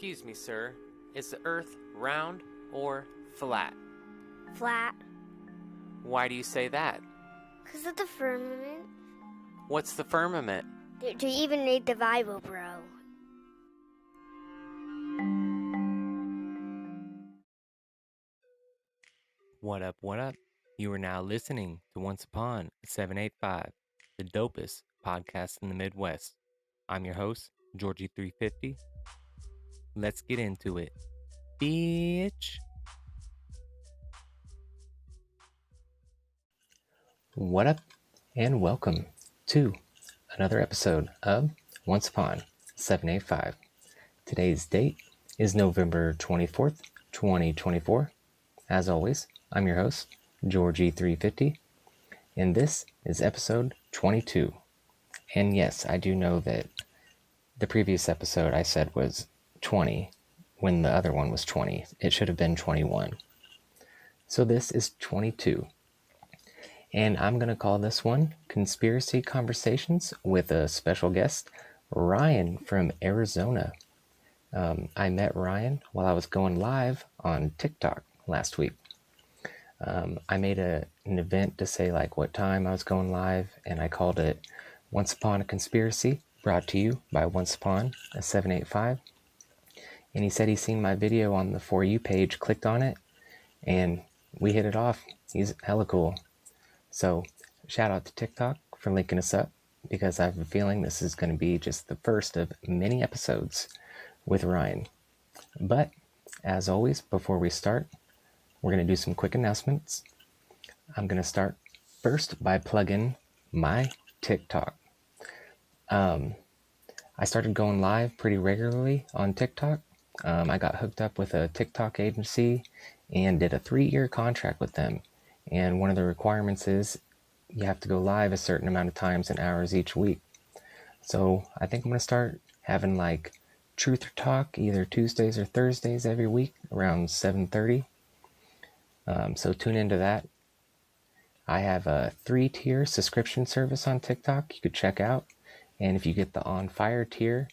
Excuse me, sir. Is the Earth round or flat? Flat. Why do you say that? Because of the firmament. What's the firmament? Do you even read the Bible, bro? What up, what up? You are now listening to Once Upon 785, the dopest podcast in the Midwest. I'm your host, Georgie350. Let's get into it, bitch. What up, and welcome to another episode of Once Upon 785. Today's date is November 24th, 2024. As always, I'm your host, Georgie350, and this is episode 22. And yes, I do know that the previous episode I said was 20 when the other one was 20. It should have been 21. So this is 22. And I'm going to call this one Conspiracy Conversations with a special guest, Ryan from Arizona. I met Ryan while I was going live on TikTok last week. I made an event to say like what time I was going live, and I called it Once Upon a Conspiracy, brought to you by Once Upon a 785. And he said he seen my video on the For You page, clicked on it, and we hit it off. He's hella cool. So shout out to TikTok for linking us up, because I have a feeling this is going to be just the first of many episodes with Ryan. But as always, before we start, we're going to do some quick announcements. I'm going to start first by plugging my TikTok. I started going live pretty regularly on TikTok. I got hooked up with a TikTok agency and did a 3-year contract with them. And one of the requirements is you have to go live a certain amount of times and hours each week. So I think I'm going to start having like Truth or Talk either Tuesdays or Thursdays every week around 7:30. So tune into that. I have a 3-tier subscription service on TikTok you could check out. And if you get the On Fire tier,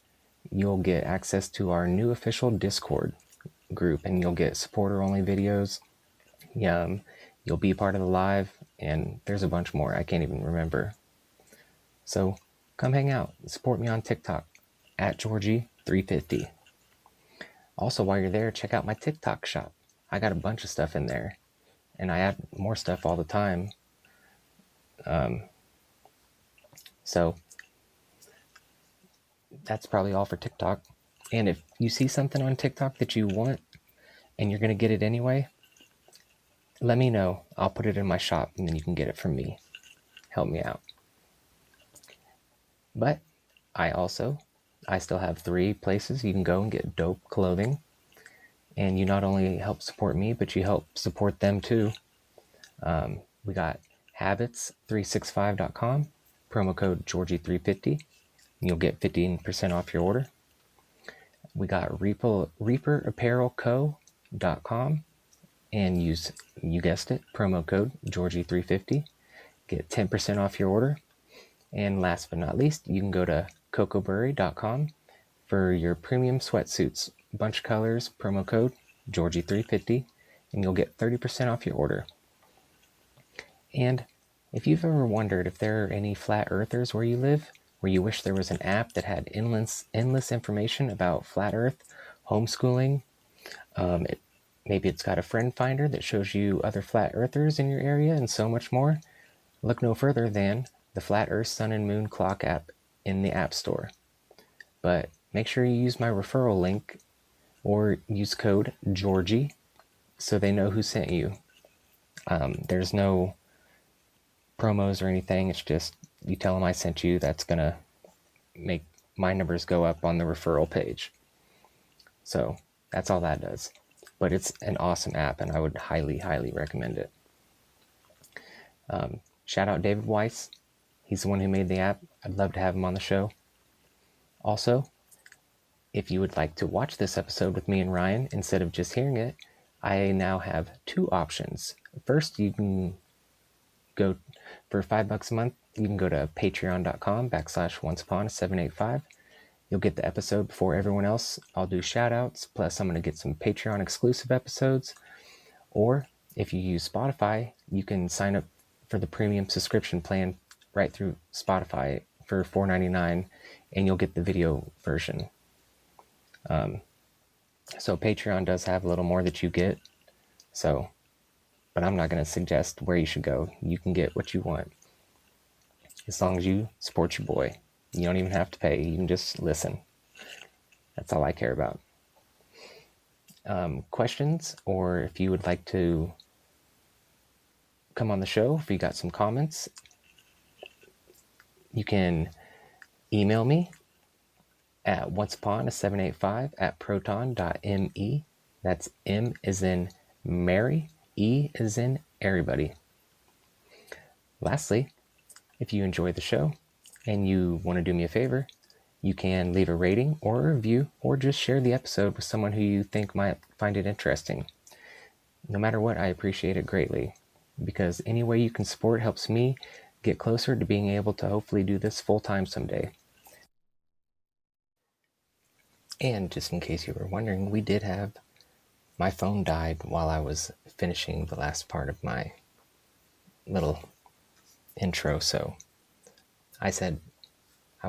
you'll get access to our new official Discord group, and you'll get supporter-only videos. You'll be part of the live, and there's a bunch more I can't even remember. So come hang out, support me on TikTok at Georgie350. Also, while you're there, check out my TikTok shop. I got a bunch of stuff in there, and I add more stuff all the time. So that's probably all for TikTok. And if you see something on TikTok that you want and you're going to get it anyway, let me know. I'll put it in my shop and then you can get it from me. Help me out. But I still have 3 places you can go and get dope clothing. And you not only help support me, but you help support them too. We got habits365.com, promo code Georgie350. You'll get 15% off your order. We got reaperapparelco.com, and use, you guessed it, promo code Georgie350. Get 10% off your order. And last but not least, you can go to cocoburry.com for your premium sweatsuits. Bunch of colors, promo code Georgie350, and you'll get 30% off your order. And if you've ever wondered if there are any flat earthers where you live, where you wish there was an app that had endless information about flat earth, homeschooling, maybe it's got a friend finder that shows you other flat earthers in your area, and so much more, look no further than the Flat Earth Sun and Moon Clock app in the App Store. But make sure you use my referral link or use code Georgie so they know who sent you. There's no promos or anything. It's just you tell them I sent you. That's going to make my numbers go up on the referral page. So that's all that does. But it's an awesome app, and I would highly, highly recommend it. Shout out David Weiss. He's the one who made the app. I'd love to have him on the show. Also, if you would like to watch this episode with me and Ryan instead of just hearing it, I now have 2 options. First, you can go for $5 a month. You can go to patreon.com/onceupon785, You'll get the episode before everyone else. I'll do shout outs, plus I'm going to get some Patreon exclusive episodes. Or if you use Spotify, you can sign up for the premium subscription plan right through Spotify for $4.99, and you'll get the video version. So Patreon does have a little more that you get. But I'm not going to suggest where you should go. You can get what you want, as long as you support your boy. You don't even have to pay. You can just listen. That's all I care about. Questions, or if you would like to come on the show, if you got some comments, you can email me at onceupon785@proton.me. That's M as in Mary, E as in everybody. Lastly, if you enjoy the show and you want to do me a favor, you can leave a rating or a review, or just share the episode with someone who you think might find it interesting. No matter what, I appreciate it greatly, because any way you can support helps me get closer to being able to hopefully do this full time someday. And just in case you were wondering, my phone died while I was finishing the last part of my little intro, so I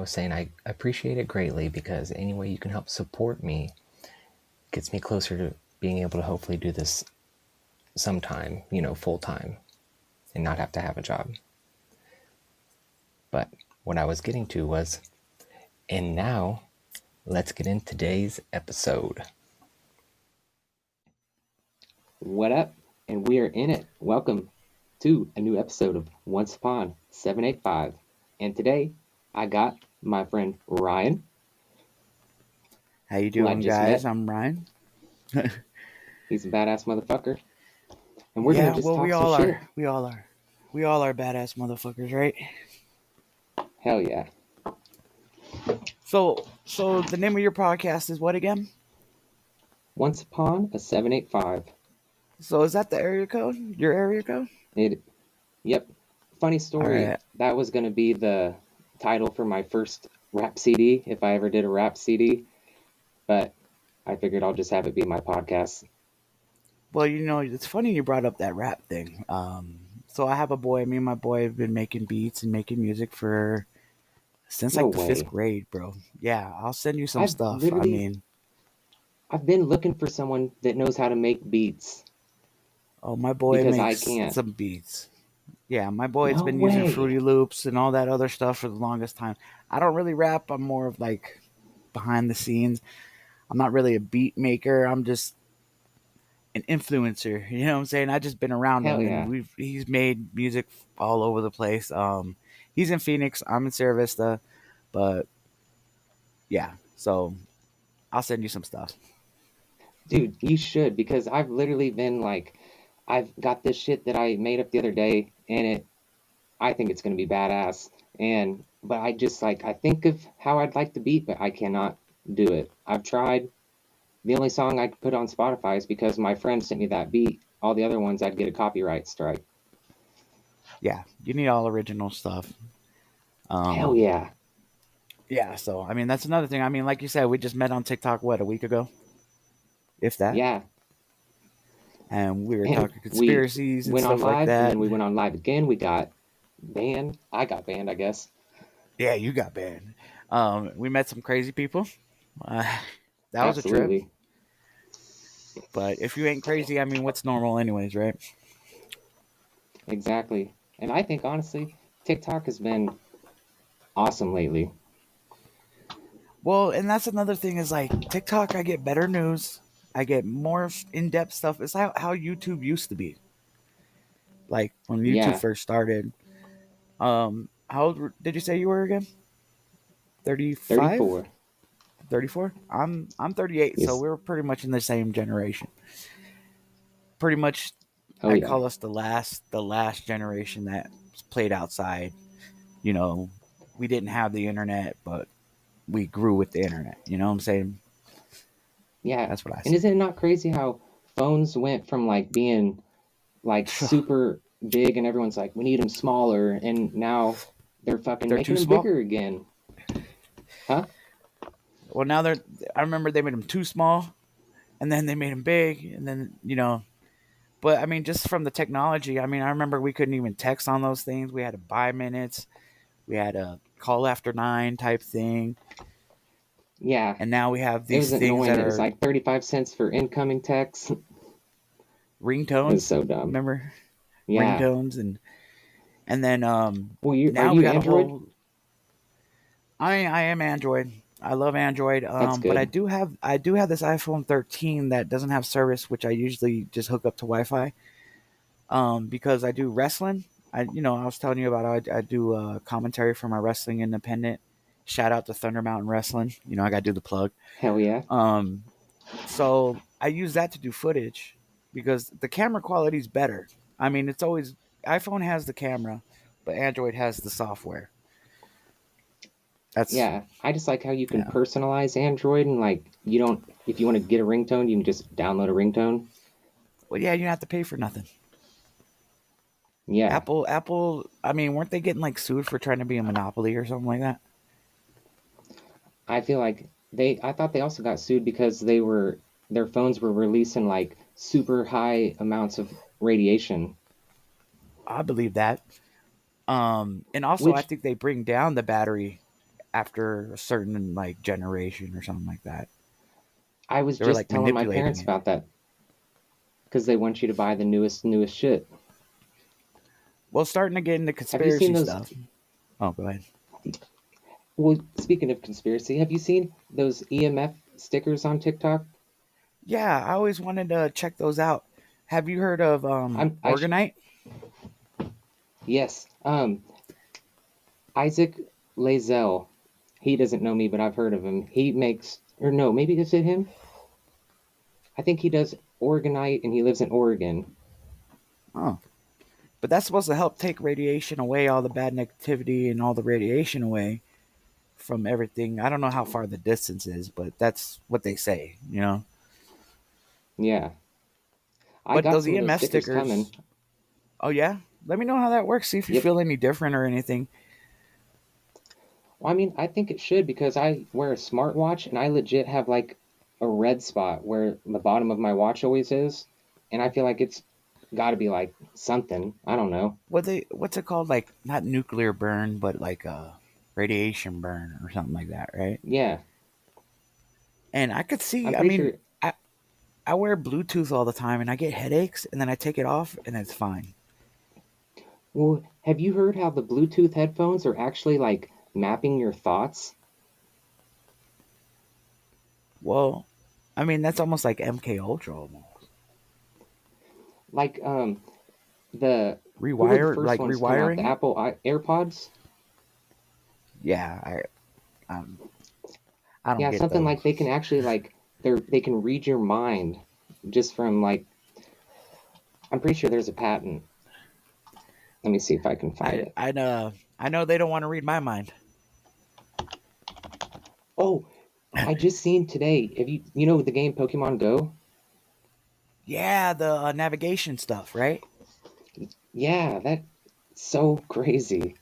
was saying I appreciate it greatly, because any way you can help support me gets me closer to being able to hopefully do this sometime, full time, and not have to have a job. But what I was getting to was, and now let's get into today's episode. What up? And we are in it. Welcome to a new episode of Once Upon 785. And today I got my friend Ryan. How you doing, guys? I'm Ryan. He's a badass motherfucker. And we're gonna just talk some shit. We all are badass motherfuckers, right? Hell yeah. So the name of your podcast is what again? Once Upon a 785. So is that the area code? Your area code? Yep. Funny story. Right. That was gonna be the title for my first rap CD, if I ever did a rap CD. But I figured I'll just have it be my podcast. Well, it's funny you brought up that rap thing. So I have a boy. Me and my boy have been making beats and making music since the 5th grade, bro. Yeah, I'll send you some stuff. I've been looking for someone that knows how to make beats. Oh, my boy makes some beats. Yeah, my boy's been using Fruity Loops and all that other stuff for the longest time. I don't really rap. I'm more of like behind the scenes. I'm not really a beat maker. I'm just an influencer. You know what I'm saying? I just been around him, and he's made music all over the place. He's in Phoenix. I'm in Sierra Vista, but yeah. So I'll send you some stuff. Dude, you should, because I've literally been I've got this shit that I made up the other day, and I think it's gonna be badass. But I just I think of how I'd like the beat, but I cannot do it. I've tried. The only song I could put on Spotify is because my friend sent me that beat. All the other ones I'd get a copyright strike. Yeah, you need all original stuff. Hell yeah. Yeah, so that's another thing. Like you said, we just met on TikTok a week ago, if that. Yeah. And we were talking conspiracies and stuff like that. And then we went on live again. We got banned. I got banned, I guess. Yeah, you got banned. We met some crazy people. That was a trip. But if you ain't crazy, what's normal anyways, right? Exactly. And I think, honestly, TikTok has been awesome lately. Well, and that's another thing is TikTok, I get better news. I get more in-depth stuff. It's how YouTube used to be. When YouTube first started. How old did you say you were again? 35? 34. 34? I'm 38, yes. So we're pretty much in the same generation. Pretty much, call us the last generation that played outside. We didn't have the internet, but we grew with the internet. You know what I'm saying? Yeah, that's what I say. And isn't it not crazy how phones went from being super big, and everyone's we need them smaller, and now they're making them bigger again. Huh? Well, now I remember they made them too small, and then they made them big, and then But I mean, just from the technology, I mean, I remember we couldn't even text on those things. We had to buy minutes. We had a call after 9 type thing. Yeah. And now we have these things annoying. That it was like 35 cents for incoming texts. Ringtones. It was so dumb. Remember? Yeah. Ringtones and then well, now are we you got Android? I am Android. I love Android. That's good. But I do have this iPhone 13 that doesn't have service, which I usually just hook up to Wi-Fi. Because I do wrestling. I was telling you about I do commentary for my wrestling independent. Shout out to Thunder Mountain Wrestling. I got to do the plug. Hell yeah. So I use that to do footage because the camera quality is better. I mean, it's always iPhone has the camera, but Android has the software. I just like how you can personalize Android and like if you want to get a ringtone, you can just download a ringtone. Well, yeah, you don't have to pay for nothing. Yeah. Apple. I mean, weren't they getting like sued for trying to be a monopoly or something like that? I feel like I thought they also got sued because their phones were releasing like super high amounts of radiation. I believe that. And also I think they bring down the battery after a certain like generation or something like that. I was just telling my parents about that because they want you to buy the newest shit. Well, starting to get into conspiracy stuff. Oh, go ahead. Well, speaking of conspiracy, have you seen those EMF stickers on TikTok? Yeah, I always wanted to check those out. Have you heard of Orgonite? Yes. Isaac Lazell. He doesn't know me, but I've heard of him. He makes, or no, maybe is it him? I think he does Orgonite, and he lives in Oregon. Oh. But that's supposed to help take radiation away, all the bad negativity and all the radiation away from everything. I don't know how far the distance is, but that's what they say, Yeah. But those EMF stickers coming. Oh, yeah? Let me know how that works. See if you feel any different or anything. Well, I mean, I think it should because I wear a smartwatch and I legit have like a red spot where the bottom of my watch always is. And I feel like it's got to be like something. I don't know. What's it called? Like not nuclear burn, but like a radiation burn or something like that, right? Yeah. And I could see. I mean, sure. I wear Bluetooth all the time, and I get headaches, and then I take it off, and it's fine. Well, have you heard how the Bluetooth headphones are actually like mapping your thoughts? Well, I mean that's almost like MK Ultra almost. Like the rewiring the Apple AirPods. Yeah, I don't. Yeah, get something those. Like they can actually like they can read your mind just from like. I'm pretty sure there's a patent. Let me see if I can find it. I know they don't want to read my mind. Oh, I just seen today. Have you know the game Pokemon Go? Yeah, the navigation stuff, right? Yeah, that's so crazy.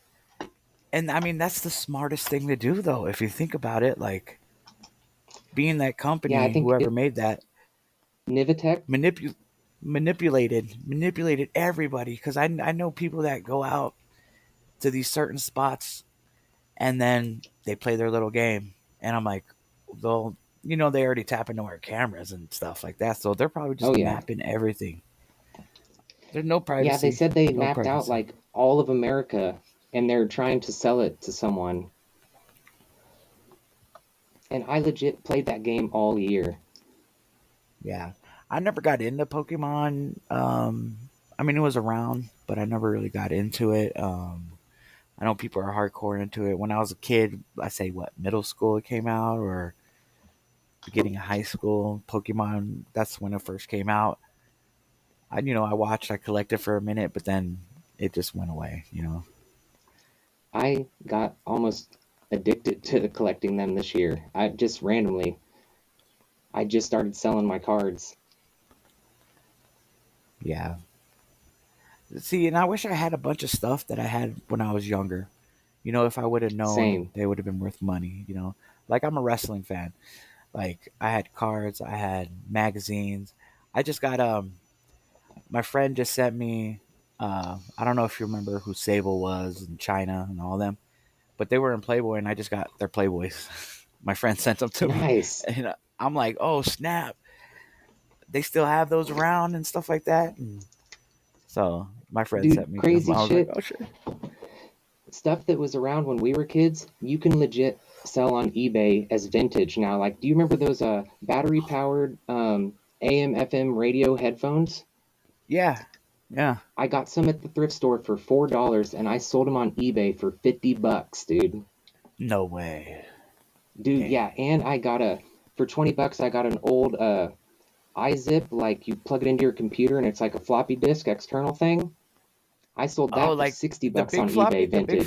And I mean, that's the smartest thing to do, though, if you think about it. Like, being that company, I think whoever made that, Nivitech, manipulated everybody. Because I know people that go out to these certain spots, and then they play their little game, and I'm like, they already tap into our cameras and stuff like that, so they're probably just mapping everything. There's no privacy. Yeah, they said they mapped out like all of America, and they're trying to sell it to someone. And I legit played that game all year. Yeah, I never got into Pokemon. I mean, it was around, but I never really got into it. I know people are hardcore into it. When I was a kid, I say middle school it came out, or beginning of high school, Pokemon, that's when it first came out. I watched, I collected for a minute, but then it just went away, I got almost addicted to collecting them this year. I just started selling my cards. Yeah. See, and I wish I had a bunch of stuff that I had when I was younger. If I would have known, they would have been worth money, Like, I'm a wrestling fan. Like, I had cards, I had magazines. I just got my friend just sent me. I don't know if you remember who Sable was in China and all them, but they were in Playboy, and I just got their Playboys. My friend sent them to me, Nice. and I'm like, oh snap! They still have those around and stuff like that. And so my friend Dude, sent me crazy them. I was shit. like, oh sure. Stuff that was around when we were kids, you can legit sell on eBay as vintage now. Like, do you remember those battery powered AM FM radio headphones? Yeah. I got some at the thrift store for $4 and I sold them on eBay for $50, dude. No way. Dude, yeah, and I got for $20 I got an old iZip, like you plug it into your computer and it's like a floppy disk external thing. I sold that for like $60 on eBay vintage.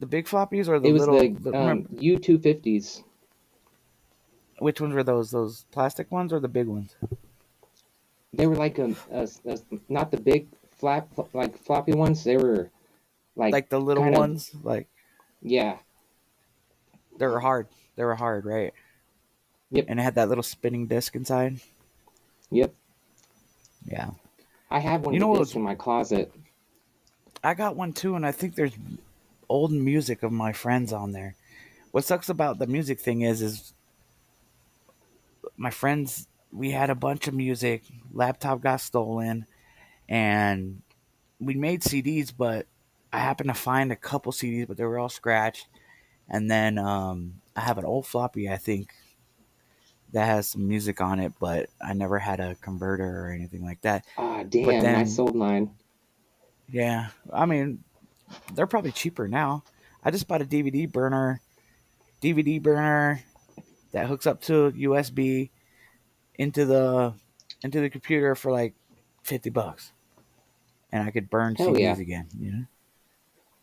The big floppies or the it was little the U250s. Which ones were those? Those plastic ones or the big ones? They were like not the big like floppy ones. They were like the little ones, like yeah. They were hard. They were hard, right? Yep. And it had that little spinning disc inside. Yep. Yeah. I have one of those in my closet. I got one too, and I think there's old music of my friends on there. What sucks about the music thing is my friends, we had a bunch of music, laptop got stolen, and we made CDs, but I happened to find a couple CDs, but they were all scratched. And then I have an old floppy, I think, that has some music on it, but I never had a converter or anything like that. Ah, damn, but then, I sold mine. Yeah, I mean, they're probably cheaper now. I just bought a DVD burner that hooks up to USB into the computer for like $50, and I could burn CDs again. You know,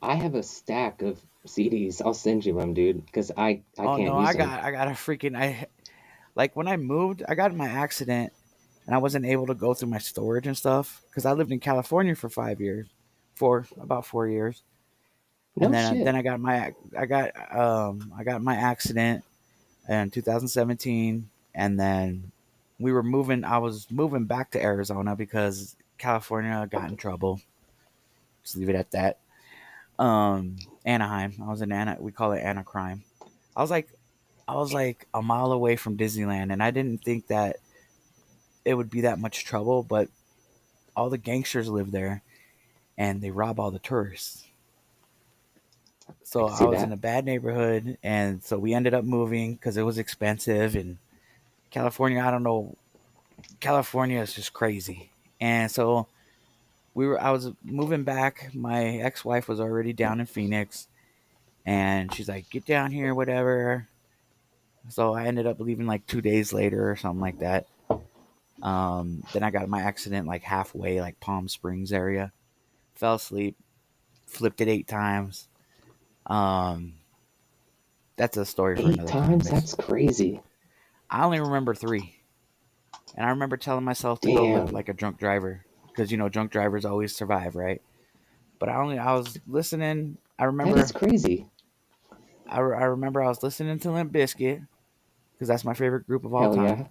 I have a stack of CDs. I'll send you them, dude, because I can't use them. I got a freaking like when I moved, I got in my accident, and I wasn't able to go through my storage and stuff because I lived in California for about 4 years. No and then shit. Then I got my accident in 2017, and then I was moving back to Arizona because California got in trouble. Just leave it at that. Anaheim. I was in we call it Anacrime. I was like a mile away from Disneyland, and I didn't think that it would be that much trouble, but all the gangsters live there, and they rob all the tourists. So I was in a bad neighborhood, and so we ended up moving because it was expensive. And California, I don't know, California is just crazy. And so I was moving back. My ex-wife was already down in Phoenix, and she's like, "Get down here, whatever." So I ended up leaving like 2 days later or something like that. Then I got in my accident like halfway, like Palm Springs area. Fell asleep, flipped it 8 times. That's a story for another time. 8 times? That's crazy. I only remember 3. And I remember telling myself to go limp like a drunk driver. Because, drunk drivers always survive, right? But I was listening. I remember. That's crazy. I remember I was listening to Limp Bizkit. Because that's my favorite group of all time.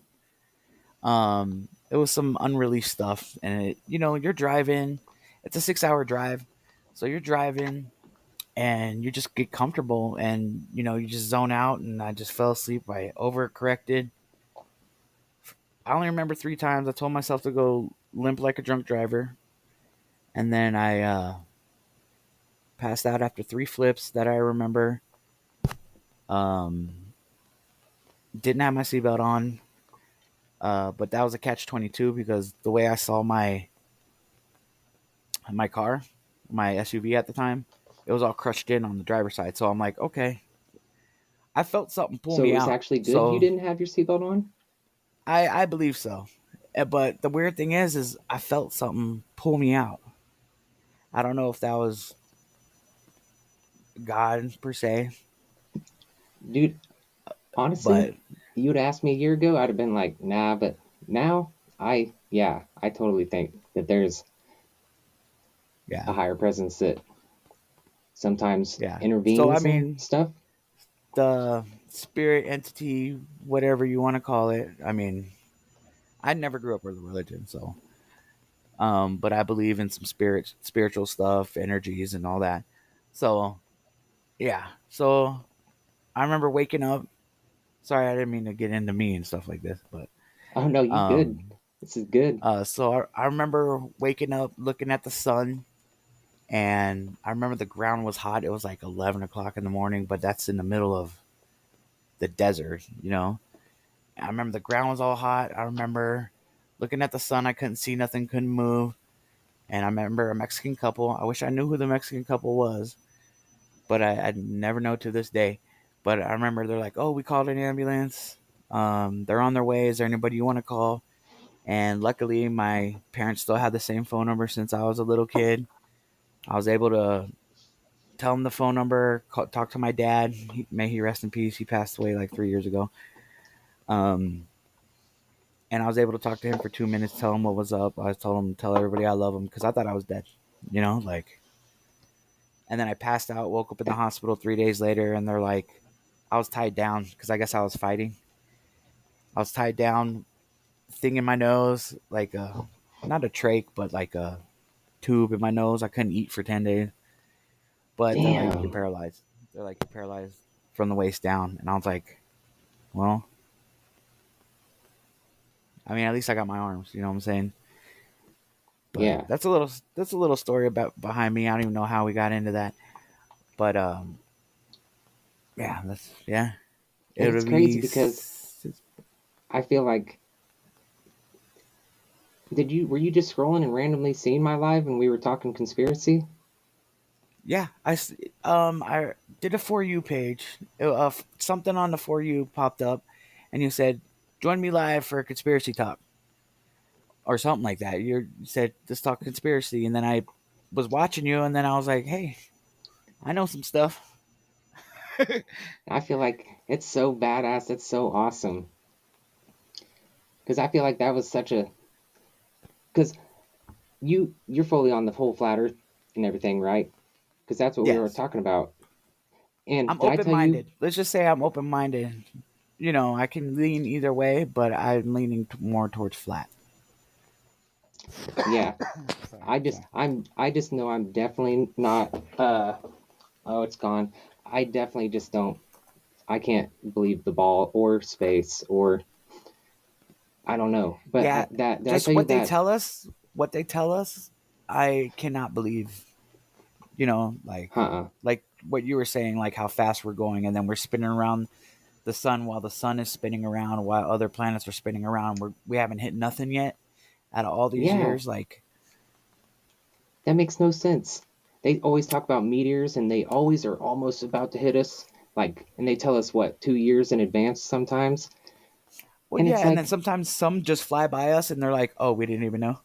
Yeah. It was some unreleased stuff. And, you're driving. It's a 6-hour drive. So you're driving. And you just get comfortable, and you just zone out. And I just fell asleep. I overcorrected. I only remember 3 times. I told myself to go limp like a drunk driver, and then I passed out after 3 flips that I remember. Didn't have my seatbelt on, but that was a catch-22 because the way I saw my car, my SUV at the time. It was all crushed in on the driver's side. So I'm like, okay. I felt something pull me out. So it was actually good you didn't have your seatbelt on? I believe so. But the weird thing is I felt something pull me out. I don't know if that was God per se. Dude, honestly, you would ask me a year ago, I'd have been like, nah. But now, I totally think that there's a higher presence that sometimes intervenes. So I mean, stuff. the spirit entity, whatever you want to call it. I mean, I never grew up with a religion, so but I believe in some spiritual stuff, energies, and all that. So yeah, so I remember waking up. Sorry, I didn't mean to get into me and stuff like this, but Oh no, you good. um, This is good. so I remember waking up, looking at the sun, and I remember the ground was hot. It was like 11 o'clock in the morning, but that's in the middle of the desert, you know. I remember the ground was all hot. I remember looking at the sun. I couldn't see nothing, couldn't move. And I remember a Mexican couple. I wish I knew who the Mexican couple was, but I never know to this day. But I remember they're like, "Oh, we called an ambulance. They're on their way. Is there anybody you want to call?" And luckily, my parents still had the same phone number since I was a little kid. I was able to tell them the phone number, talk to my dad. May he rest in peace. He passed away like 3 years ago. Um, and I was able to talk to him for 2 minutes, tell him what was up. I told him, tell everybody I love him because I thought I was dead, you know, like. And then I passed out, woke up in the hospital 3 days later, and they're like, I was tied down because I guess I was fighting. I was tied down, thing in my nose, like not a trach, but like a tube in my nose. I couldn't eat for 10 days. But they're like, you're paralyzed. They're like, you're paralyzed from the waist down. And I was like, well, I mean, at least I got my arms. You know what I'm saying? But Yeah. That's a little story about behind me. I don't even know how we got into that. But yeah, It's crazy because I feel like were you just scrolling and randomly seeing my live and we were talking conspiracy? Yeah, I did a For You page. Something on the For You popped up, and you said, "Join me live for a conspiracy talk," or something like that. You said, "Let's talk conspiracy," and then I was watching you, and then I was like, "Hey, I know some stuff." I feel like it's so badass. It's so awesome. Because I feel like that was such a... Because you're fully on the whole flat earth and everything, right? Because that's what we were talking about. And I'm open-minded. Let's just say I'm open-minded. You know, I can lean either way, but I'm leaning more towards flat. Yeah. I just know I'm definitely not... oh, it's gone. I definitely just don't... I can't believe the ball or space or... I don't know. But yeah, just what they tell us, I cannot believe. You know, like like what you were saying, like how fast we're going, and then we're spinning around the sun while the sun is spinning around, while other planets are spinning around. We haven't hit nothing yet out of all these years. Like, that makes no sense. They always talk about meteors, and they always are almost about to hit us. Like, and they tell us what, 2 years in advance sometimes. Well, and and then sometimes some just fly by us, and they're like, "Oh, we didn't even know."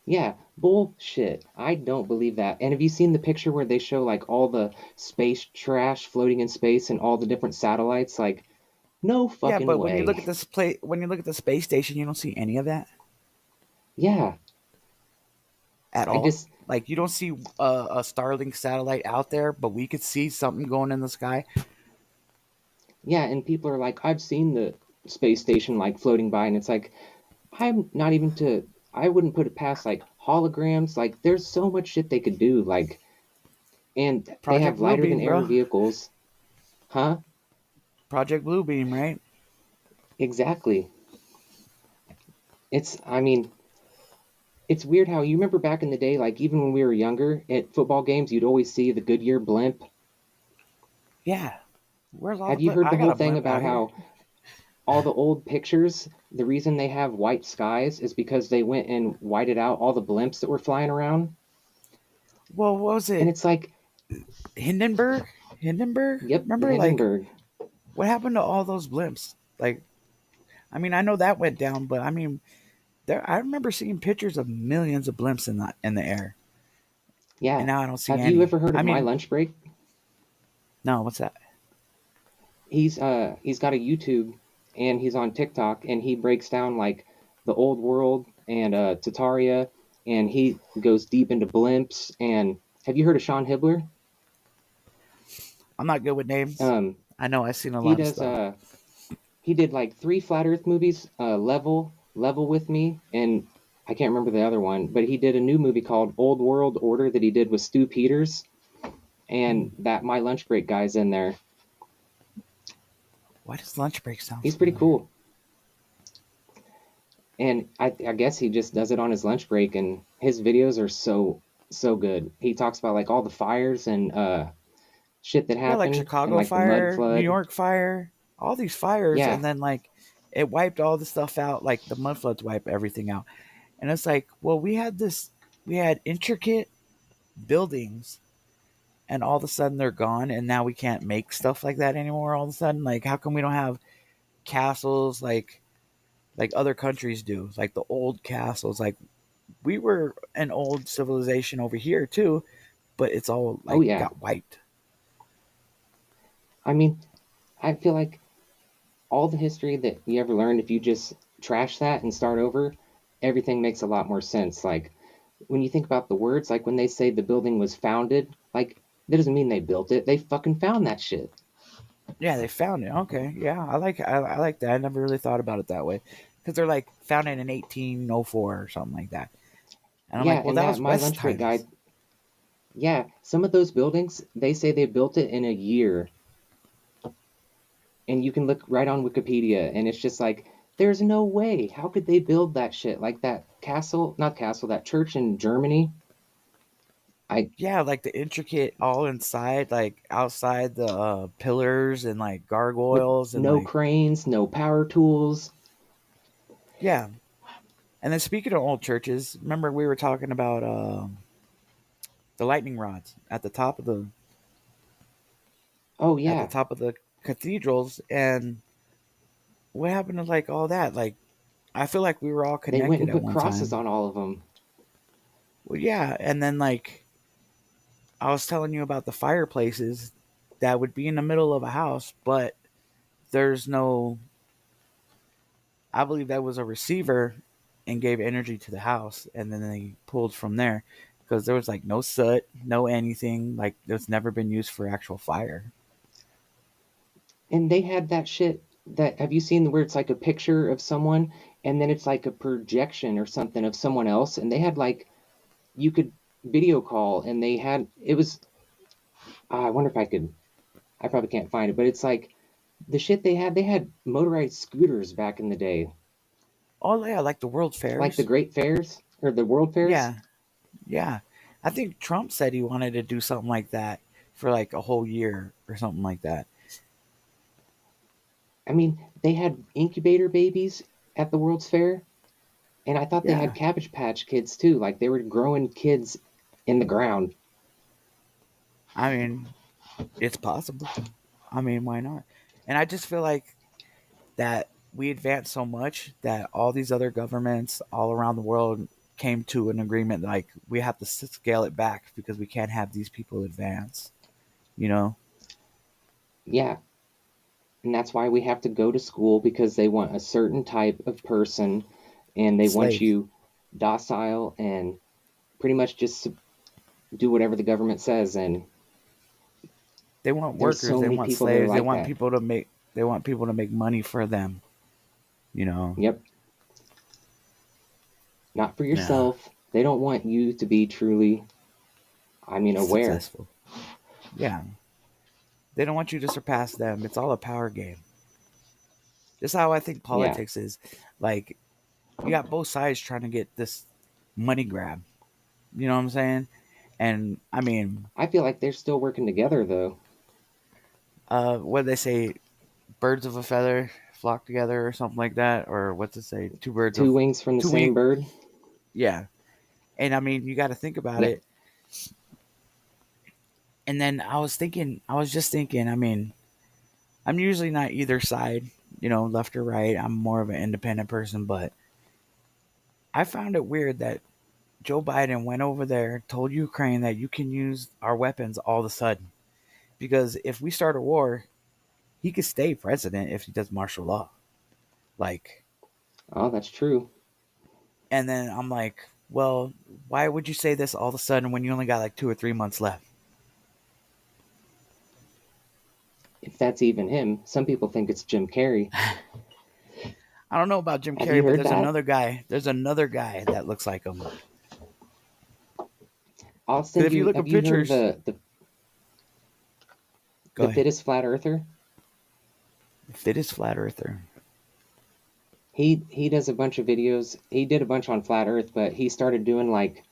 Yeah, bullshit. I don't believe that. And have you seen the picture where they show like all the space trash floating in space and all the different satellites? Like, no fucking way. Yeah, but when you look at this when you look at the space station, you don't see any of that. Yeah. At all. Like, you don't see a Starlink satellite out there, but we could see something going in the sky. Yeah, and people are like, I've seen the space station like floating by, and it's like, I'm not even I wouldn't put it past like holograms. Like, there's so much shit they could do. Like, and they have lighter than air vehicles. Huh? Project Bluebeam, right? Exactly. I mean, it's weird how you remember back in the day, like even when we were younger at football games, you'd always see the Goodyear blimp. Yeah. Have you heard the whole thing about how all the old pictures, the reason they have white skies is because they went and whited out all the blimps that were flying around? Well, what was it? And it's like... Hindenburg? Yep, remember, Hindenburg. Like, what happened to all those blimps? Like, I mean, I know that went down, but I mean, I remember seeing pictures of millions of blimps in the air. Yeah. And now I don't see any. Have you ever heard of My Lunch Break? No, what's that? He's got a YouTube, and he's on TikTok, and he breaks down like the old world and Tartaria, and he goes deep into blimps. And have you heard of Sean Hibbler? I'm not good with names. I I know. I've seen a He lot of does. stuff. He did like 3 Flat Earth movies. Level with Me, and I can't remember the other one. But he did a new movie called Old World Order that he did with Stu Peters, and that My Lunch Break guy's in there. Why does Lunch Break sound? He's pretty cool. And I guess he just does it on his lunch break, and his videos are so good. He talks about like all the fires and shit that happened, like Chicago and, like, fire, the mud flood. New York fire, all these fires, Yeah. and then like it wiped all the stuff out. Like the mud floods wipe everything out, and it's like, well, we had intricate buildings, and all of a sudden they're gone, and now we can't make stuff like that anymore. All of a sudden, like, how come we don't have castles like other countries do, like the old castles? Like, we were an old civilization over here too, but it's all like got wiped. I mean, I feel like all the history that you ever learned, if you just trash that and start over, everything makes a lot more sense. Like, when you think about the words, like when they say the building was founded, like, that doesn't mean they built it. They fucking found that shit. Yeah, they found it. Okay, yeah, I like that. I never really thought about it that way, because they're like founded in 1804 or something like that. And I'm like, well, that was My lunch break guy. Yeah, some of those buildings, they say they built it in a year. And you can look right on Wikipedia, and it's just like, there's no way. How could they build that shit? Like that that church in Germany. Like the intricate all inside, like outside the pillars and like gargoyles and no like, cranes, no power tools. Yeah. And then speaking of old churches, remember we were talking about the lightning rods at the top of the at the top of the cathedrals, and what happened to like all that? Like, I feel like we were all connected. They went and put crosses on all of them. Well, yeah, and then like I was telling you about the fireplaces that would be in the middle of a house, but there's no. I believe that was a receiver and gave energy to the house, and then they pulled from there, because there was like no soot, no anything. Like, it's never been used for actual fire. And they had that shit that, have you seen where it's like a picture of someone and then it's like a projection or something of someone else, and they had like, you could video call, and they had, it was, I wonder if I probably can't find it, but it's like the shit they had motorized scooters back in the day. Oh yeah, like the World Fairs, like the Great Fairs or the World Fairs. Yeah. I think Trump said he wanted to do something like that for like a whole year or something like that. I mean, they had incubator babies at the World's Fair, and I thought they had Cabbage Patch Kids too. Like, they were growing kids in the ground. I mean, it's possible. I mean, why not? And I just feel like that we advanced so much that all these other governments all around the world came to an agreement, like, we have to scale it back because we can't have these people advance, you know? Yeah. And that's why we have to go to school, because they want a certain type of person, and they want you docile and pretty much just do whatever the government says. And they want workers, they want slaves, they want people to make money for them, you know? Yep. Not for yourself. Yeah. They don't want you to be truly, aware. Successful. Yeah. They don't want you to surpass them. It's all a power game. That's how I think politics is. Like, you got both sides trying to get this money grab. You know what I'm saying? And, I mean... I feel like they're still working together, though. What do they say? Birds of a feather flock together, or something like that? Or what's it say? Two wings from the same bird? Yeah. And, I mean, you got to think about it. And then I was just thinking, I mean, I'm usually not either side, left or right. I'm more of an independent person, but I found it weird that Joe Biden went over there, told Ukraine that you can use our weapons all of a sudden. Because if we start a war, he could stay president if he does martial law. Like. Oh, that's true. And then I'm like, well, why would you say this all of a sudden when you only got like 2 or 3 months left? if that's even him. Some people think it's Jim Carrey. I don't know about Jim Carrey, but there's another guy. There's another guy that looks like him. I'll send you. Have you heard the fittest flat earther? The fittest flat earther. He does a bunch of videos. He did a bunch on flat Earth, but he started doing like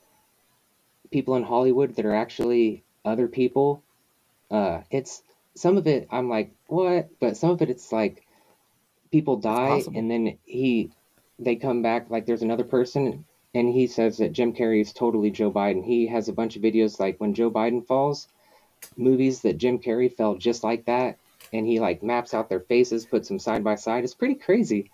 people in Hollywood that are actually other people. It's some of it I'm like, what? But some of it it's like people die and then they come back, like there's another person and he says that Jim Carrey is totally Joe Biden. He has a bunch of videos like when Joe Biden falls, movies that Jim Carrey fell just like that, and he like maps out their faces, puts them side by side. It's pretty crazy.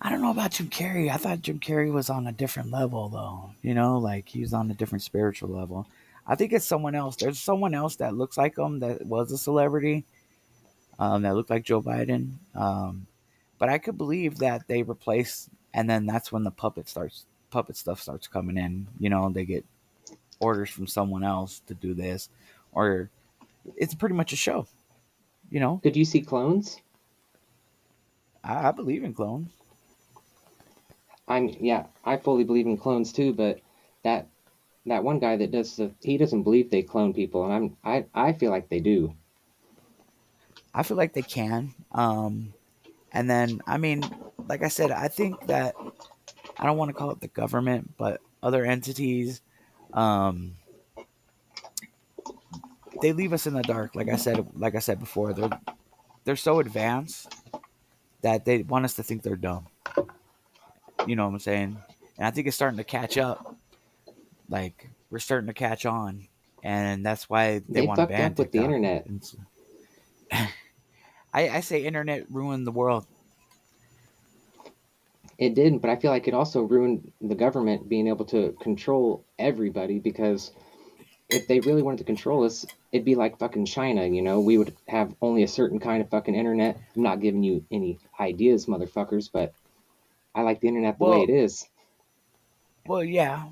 I don't know about Jim Carrey. I thought Jim Carrey was on a different level, though. You know, like he was on a different spiritual level. I think it's someone else. There's someone else that looks like him that was a celebrity, that looked like Joe Biden. But I could believe that they replace, and then that's when the puppet stuff starts coming in. You know, they get orders from someone else to do this, or it's pretty much a show. You know? Did you see Clones? I believe in clones. I fully believe in clones too, but that one guy that does he doesn't believe they clone people, and I feel like they do. I feel like they can. And then, I mean, like I said, I think that I don't want to call it the government, but other entities, they leave us in the dark. Like I said before, they're so advanced that they want us to think they're dumb. You know what I'm saying? And I think it's starting to catch up. Like, we're starting to catch on. And that's why they want to ban TikTok. With the internet. I say internet ruined the world. It did, but I feel like it also ruined the government being able to control everybody, because if they really wanted to control us, it'd be like fucking China, you know? We would have only a certain kind of fucking internet. I'm not giving you any ideas, motherfuckers, but I like the internet the way it is. Well, yeah.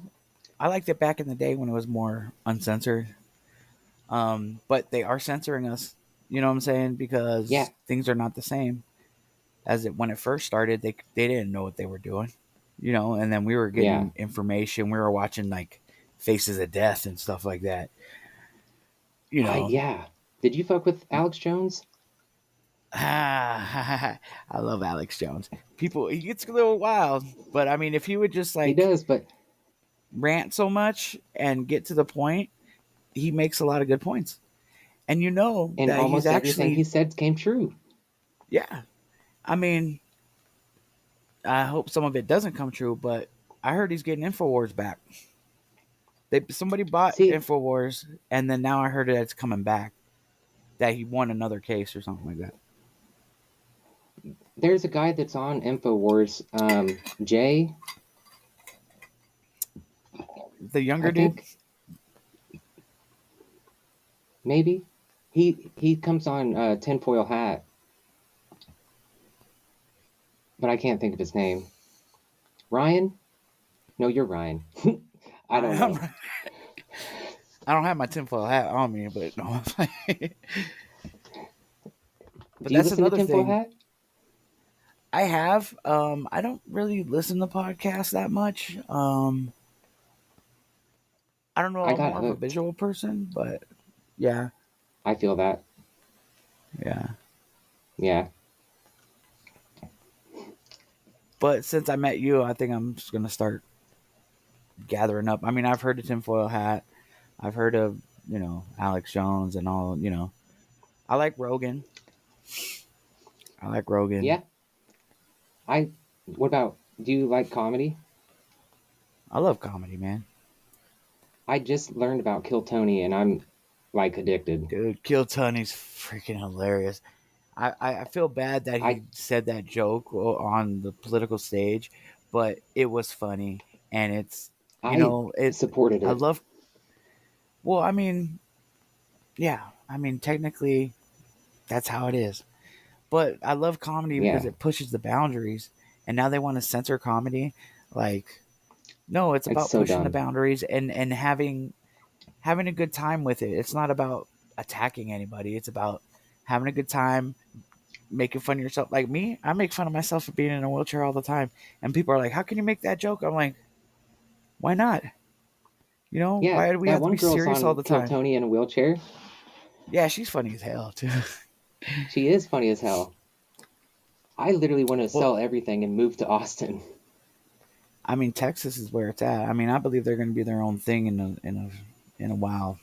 I liked it back in the day when it was more uncensored. But they are censoring us. You know what I'm saying? Because things are not the same as when it first started. They didn't know what they were doing. You know, and then we were getting information. We were watching like Faces of Death and stuff like that. You know. Did you fuck with Alex Jones? I love Alex Jones. He gets a little wild, but I mean, if he would just like, he does, but rant so much and get to the point, he makes a lot of good points. And you know, and that almost everything he said came true. Yeah, I mean, I hope some of it doesn't come true, but I heard he's getting InfoWars back. Somebody bought InfoWars, and then now I heard that it's coming back. That he won another case or something like that. There's a guy that's on InfoWars, Jay. The younger dude? Maybe. He comes on Tinfoil Hat. But I can't think of his name. Ryan? No, you're Ryan. I don't know. I don't have my tinfoil hat on me, but no. But do you listen to Tinfoil Hat? I have. I don't really listen to podcasts that much. I don't know. I'm more of a visual person, but yeah. I feel that. Yeah. Yeah. But since I met you, I think I'm just gonna start gathering up. I mean, I've heard of Tinfoil Hat. I've heard of, you know, Alex Jones and all, you know. I like Rogan. Yeah. What about, do you like comedy? I love comedy, man. I just learned about Kill Tony and I'm like addicted. Dude, Kill Tony's freaking hilarious. I feel bad that he said that joke on the political stage, but it was funny and it's, it supported it. I love. Well, I mean, yeah. I mean, technically, that's how it is. But I love comedy because it pushes the boundaries. And now they want to censor comedy. Like, no, it's about pushing the boundaries and having a good time with it. It's not about attacking anybody. It's about having a good time, making fun of yourself. Like me, I make fun of myself for being in a wheelchair all the time, and people are like, "How can you make that joke?" I'm like, "Why not? You know, Yeah, why do we that have to one be girl's serious all on the Kill time?" Tony in a wheelchair. Yeah, she's funny as hell too. She is funny as hell. I literally want to sell everything and move to Austin. I mean, Texas is where it's at. I mean, I believe they're going to be their own thing in a while.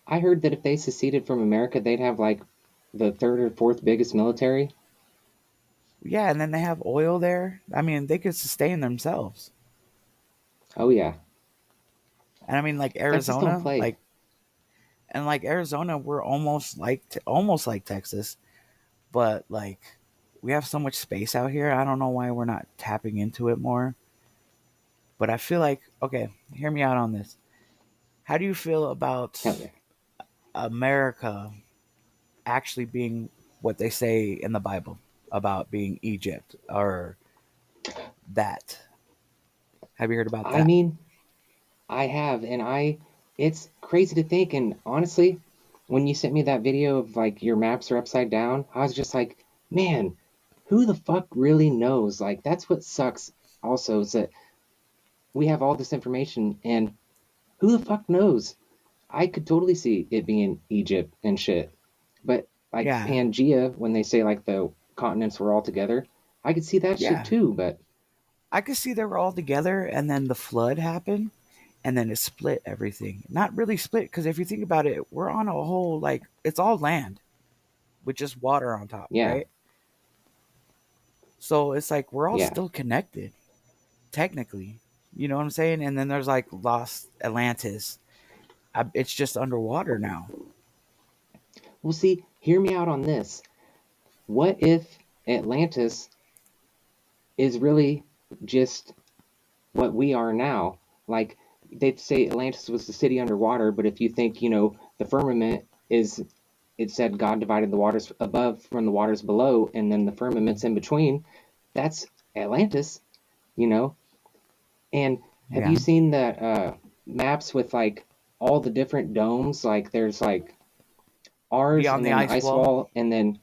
I heard that if they seceded from America, they'd have like the third or fourth biggest military. Yeah, and then they have oil there. I mean, they could sustain themselves. Oh yeah. And I mean, like Arizona, like Arizona, we're almost like Texas, but like we have so much space out here. I don't know why we're not tapping into it more. But I feel like, okay, hear me out on this. How do you feel about America actually being what they say in the Bible about being Egypt or that? Have you heard about that? I mean, I have, and it's crazy to think. And honestly, when you sent me that video of like your maps are upside down, I was just like, man, who the fuck really knows? Like, that's what sucks also, is that we have all this information and who the fuck knows? I could totally see it being Egypt and shit. But like Pangea, when they say like the continents were all together, I could see that shit too, but I could see they were all together and then the flood happened and then it split everything. Not really split, because if you think about it, we're on a whole, like, it's all land with just water on top, right? So it's like we're all still connected, technically. You know what I'm saying? And then there's like Lost Atlantis. It's just underwater now. Well, see, hear me out on this. What if Atlantis is really just what we are now? Like, they'd say Atlantis was the city underwater, but if you think, you know, the firmament is, it said God divided the waters above from the waters below, and then the firmament's in between, that's Atlantis, you know? And have you seen that maps with like all the different domes? Like there's like ours Beyond and then the ice wall, and then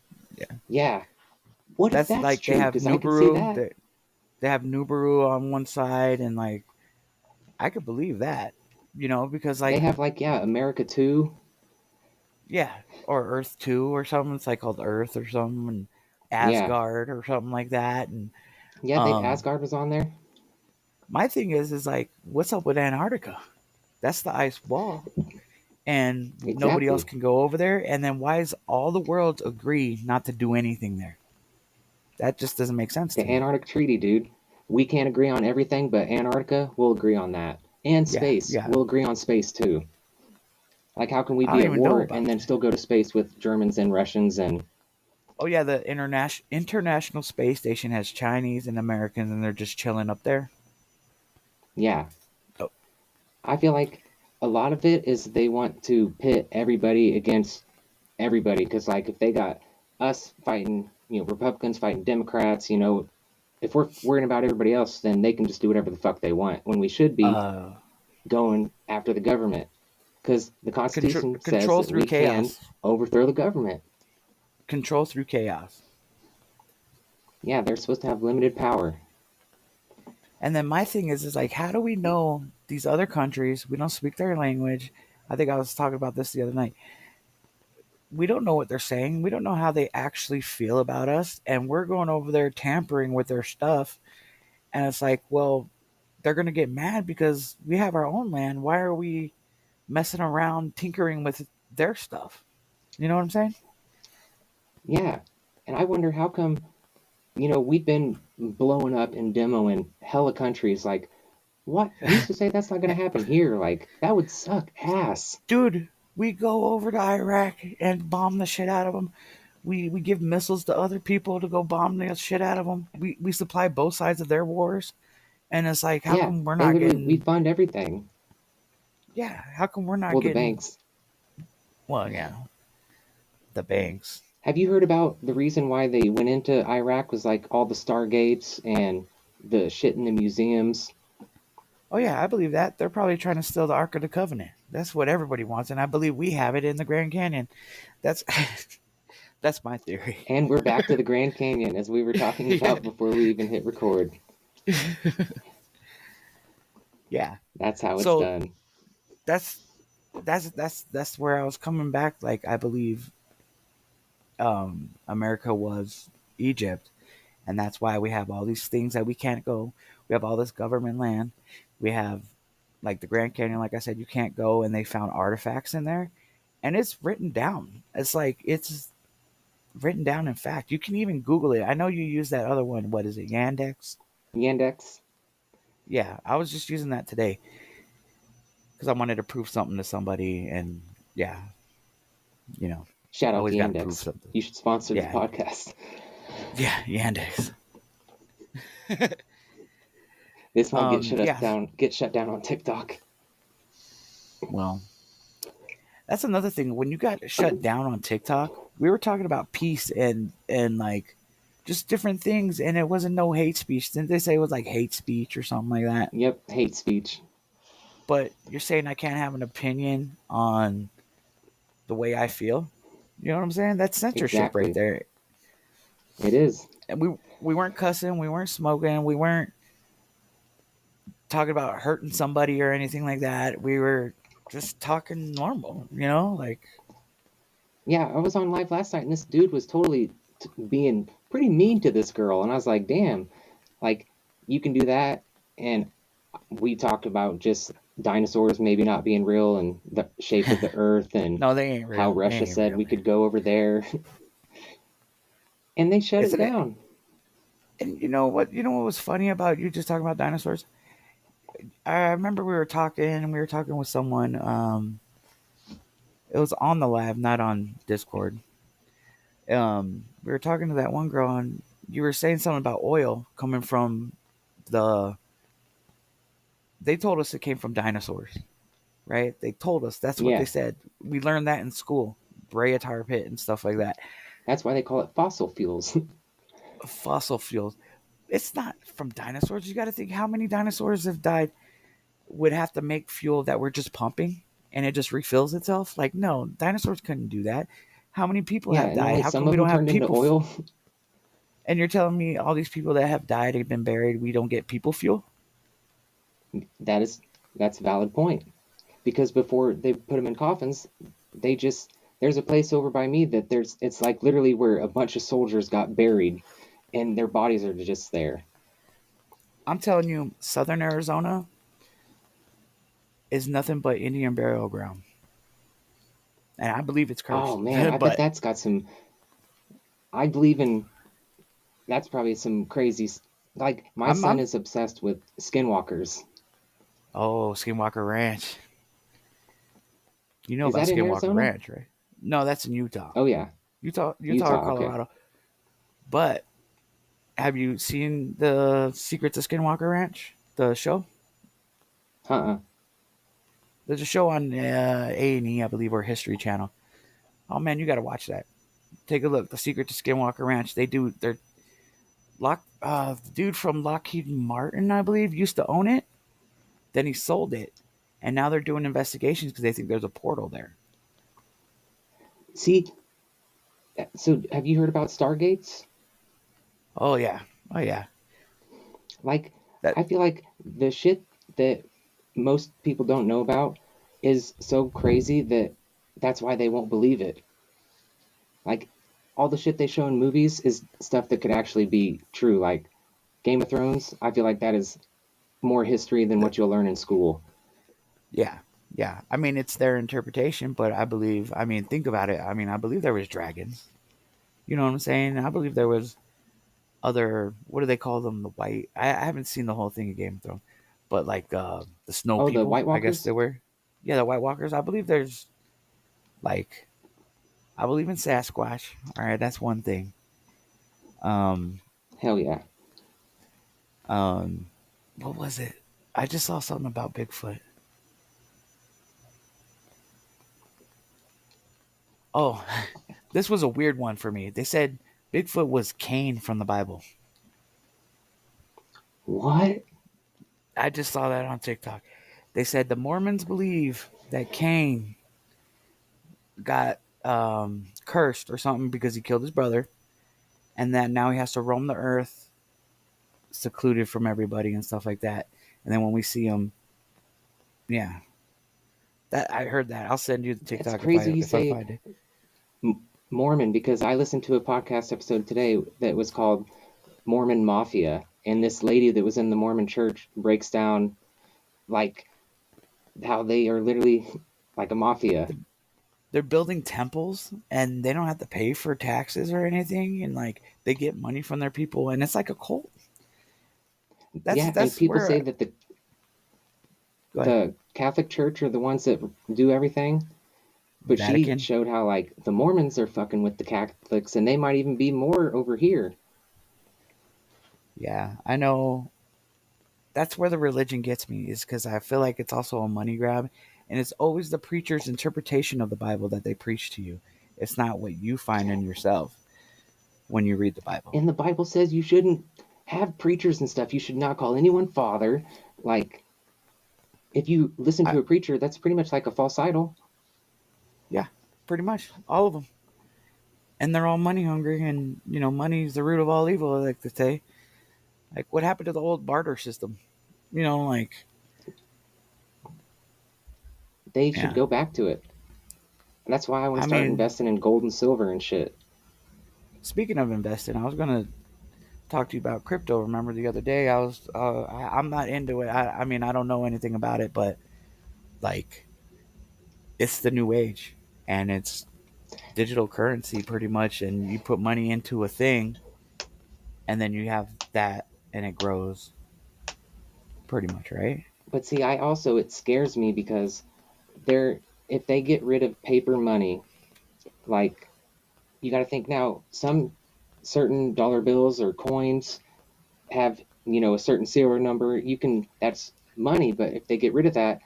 what if that's like true? They have Because I could see that. They have Nibiru on one side, and like I could believe that, you know, because like they have like America 2. Yeah, or Earth 2 or something. It's like called Earth or something, and Asgard or something like that. And Asgard was on there. My thing is like, what's up with Antarctica? That's the ice wall, and nobody else can go over there. And then why does all the world agree not to do anything there? That just doesn't make sense. The Antarctic Treaty, dude. We can't agree on everything, but Antarctica will agree on that, and space. We'll agree on space too. Like, how can we be at war and then still go to space with Germans and Russians and? Oh yeah, the International Space Station has Chinese and Americans, and they're just chilling up there. Yeah. Oh. I feel like a lot of it is they want to pit everybody against everybody, because like if they got us fighting, you know, Republicans fighting Democrats, you know, if we're worrying about everybody else, then they can just do whatever the fuck they want, when we should be going after the government, because the Constitution says that we can overthrow the government. Control through chaos. Yeah, they're supposed to have limited power. And then my thing is like, how do we know these other countries? We don't speak their language. I think I was talking about this the other night. We don't know what they're saying. We don't know how they actually feel about us. And we're going over there tampering with their stuff. And it's like, well, they're going to get mad because we have our own land. Why are we messing around tinkering with their stuff? You know what I'm saying? Yeah. And I wonder how come, you know, we've been blowing up and demoing hella countries. Like, what? Who's to say that's not going to happen here? Like, that would suck ass. Dude, we go over to Iraq and bomb the shit out of them. We give missiles to other people to go bomb the shit out of them. We supply both sides of their wars. And it's like, how come we're not getting... We fund everything. Yeah, how come we're not getting... the banks. Well, yeah. The banks. Have you heard about the reason why they went into Iraq was like all the Stargates and the shit in the museums? Oh yeah, I believe that. They're probably trying to steal the Ark of the Covenant. That's what everybody wants, and I believe we have it in the Grand Canyon. That's that's my theory. And we're back to the Grand Canyon, as we were talking about before we even hit record. Yeah, that's how it's done. That's where I was coming back. Like, I believe America was Egypt, and that's why we have all these things that we can't go. We have all this government land. We have, like, the Grand Canyon, like I said, you can't go, and they found artifacts in there, and it's written down. It's like, it's written down in fact. You can even Google it. I know you use that other one. What is it, Yandex? Yandex? Yeah, I was just using that today because I wanted to prove something to somebody, and yeah, you know. Shout out to Yandex. You should sponsor the podcast. Yeah, Yandex. This one gets shut down on TikTok. Well, that's another thing. When you got shut down on TikTok, we were talking about peace and like just different things, and it wasn't no hate speech. Didn't they say it was like hate speech or something like that? Yep, hate speech. But you're saying I can't have an opinion on the way I feel? You know what I'm saying? That's censorship right there. It is. And we weren't cussing, we weren't smoking, we weren't talking about hurting somebody or anything like that. We were just talking normal, you know, like. Yeah, I was on live last night, and this dude was totally being pretty mean to this girl, and I was like, damn, like, you can do that. And we talked about just dinosaurs maybe not being real and the shape of the earth and no, they ain't real. How Russia said we could go over there. And they shut it down. And you know what was funny about you just talking about dinosaurs? I remember we were talking with someone. It was on the live, not on Discord. We were talking to that one girl, and you were saying something about oil coming from they told us it came from dinosaurs, right? They told us. That's what they said. We learned that in school. Brea Tar Pit and stuff like that. That's why they call it fossil fuels. Fossil fuels. It's not from dinosaurs. You got to think how many dinosaurs have died would have to make fuel that we're just pumping and it just refills itself. Like, no, dinosaurs couldn't do that. How many people have died? How come we don't have people oil? And you're telling me all these people that have died and been buried, we don't get people fuel? That's a valid point. Because before they put them in coffins, there's a place over by me that it's like literally where a bunch of soldiers got buried and their bodies are just there. I'm telling you, Southern Arizona is nothing but Indian burial ground. And I believe it's cursed. Oh man, I bet that's got some. I believe in. That's probably some crazy. Like my son is obsessed with skinwalkers. Oh, Skinwalker Ranch. You know about Skinwalker Ranch, right? No, that's in Utah. Oh yeah, Utah or Colorado. Okay. But have you seen the Secrets of Skinwalker Ranch, the show? There's a show on A&E, I believe, or History Channel. Oh man, you got to watch that. Take a look. The Secret to Skinwalker Ranch. The dude from Lockheed Martin, I believe, used to own it. Then he sold it, and now they're doing investigations because they think there's a portal there. See, so have you heard about Stargates? Oh yeah. Like I feel like the shit that most people don't know about is so crazy that's why they won't believe it. Like all the shit they show in movies is stuff that could actually be true. Like Game of Thrones, I feel like that is more history than what you'll learn in school. Yeah. I mean, it's their interpretation, but think about it. I believe there was dragons. You know what I'm saying? I believe there was other, what do they call them? The white. I haven't seen the whole thing of Game of Thrones, but like the snow people. The White Walkers? I guess they were. Yeah, the White Walkers. I believe there's I believe in Sasquatch. All right, that's one thing. Hell yeah. What was it? I just saw something about Bigfoot. Oh, this was a weird one for me. They said Bigfoot was Cain from the Bible. What? I just saw that on TikTok. They said the Mormons believe that Cain got cursed or something because he killed his brother, and that now he has to roam the earth, secluded from everybody and stuff like that. And then when we see him, yeah, that I heard that. I'll send you the TikTok. It's crazy you if I say find it. Mormon, because I listened to a podcast episode today that was called Mormon Mafia, and this lady that was in the Mormon church breaks down like how they are literally like a mafia. They're building temples and they don't have to pay for taxes or anything, and like they get money from their people, and it's like a cult. That's and people say that the Catholic Church are the ones that do everything. But Vatican. She showed how like the Mormons are fucking with the Catholics, and they might even be more over here. Yeah, I know. That's where the religion gets me, is because I feel like it's also a money grab, and it's always the preacher's interpretation of the Bible that they preach to you. It's not what you find in yourself when you read the Bible. And the Bible says you shouldn't have preachers and stuff. You should not call anyone father. Like, if you listen to a preacher, that's pretty much like a false idol. Yeah, pretty much. All of them. And they're all money hungry, and, you know, money is the root of all evil, I like to say. Like, what happened to the old barter system? You know, like... They should go back to it. And that's why I want to start investing in gold and silver and shit. Speaking of investing, I was going to talk to you about crypto. Remember the other day, I'm not into it. I mean, I don't know anything about it, but, like, it's the new age. And it's digital currency pretty much, and you put money into a thing, and then you have that, and it grows pretty much, right? But see, it scares me because if they get rid of paper money, like, you got to think now, some certain dollar bills or coins have, you know, a certain serial number. That's money, but if they get rid of that,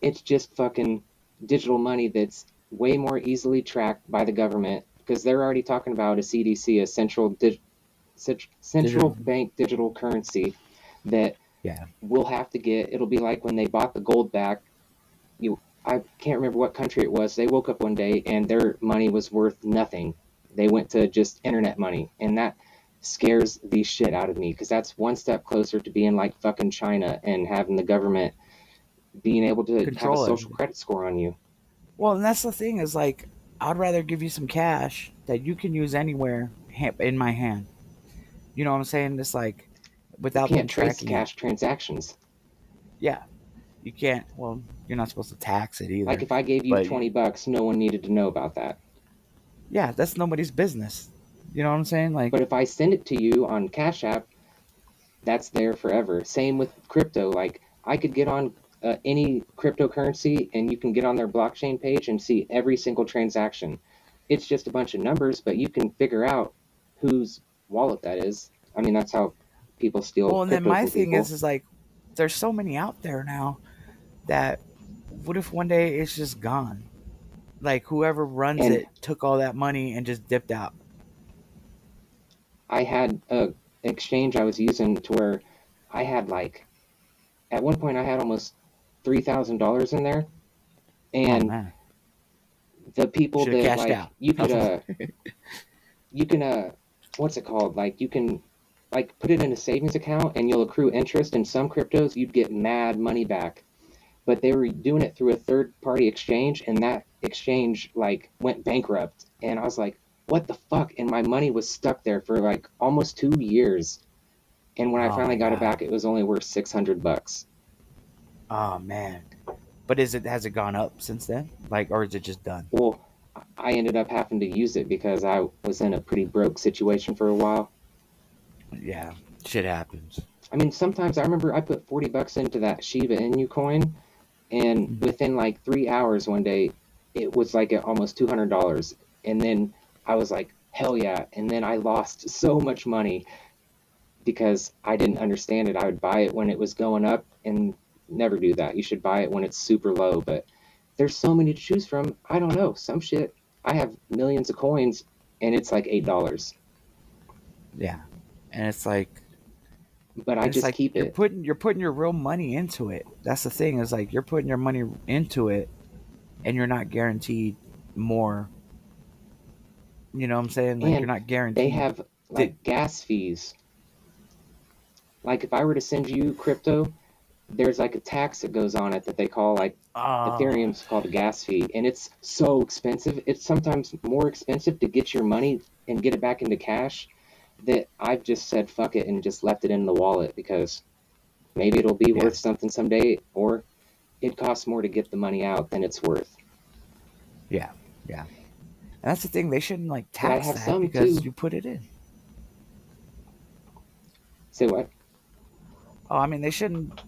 it's just fucking digital money that's way more easily tracked by the government, because they're already talking about a CDC, a central bank digital currency that we'll have to get. It'll be like when they bought the gold back. I can't remember what country it was. They woke up one day and their money was worth nothing. They went to just internet money, and that scares the shit out of me, because that's one step closer to being like fucking China and having the government being able to have a social credit score on you. Well, and that's the thing, is like, I'd rather give you some cash that you can use anywhere in my hand. You know what I'm saying? It's like, without you can't trace cash transactions. Yeah. You can't, well, you're not supposed to tax it either. Like, if I gave you $20, no one needed to know about that. Yeah, that's nobody's business. You know what I'm saying? Like, but if I send it to you on Cash App, that's there forever. Same with crypto. Like, I could get on any cryptocurrency, and you can get on their blockchain page and see every single transaction. It's just a bunch of numbers, but you can figure out whose wallet that is. I mean, that's how people steal. Well, and then my thing is like, there's so many out there now that, what if one day it's just gone? Like, whoever runs it took all that money and just dipped out. I had an exchange I was using to where I had, like, at one point I had almost $3,000 in there, and the people should've that, cashed like, out. you can what's it called? Like, you can, like, put it in a savings account and you'll accrue interest. In some cryptos, you'd get mad money back. But they were doing it through a third-party exchange, and that exchange, like, went bankrupt. And I was like, what the fuck? And my money was stuck there for, like, almost 2 years. And when I finally got it back, it was only worth $600. Oh, man. But has it gone up since then? Like, or is it just done? Well, I ended up having to use it because I was in a pretty broke situation for a while. Yeah, shit happens. I mean, sometimes I remember I put $40 into that Shiba Inu coin, and within like 3 hours one day, it was like at almost $200. And then I was like, hell yeah. And then I lost so much money because I didn't understand it. I would buy it when it was going up, and never do that. You should buy it when it's super low. But there's so many to choose from. I don't know. Some shit, I have millions of coins, and it's like $8. Yeah. And it's like, but I just keep it. You're putting your real money into it. That's the thing, is like, you're putting your money into it, and you're not guaranteed more. You know what I'm saying? Like, And you're not guaranteed. they have like gas fees. Like if I were to send you crypto, there's like a tax that goes on it that they call like Ethereum's called a gas fee, and it's so expensive. It's sometimes more expensive to get your money and get it back into cash that I've just said fuck it and just left it in the wallet because maybe it'll be worth something someday, or it costs more to get the money out than it's worth. Yeah. And that's the thing. They shouldn't like tax that because you put it in. Say what? Oh, I mean, they shouldn't.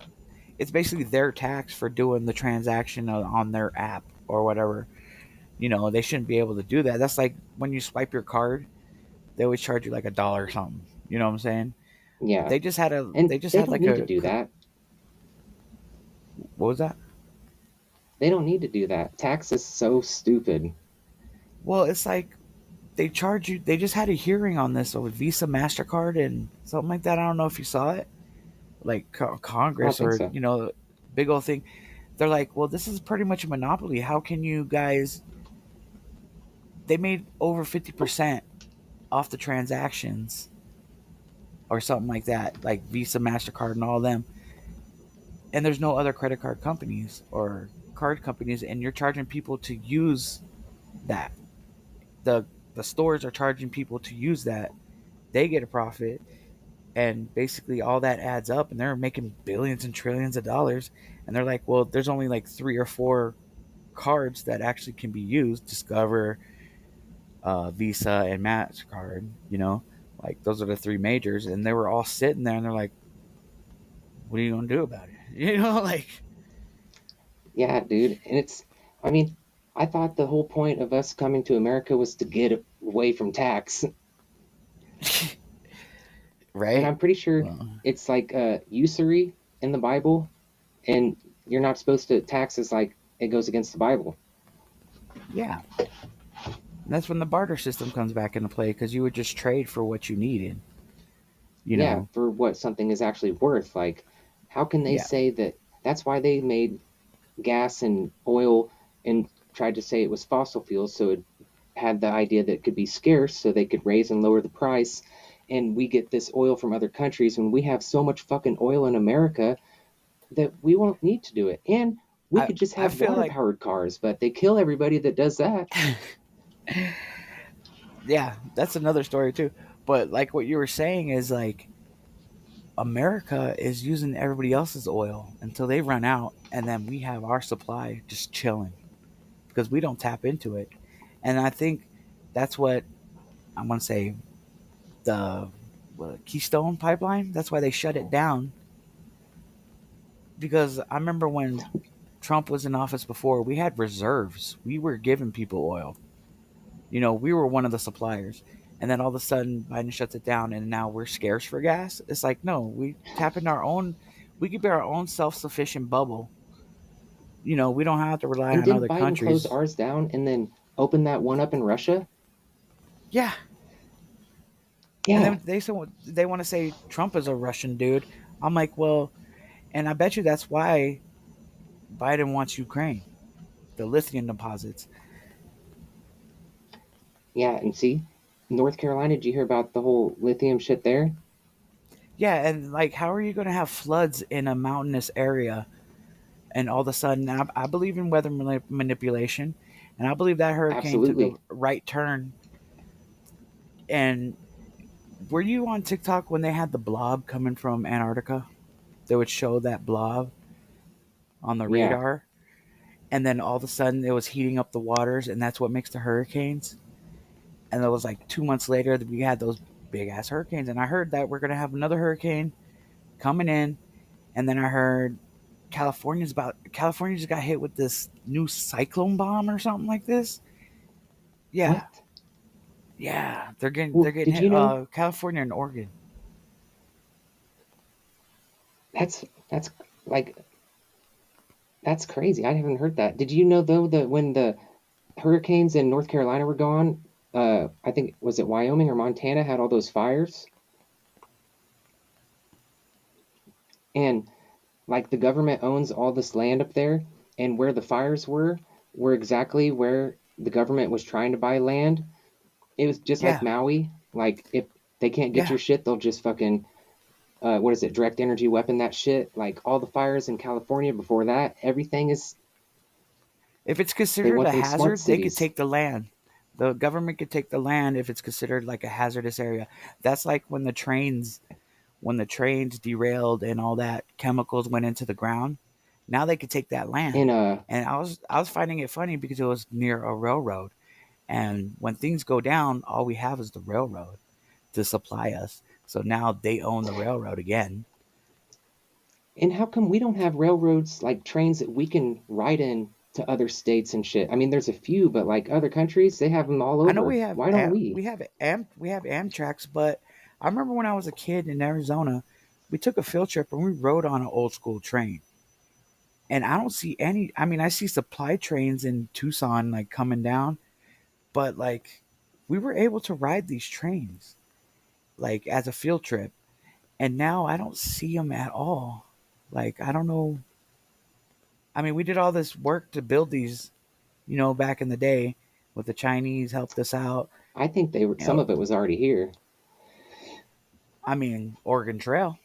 It's basically their tax for doing the transaction on their app or whatever. You know, they shouldn't be able to do that. That's like when you swipe your card, they always charge you like $1 or something. You know what I'm saying? Yeah. They just had a. And they just they had don't like need to do that. What was that? They don't need to do that. Tax is so stupid. Well, it's like they charge you. They just had a hearing on this with Visa, MasterCard, and something like that. I don't know if you saw it, like Congress or so. You know, big old thing. They're like, well, this is pretty much a monopoly. How can you guys? They made over 50% off the transactions, or something like that, like Visa, MasterCard, and all of them. And there's no other credit card companies or card companies, and you're charging people to use that. The stores are charging people to use that. They get a profit, and basically all that adds up, and they're making billions and trillions of dollars. And they're like, well, there's only like 3 or 4 cards that actually can be used: Discover, Visa, and MasterCard. You know, like those are the 3 majors, and they were all sitting there, and they're like, what are you gonna do about it? You know, like. Yeah, dude. And I mean, I thought the whole point of us coming to America was to get away from tax. Right. And I'm pretty sure it's like usury in the Bible, and you're not supposed to tax us like it goes against the Bible. Yeah. That's when the barter system comes back into play, because you would just trade for what you needed. You know? For what something is actually worth. Like, how can they say that? That's why they made gas and oil and tried to say it was fossil fuels, so it had the idea that it could be scarce, so they could raise and lower the price. And we get this oil from other countries when we have so much fucking oil in America that we won't need to do it. And we could just have water-powered cars, but they kill everybody that does that. Yeah, that's another story too. But like what you were saying is like America is using everybody else's oil until they run out, and then we have our supply just chilling because we don't tap into it. And I think that's what I'm going to say, the Keystone pipeline, that's why they shut it down. Because I remember when Trump was in office before, we had reserves. We were giving people oil. You know, we were one of the suppliers. And then all of a sudden, Biden shuts it down, and now we're scarce for gas. It's like, no, we tap into our own. We could be our own self-sufficient bubble. You know, we don't have to rely on other Biden countries. Close ours down and then open that one up in Russia? Yeah. And then they want to say Trump is a Russian dude. I'm like, well, and I bet you that's why Biden wants Ukraine, the lithium deposits. Yeah, and see, North Carolina, did you hear about the whole lithium shit there? Yeah, and like, how are you going to have floods in a mountainous area? And all of a sudden, I believe in weather manipulation, and I believe that hurricane took a right turn. And were you on TikTok when they had the blob coming from Antarctica? They would show that blob on the radar, and then all of a sudden it was heating up the waters, and that's what makes the hurricanes. And it was like 2 months later that we had those big ass hurricanes. And I heard that we're going to have another hurricane coming in. And then I heard California just got hit with this new cyclone bomb or something like this. Yeah. What? Yeah. They're getting hit. You know? California and Oregon. That's crazy. I haven't heard that. Did you know though that when the hurricanes in North Carolina were gone, I think, was it Wyoming or Montana had all those fires? And like the government owns all this land up there, and where the fires were, were exactly where the government was trying to buy land. It was just like Maui. Like, if they can't get your shit, they'll just fucking, what is it, direct energy weapon that shit. Like, all the fires in California before that, everything is... If it's considered a hazard, they could take the land. The government could take the land if it's considered like a hazardous area. That's like when the trains derailed and all that chemicals went into the ground. Now they could take that land. And I was finding it funny because it was near a railroad. And when things go down, all we have is the railroad to supply us. So now they own the railroad again. And how come we don't have railroads, like trains that we can ride in to other states and shit? I mean, there's a few, but like other countries, they have them all over. I know we have. Why don't we? We have Amtraks, but I remember when I was a kid in Arizona, we took a field trip and we rode on an old school train. And I don't see any. I mean, I see supply trains in Tucson like coming down, but like we were able to ride these trains like as a field trip, and now I don't see them at all. Like, I don't know. I mean, we did all this work to build these, back in the day with the Chinese helped us out. I think some of it was already here. I mean, Oregon Trail.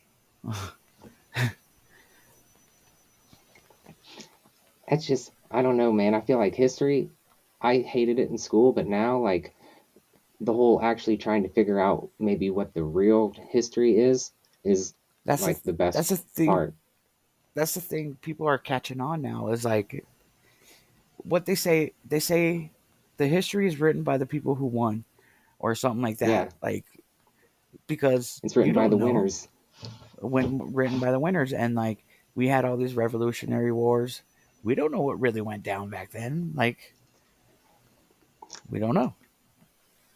That's just, I don't know, man. I feel like history, I hated it in school, but now, like, the whole actually trying to figure out maybe what the real history is that's like the best part. That's the thing people are catching on now is like what they say the history is written by the people who won or something like that. Yeah. Like, because it's written by the winners. Written by the winners. And like, we had all these revolutionary wars. We don't know what really went down back then. Like, we don't know.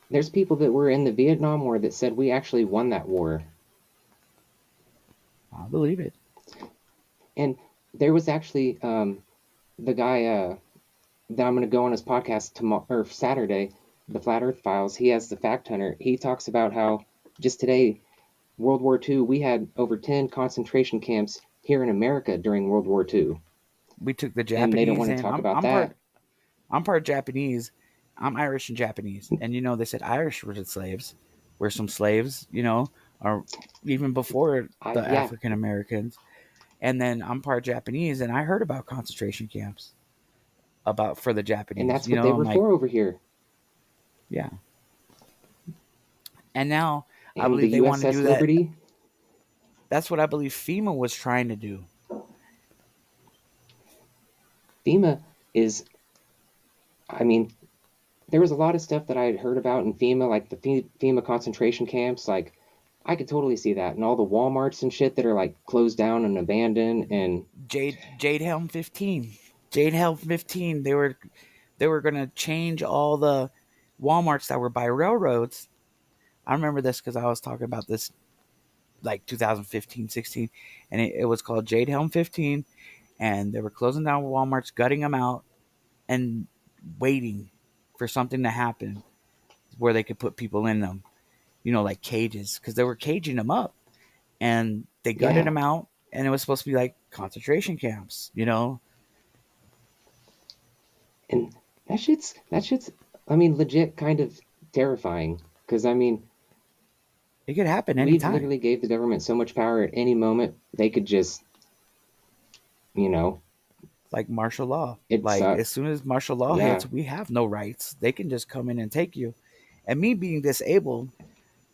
There's people that were in the Vietnam War that said we actually won that war. I believe it. And there was actually the guy that I'm going to go on his podcast tomorrow or Saturday, the Flat Earth Files. He has the Fact Hunter. He talks about how just today, World War II, we had over 10 concentration camps here in America during World War II. We took the Japanese. And they don't want to talk about that. I'm part Japanese. I'm Irish and Japanese. And, they said Irish were the slaves. We're some slaves, or even before the African Americans. And then I'm part Japanese, and I heard about concentration camps for the Japanese. And that's what they were for over here. Yeah. And now I believe they want to do Liberty. That. That's what I believe FEMA was trying to do. FEMA is, I mean, there was a lot of stuff that I had heard about in FEMA, like the FEMA concentration camps. Like, I could totally see that. And all the Walmarts and shit that are like closed down and abandoned. And Jade Helm 15. Jade Helm 15. They were going to change all the Walmarts that were by railroads. I remember this because I was talking about this like 2015, 16. And it was called Jade Helm 15. And they were closing down Walmarts, gutting them out, and waiting for something to happen where they could put people in them, like cages, because they were caging them up, and they gutted them out, and it was supposed to be like concentration camps, And that shit's, I mean, legit kind of terrifying, because I mean, it could happen anytime. We literally gave the government so much power at any moment they could just, like martial law. As soon as martial law hits, we have no rights. They can just come in and take you. And me being disabled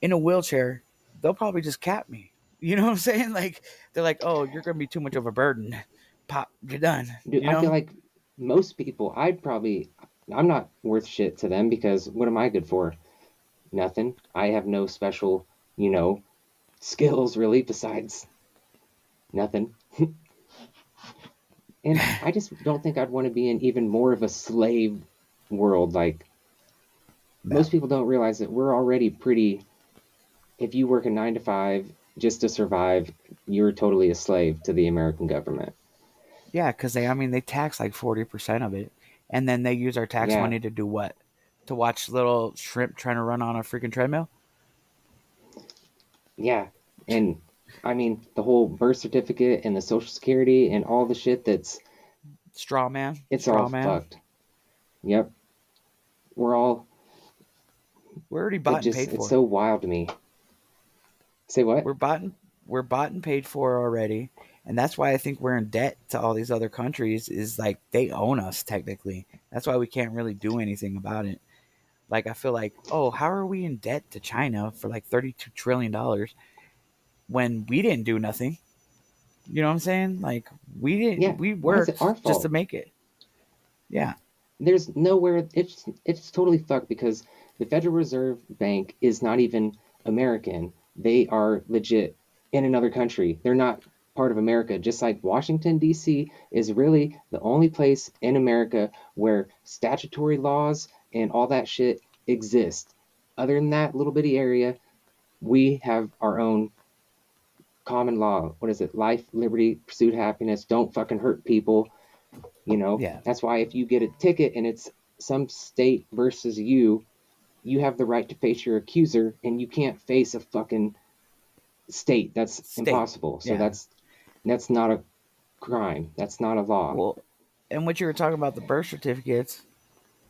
in a wheelchair, they'll probably just cap me. You know what I'm saying? Like, they're like, oh, you're going to be too much of a burden. Pop, you're done. Dude, I feel like most people, I'm not worth shit to them because what am I good for? Nothing. I have no special, skills really besides nothing. And I just don't think I'd want to be in even more of a slave world. Like, most people don't realize that we're already pretty, if you work a 9 to 5 just to survive, you're totally a slave to the American government. Yeah, because they tax like 40% of it. And then they use our tax money to do what? To watch little shrimp trying to run on a freaking treadmill? Yeah. And I mean, the whole birth certificate and the Social Security and all the shit that's straw man. It's all fucked. Yep. We're already bought and paid for. It's so wild to me. Say what? We're bought and paid for already. And that's why I think we're in debt to all these other countries, is like they own us technically. That's why we can't really do anything about it. Like, I feel like, oh, how are we in debt to China for like $32 trillion when we didn't do nothing? You know what I'm saying? Like, we didn't, Yeah. we worked just to make it. Yeah. There's nowhere, it's totally fucked because the Federal Reserve Bank is not even American. They are legit in another country. They're not part of America, just like Washington, D.C. is really the only place in America where statutory laws and all that shit exist. Other than that little bitty area, we have our own common law. What is it? Life, liberty, pursuit, happiness. Don't fucking hurt people. You know? Yeah. That's why if you get a ticket and it's some state versus you have the right to face your accuser, and you can't face a fucking state. That's impossible. So that's not a crime. That's not a law. Well, and what you were talking about the birth certificates.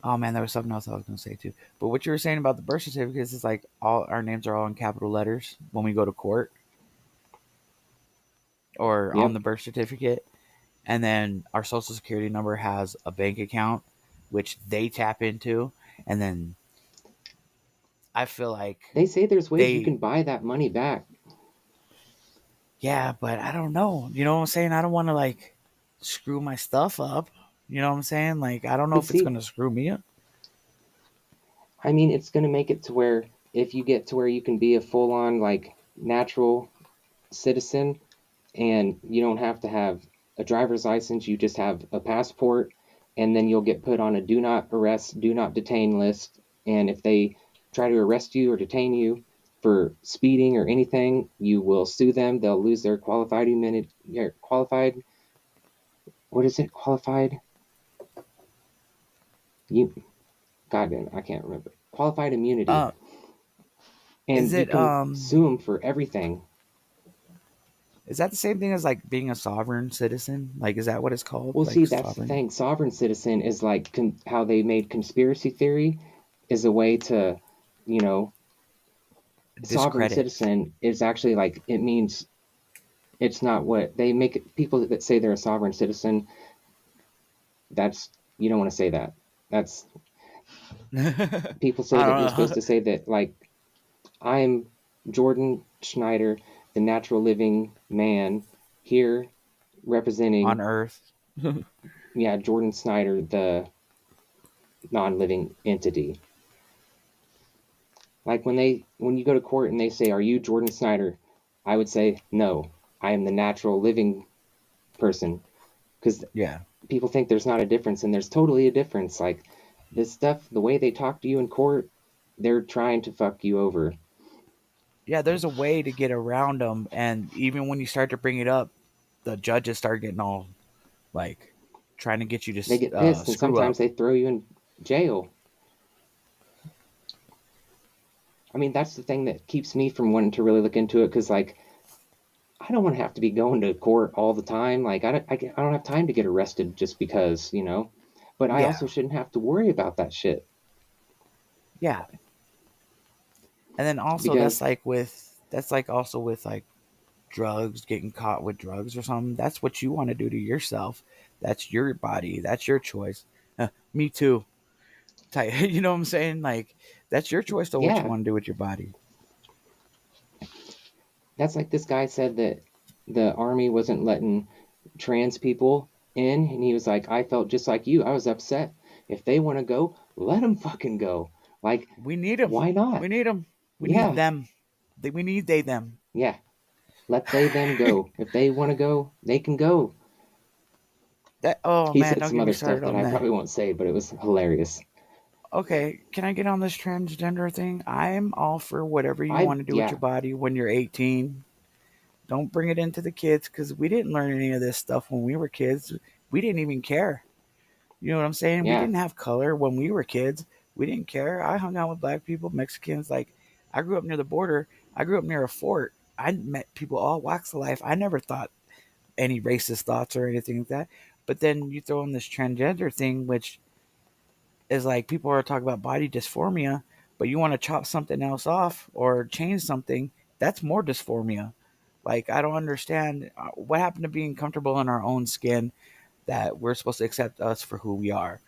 Oh man, there was something else I was going to say too. But what you were saying about the birth certificates is like all our names are all in capital letters when we go to court or on the birth certificate. And then our social security number has a bank account, which they tap into. And then I feel like they say there's ways you can buy that money back. Yeah, but I don't know. You know what I'm saying? I don't want to like screw my stuff up. You know what I'm saying? Like, I don't know if it's going to screw me up. I mean, it's going to make it to where if you get to where you can be a full-on like natural citizen and you don't have to have a driver's license, you just have a passport, and then you'll get put on a do not arrest, do not detain list. And if they try to arrest you or detain you for speeding or anything, you will sue them. They'll lose their qualified immunity. What is it? Qualified? Goddamn, I can't remember. Qualified immunity. And you can sue them for everything. Is that the same thing as like being a sovereign citizen? Like, is that what it's called? Well, like, see, that's the thing. Sovereign citizen is like how they made conspiracy theory is a way to, you know, sovereign citizen is actually like, it means it's not what they make it. People that say they're a sovereign citizen, that's, you don't want to say that. That's people say that you're supposed to say that, like, I'm Jordan Schneider, the natural living man here representing on Earth. Yeah, Jordan Snyder, the non-living entity. Like when you go to court and they say, "Are you Jordan Snyder?" I would say, "No, I am the natural living person," because people think there's not a difference, and there's totally a difference. Like this stuff, the way they talk to you in court, they're trying to fuck you over. Yeah, there's a way to get around them, and even when you start to bring it up, the judges start getting all like trying to get you to. They get pissed, and sometimes they throw you in jail. I mean, that's the thing that keeps me from wanting to really look into it, because like I don't want to have to be going to court all the time. Like I don't have time to get arrested just because, you know. But I also shouldn't have to worry about that shit. Yeah. And then also that's like also with like drugs, getting caught with drugs or something. That's what you want to do to yourself. That's your body. That's your choice. Me too. You know what I'm saying? Like that's your choice to what you want to do with your body. That's like this guy said that the army wasn't letting trans people in, and he was like, I felt just like you. I was upset. If they want to go, let them fucking go. Like we need them. Why not? We need them. We need them. We need them. Yeah. Let them go. If they want to go, they can go. He said some other stuff that I probably won't say, but it was hilarious. Okay, can I get on this transgender thing? I'm all for whatever you want to do with your body when you're 18. Don't bring it into the kids, because we didn't learn any of this stuff when we were kids. We didn't even care. You know what I'm saying? Yeah. We didn't have color when we were kids. We didn't care. I hung out with black people, Mexicans. Like, I grew up near the border. I grew up near a fort. I met people all walks of life. I never thought any racist thoughts or anything like that. But then you throw in this transgender thing, which is like people are talking about body dysphoria, but you want to chop something else off or change something, that's more dysphoria. Like, I don't understand what happened to being comfortable in our own skin, that we're supposed to accept us for who we are.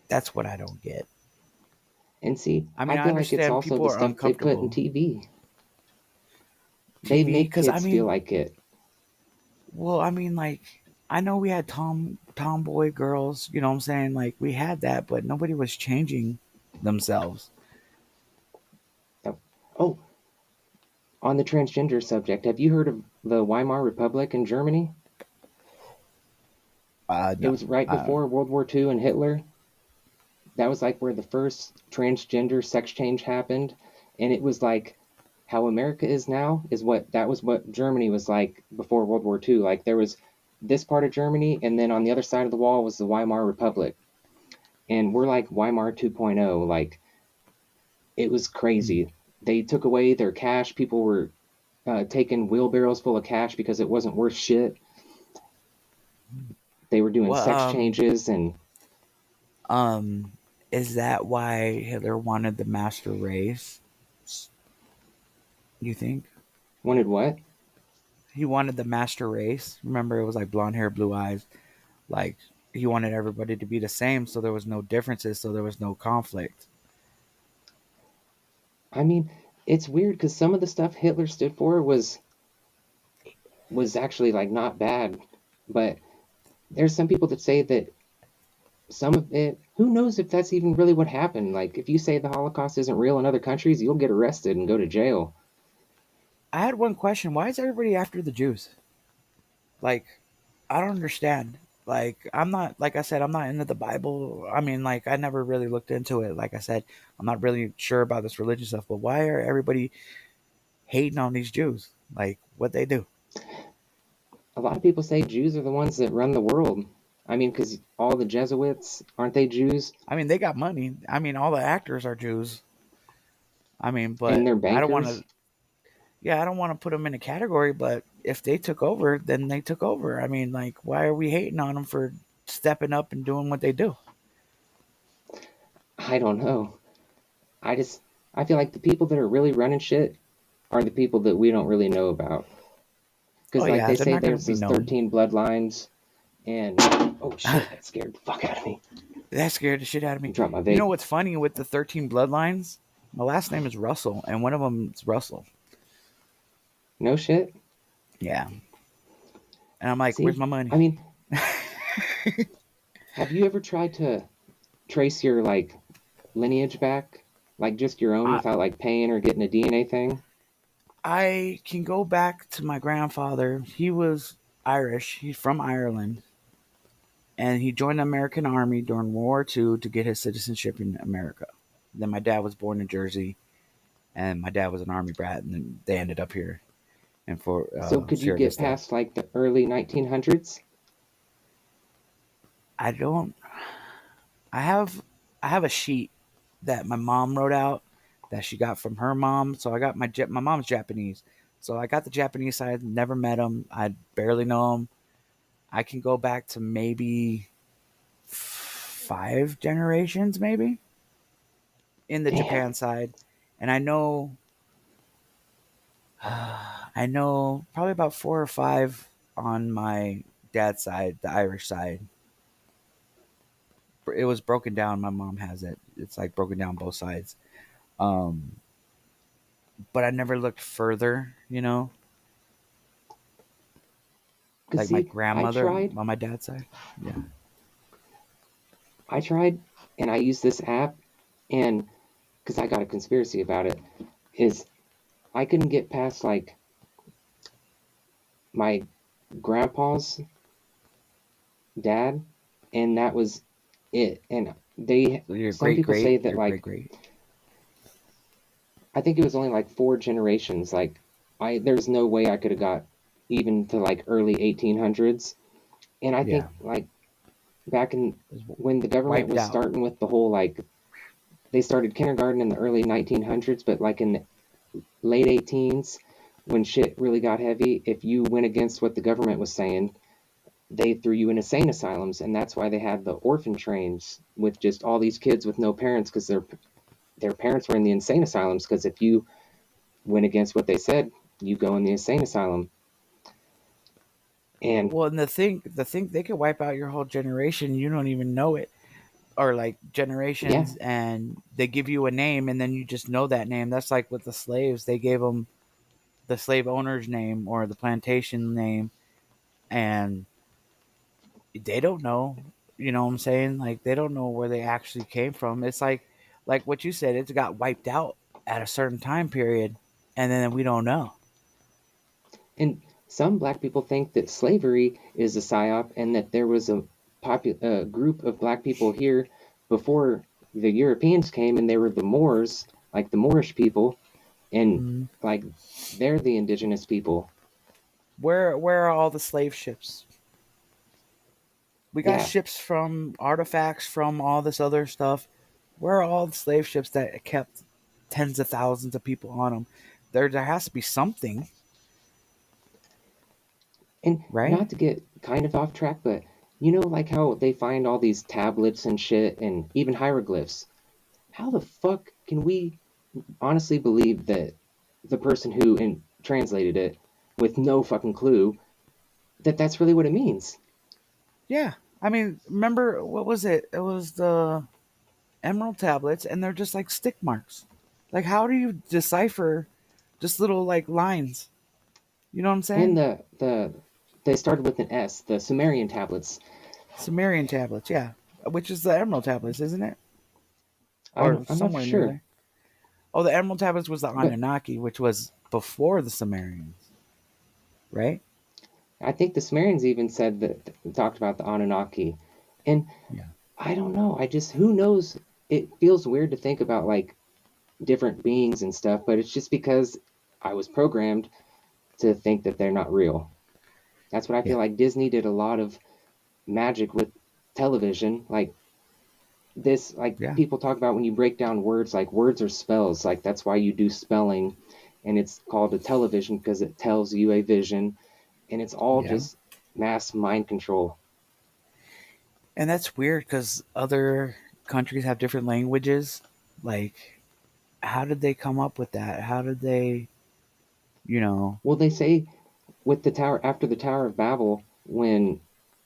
That's what I don't get. And see, I mean, I I feel like it's understand also people the are stuff they put in uncomfortable. TV. They TV, make because I kids feel mean, like it. well, I mean, like, I know we had tomboy girls, you know what I'm saying? Like, we had that, but nobody was changing themselves. Oh, on the transgender subject, have you heard of the Weimar Republic in Germany? It No. was right before World War II and Hitler. That was like where the first transgender sex change happened, and it was like how America is now that was what Germany was like before World War II. Like there was this part of Germany, and then on the other side of the wall was the Weimar Republic, and we're like Weimar 2.0. Like it was crazy. They took away their cash. People were taking wheelbarrows full of cash because it wasn't worth shit. They were doing sex changes and. Is that why Hitler wanted the master race? You think? Wanted what? He wanted the master race. Remember, it was like blonde hair, blue eyes. Like, he wanted everybody to be the same, so there was no differences, so there was no conflict. I mean, it's weird because some of the stuff Hitler stood for was actually like not bad, but there's some people that say that some of it, who knows if that's even really what happened. Like if you say the Holocaust isn't real in other countries, you'll get arrested and go to jail. I had one question. Why is everybody after the Jews? Like, I don't understand. Like, I'm not, like I said, I'm not into the Bible. I mean, like, I never really looked into it. Like I said, I'm not really sure about this religious stuff, but why are everybody hating on these Jews? Like, what they do? A lot of people say Jews are the ones that run the world. I mean, because all the Jesuits, aren't they Jews? I mean, they got money. I mean, all the actors are Jews. I mean, but and they're bankers. I don't want to. Yeah, I don't want to put them in a category, but if they took over, then they took over. I mean, like, why are we hating on them for stepping up and doing what they do? I don't know. I feel like the people that are really running shit are the people that we don't really know about. Because they say there's those 13 bloodlines, and oh shit, that scared the fuck out of me. That scared the shit out of me. Drop my vape. You know what's funny with the 13 bloodlines? My last name is Russell, and one of them is Russell. No shit? Yeah. And I'm like, where's my money? I mean, have you ever tried to trace your, like, lineage back? Like, just your own without, like, paying or getting a DNA thing? I can go back to my grandfather. He was Irish. He's from Ireland. And he joined the American Army during World War II to get his citizenship in America. Then my dad was born in Jersey, and my dad was an Army brat, and then they ended up here. And so could you get past like the early 1900s? I don't. I have a sheet that my mom wrote out that she got from her mom. So I got my mom's Japanese, so I got the Japanese side. Never met them. I barely know them. I can go back to maybe 5 generations, maybe in the Japan side, and I know probably about 4 or 5 on my dad's side, the Irish side. It was broken down. My mom has it. It's like broken down both sides. But I never looked further, you know. Like my grandmother on my dad's side. Yeah. I tried, and I used this app, and because I got a conspiracy about it, is I couldn't get past like my grandpa's dad, and that was it. And some people say that like I think it was only like 4 generations. Like there's no way I could have got even to like early 1800s. And I think like back in when the government was starting with the whole like they started kindergarten in the early 1900s, but like in the late 18s when shit really got heavy, if you went against what the government was saying, they threw you in insane asylums, and that's why they had the orphan trains with just all these kids with no parents, because their parents were in the insane asylums, because if you went against what they said, you go in the insane asylum. And well, and the thing they could wipe out your whole generation, you don't even know it, or like generations, and they give you a name, and then you just know that name. That's like with the slaves; they gave them the slave owner's name or the plantation name, and they don't know. You know what I'm saying? Like they don't know where they actually came from. It's like what you said. It got wiped out at a certain time period, and then we don't know. And some black people think that slavery is a psyop, and that there was a group of black people here before the Europeans came, and they were the Moors, like the Moorish people, and like they're the indigenous people. Where are all the slave ships? We got ships from artifacts from all this other stuff. Where are all the slave ships that kept tens of thousands of people on them? There has to be something. And not to get kind of off track, but you know, like how they find all these tablets and shit and even hieroglyphs. How the fuck can we honestly believe that the person who translated it with no fucking clue that that's really what it means? Yeah. I mean, remember, what was it? It was the emerald tablets, and they're just like stick marks. Like, how do you decipher just little like lines? You know what I'm saying? And they started with an S, the Sumerian tablets. Sumerian tablets, yeah. Which is the emerald tablets, isn't it? Or I'm somewhere not sure. Near there. Oh, the emerald tablets was the Anunnaki, which was before the Sumerians, right? I think the Sumerians even said that, talked about the Anunnaki. And I don't know. Who knows? It feels weird to think about like different beings and stuff, but it's just because I was programmed to think that they're not real. That's what I feel like. Disney did a lot of magic with television. Like this, people talk about when you break down words, like words are spells. Like that's why you do spelling, and it's called a television because it tells you a vision, and it's all just mass mind control. And that's weird because other countries have different languages. Like, how did they come up with that? How did they, Well, they say with the tower, after the Tower of Babel, when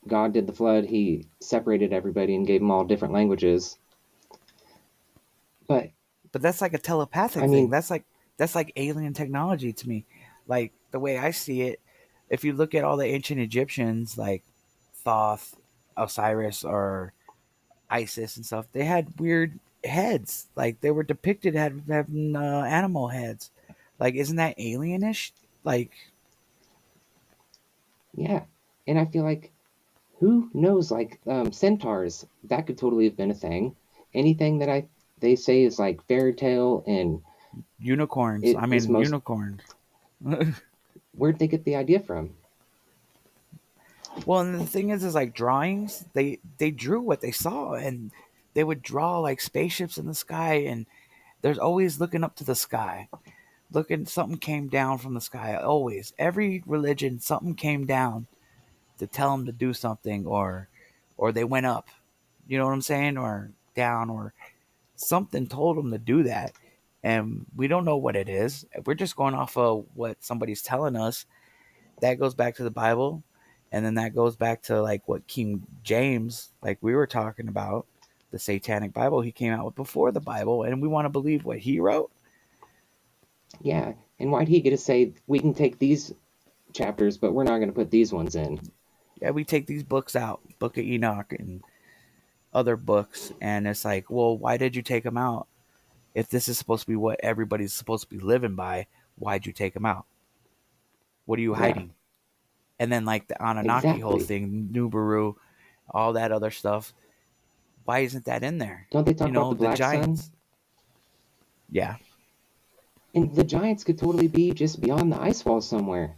God did the flood, he separated everybody and gave them all different languages. But that's like a telepathic thing. That's like alien technology to me. Like the way I see it, if you look at all the ancient Egyptians, like Thoth, Osiris, or Isis and stuff, they had weird heads. Like they were depicted having animal heads. Like, isn't that alienish? Like, yeah. And I feel like, who knows? Like centaurs, that could totally have been a thing. Anything that they say is like fairy tale and unicorns. Unicorns. Where'd they get the idea from? Well, and the thing is like drawings. They drew what they saw, and they would draw like spaceships in the sky, and there's always looking up to the sky. Something came down from the sky. Always, every religion, something came down to tell them to do something, or they went up. You know what I'm saying? Or down, or something told them to do that, and we don't know what it is. We're just going off of what somebody's telling us. That goes back to the Bible, and then that goes back to like what King James, like we were talking about, the Satanic Bible he came out with before the Bible, and we want to believe what he wrote. Yeah, and why'd he get to say we can take these chapters, but we're not going to put these ones in? Yeah, we take these books out, Book of Enoch and other books, and it's like, well, why did you take them out? If this is supposed to be what everybody's supposed to be living by, why'd you take them out? What are you hiding? And then like the Anunnaki whole thing, Nibiru, all that other stuff. Why isn't that in there? Don't they talk about the Black giants? Sun? Yeah. And the giants could totally be just beyond the ice wall somewhere.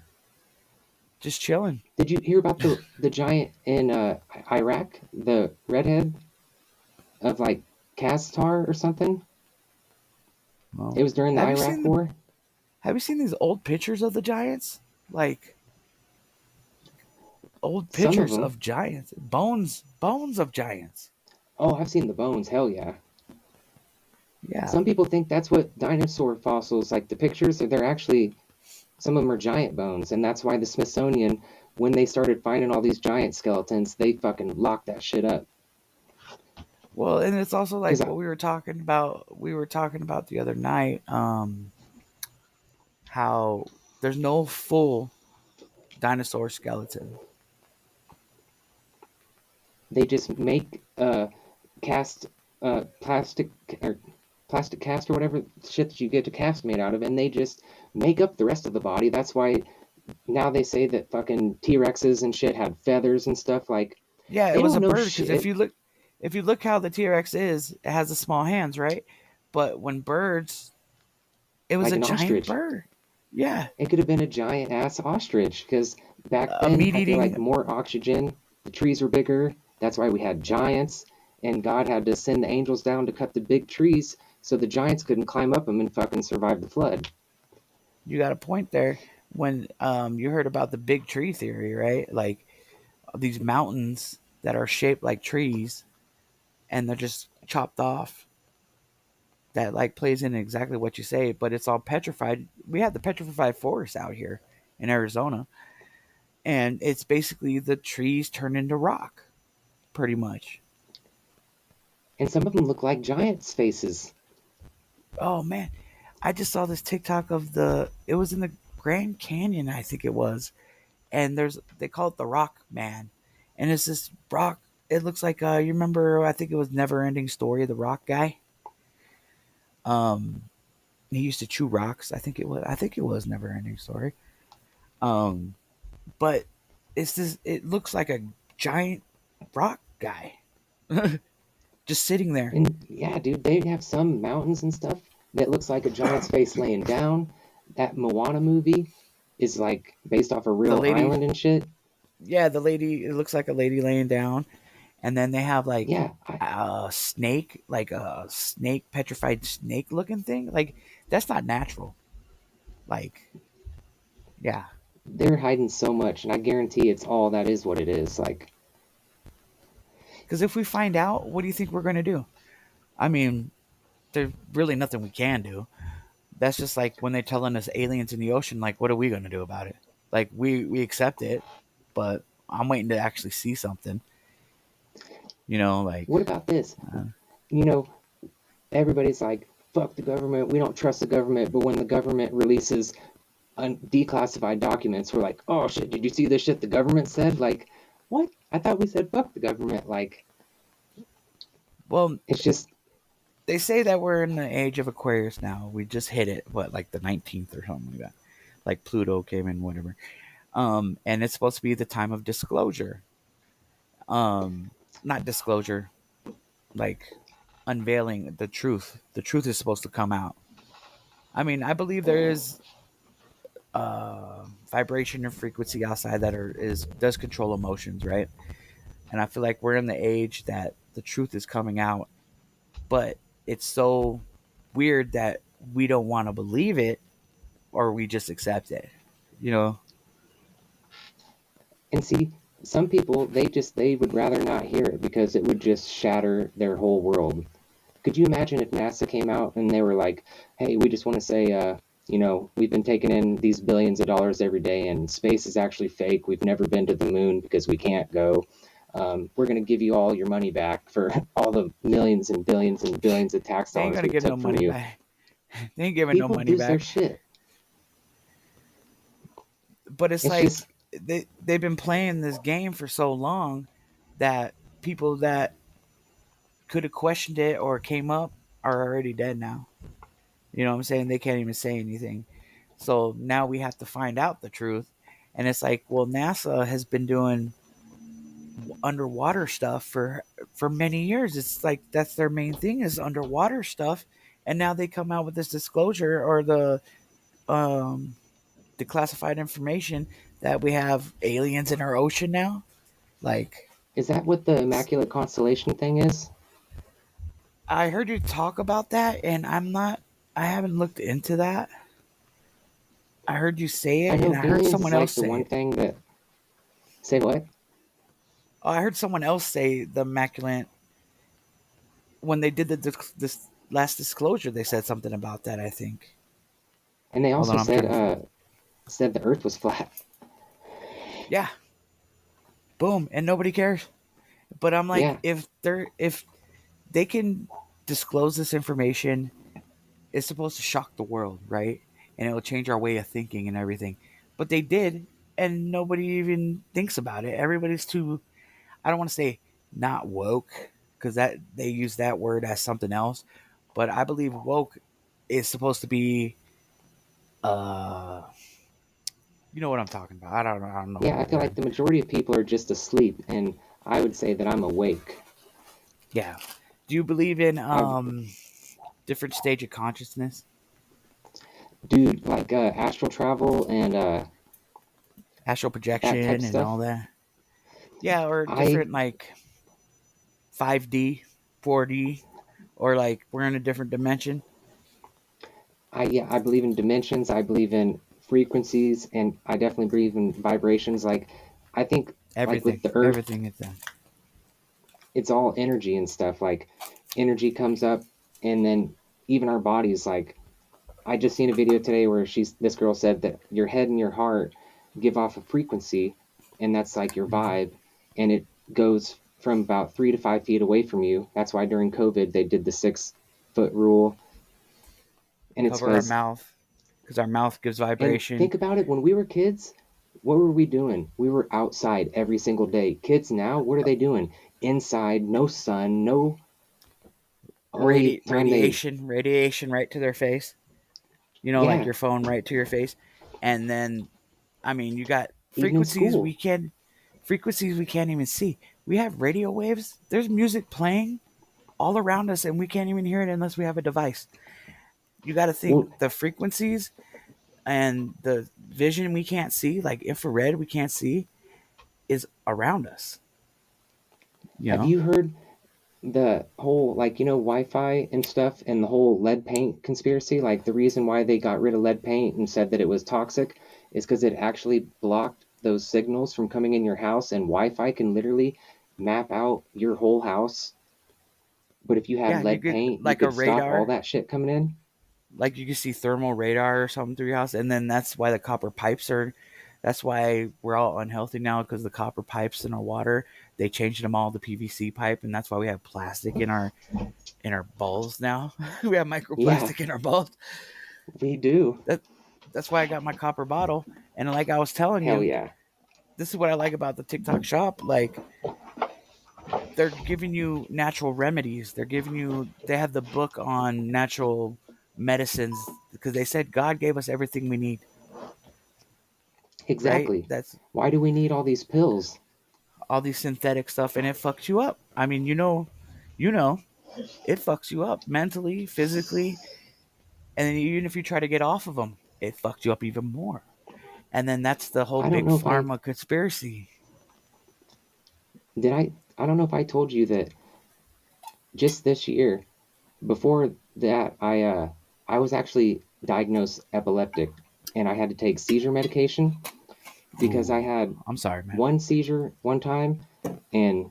Just chilling. Did you hear about the giant in Iraq? The redhead of like Castar or something? Well, it was during the Iraq War. Have you seen these old pictures of the giants? Like, old Some of pictures them. of giants, bones of giants. Oh, I've seen the bones. Hell yeah. Yeah. Some people think that's what dinosaur fossils, like the pictures, they're actually, some of them are giant bones. And that's why the Smithsonian, when they started finding all these giant skeletons, they fucking locked that shit up. Well, and it's also like what we were talking about. We were talking about the other night, how there's no full dinosaur skeleton. They just make cast plastic cast or whatever shit that you get a cast made out of, and they just make up the rest of the body. That's why now they say that fucking T-Rexes and shit had feathers and stuff. Like, yeah, it was a bird, because if you look how the T-Rex is, it has the small hands, right? But when birds, it was like a giant ostrich. Bird. Yeah, it could have been a giant ass ostrich, because back then I feel like more oxygen, the trees were bigger. That's why we had giants, and God had to send the angels down to cut the big trees so the giants couldn't climb up them and fucking survive the flood. You got a point there. When you heard about the big tree theory, right? Like these mountains that are shaped like trees, and they're just chopped off. That like plays in exactly what you say, but it's all petrified. We have the petrified forest out here in Arizona, and it's basically the trees turned into rock, pretty much. And some of them look like giants' faces. Oh man, I just saw this TikTok of it was in the Grand Canyon, I think it was, and they call it the Rock Man, and it's this rock. It looks like you remember, I think it was Never Ending Story, the rock guy. He used to chew rocks. I think it was Never Ending Story. But it looks like a giant rock guy just sitting there. And yeah, dude, they have some mountains and stuff that looks like a giant's face laying down. That Moana movie is like based off a real island and shit. Yeah, it looks like a lady laying down. And then they have like a snake, like a snake, petrified snake looking thing. Like, that's not natural. Like, yeah. They're hiding so much, and I guarantee it's all that is what it is. Like, because if we find out, what do you think we're going to do? I mean, there's really nothing we can do. That's just like when they're telling us aliens in the ocean, like, what are we going to do about it? Like, we accept it, but I'm waiting to actually see something. You know, like... What about this? Everybody's like, fuck the government. We don't trust the government. But when the government releases declassified documents, we're like, oh, shit, did you see this shit the government said? Like, what? I thought we said fuck the government. Like, well, it's just... They say that we're in the age of Aquarius now. We just hit it, like the 19th or something like that. Like Pluto came in, whatever. And it's supposed to be the time of disclosure. Not disclosure, like unveiling the truth. The truth is supposed to come out. I mean, I believe there is vibration and frequency outside that does control emotions, right? And I feel like we're in the age that the truth is coming out, but it's so weird that we don't want to believe it, or we just accept it, you know? And see, some people, they would rather not hear it because it would just shatter their whole world. Could you imagine if NASA came out and they were like, hey, we just want to say, we've been taking in these billions of dollars every day and space is actually fake. We've never been to the moon because we can't go. We're going to give you all your money back for all the millions and billions and billions of tax dollars. They ain't going to give no money back. They ain't giving no money lose back. Their shit. But it's like... They've been playing this game for so long that people that could have questioned it or came up are already dead now. You know what I'm saying? They can't even say anything. So now we have to find out the truth. And it's like, well, NASA has been doing underwater stuff for many years. It's like that's their main thing is underwater stuff. And now they come out with this disclosure or the classified information that we have aliens in our ocean now. Like, is that what the Immaculate Constellation thing is? I heard you talk about that, and I haven't looked into that. I heard you say it, and I heard someone else say one it. Thing that... Say what? Oh, I heard someone else say the immaculate when they did this last disclosure. They said something about that. I think. And they also said the Earth was flat. Yeah. Boom, and nobody cares. But I'm like, if they can disclose this information, it's supposed to shock the world, right? And it'll change our way of thinking and everything. But they did, and nobody even thinks about it. Everybody's too, I don't want to say not woke, because that they use that word as something else. But I believe woke is supposed to be, you know what I'm talking about. I don't know. Yeah, I feel like the majority of people are just asleep, and I would say that I'm awake. Yeah. Do you believe in different stage of consciousness? Dude, like astral travel and astral projection and all that. Yeah, or different like 5D, 4D, or like we're in a different dimension. I believe in dimensions. I believe in frequencies, and I definitely believe in vibrations. Like, I think everything, like with the Earth, everything is that. It's all energy and stuff. Like, energy comes up, and then even our bodies. Like, I just seen a video today where this girl said that your head and your heart give off a frequency, and that's like your vibe, and it goes from about 3 to 5 feet away from you. That's why during COVID they did the 6-foot rule. And it's cover our mouth, because our mouth gives vibration. Think about it. When we were kids, what were we doing? We were outside every single day. Kids now, what are they doing? Inside, no sun, no radiation right to their face. You know, like your phone right to your face. And then, I mean, you got frequencies we can't even see. We have radio waves. There's music playing all around us, and we can't even hear it unless we have a device. You got to think the frequencies and the vision we can't see, like infrared we can't see, is around us. Have you heard the whole, like, Wi-Fi and stuff and the whole lead paint conspiracy? Like, the reason why they got rid of lead paint and said that it was toxic is because it actually blocked those signals from coming in your house, and Wi-Fi can literally map out your whole house. But if you have lead paint, like you could stop all that shit coming in. Like you can see thermal radar or something through your house, and then that's why the copper pipes that's why we're all unhealthy now, because the copper pipes in our water, they changed them all to PVC pipe, and that's why we have plastic in our bowls now. We have microplastic in our bowls. We do. That's why I got my copper bottle, and like I was telling you, this is what I like about the TikTok shop. Like, they're giving you natural remedies. They have the book on natural medicines, because they said God gave us everything we need. Exactly. Right? Why do we need all these pills? All these synthetic stuff, and it fucks you up. I mean, you know, it fucks you up mentally, physically, and then even if you try to get off of them, it fucks you up even more. And then that's the whole big pharma conspiracy. I don't know if I told you that just this year, before that, I was actually diagnosed epileptic, and I had to take seizure medication because I had one seizure one time, and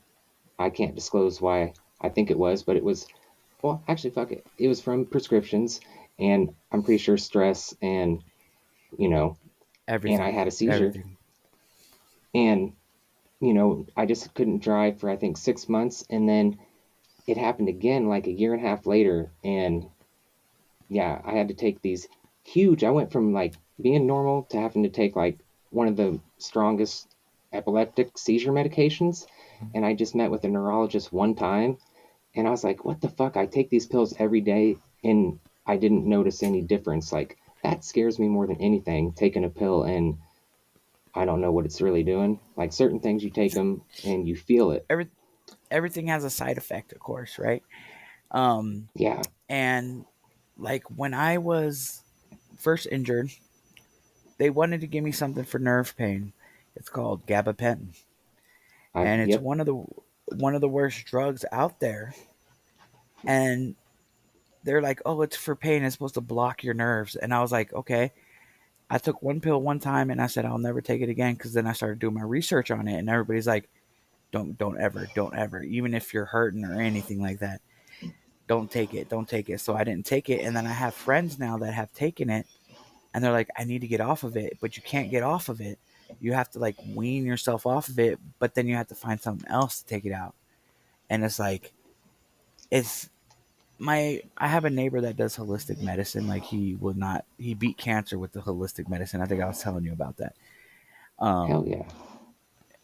I can't disclose why I think it was, but it was, well, actually, fuck it. It was from prescriptions, and I'm pretty sure stress and, everything. And I had a seizure. Everything. And, I just couldn't drive for, I think, 6 months, and then it happened again like a year and a half later, and I had to take these huge, I went from like being normal to having to take like one of the strongest epileptic seizure medications. And I just met with a neurologist one time, and I was like, what the fuck? I take these pills every day, and I didn't notice any difference. Like, that scares me more than anything, taking a pill and I don't know what it's really doing. Like, certain things, you take them and you feel it. Everything has a side effect, of course, right? And like when I was first injured, they wanted to give me something for nerve pain. It's called gabapentin, and it's one of the worst drugs out there. And they're like, "Oh, it's for pain. It's supposed to block your nerves." And I was like, "Okay." I took one pill one time, and I said I'll never take it again, because then I started doing my research on it, and everybody's like, Don't ever. Even if you're hurting or anything like that, don't take it. Don't take it. So I didn't take it. And then I have friends now that have taken it, and they're like, I need to get off of it, but you can't get off of it. You have to like wean yourself off of it, but then you have to find something else to take it out. And it's like, I have a neighbor that does holistic medicine. Like he beat cancer with the holistic medicine. I think I was telling you about that. Hell yeah.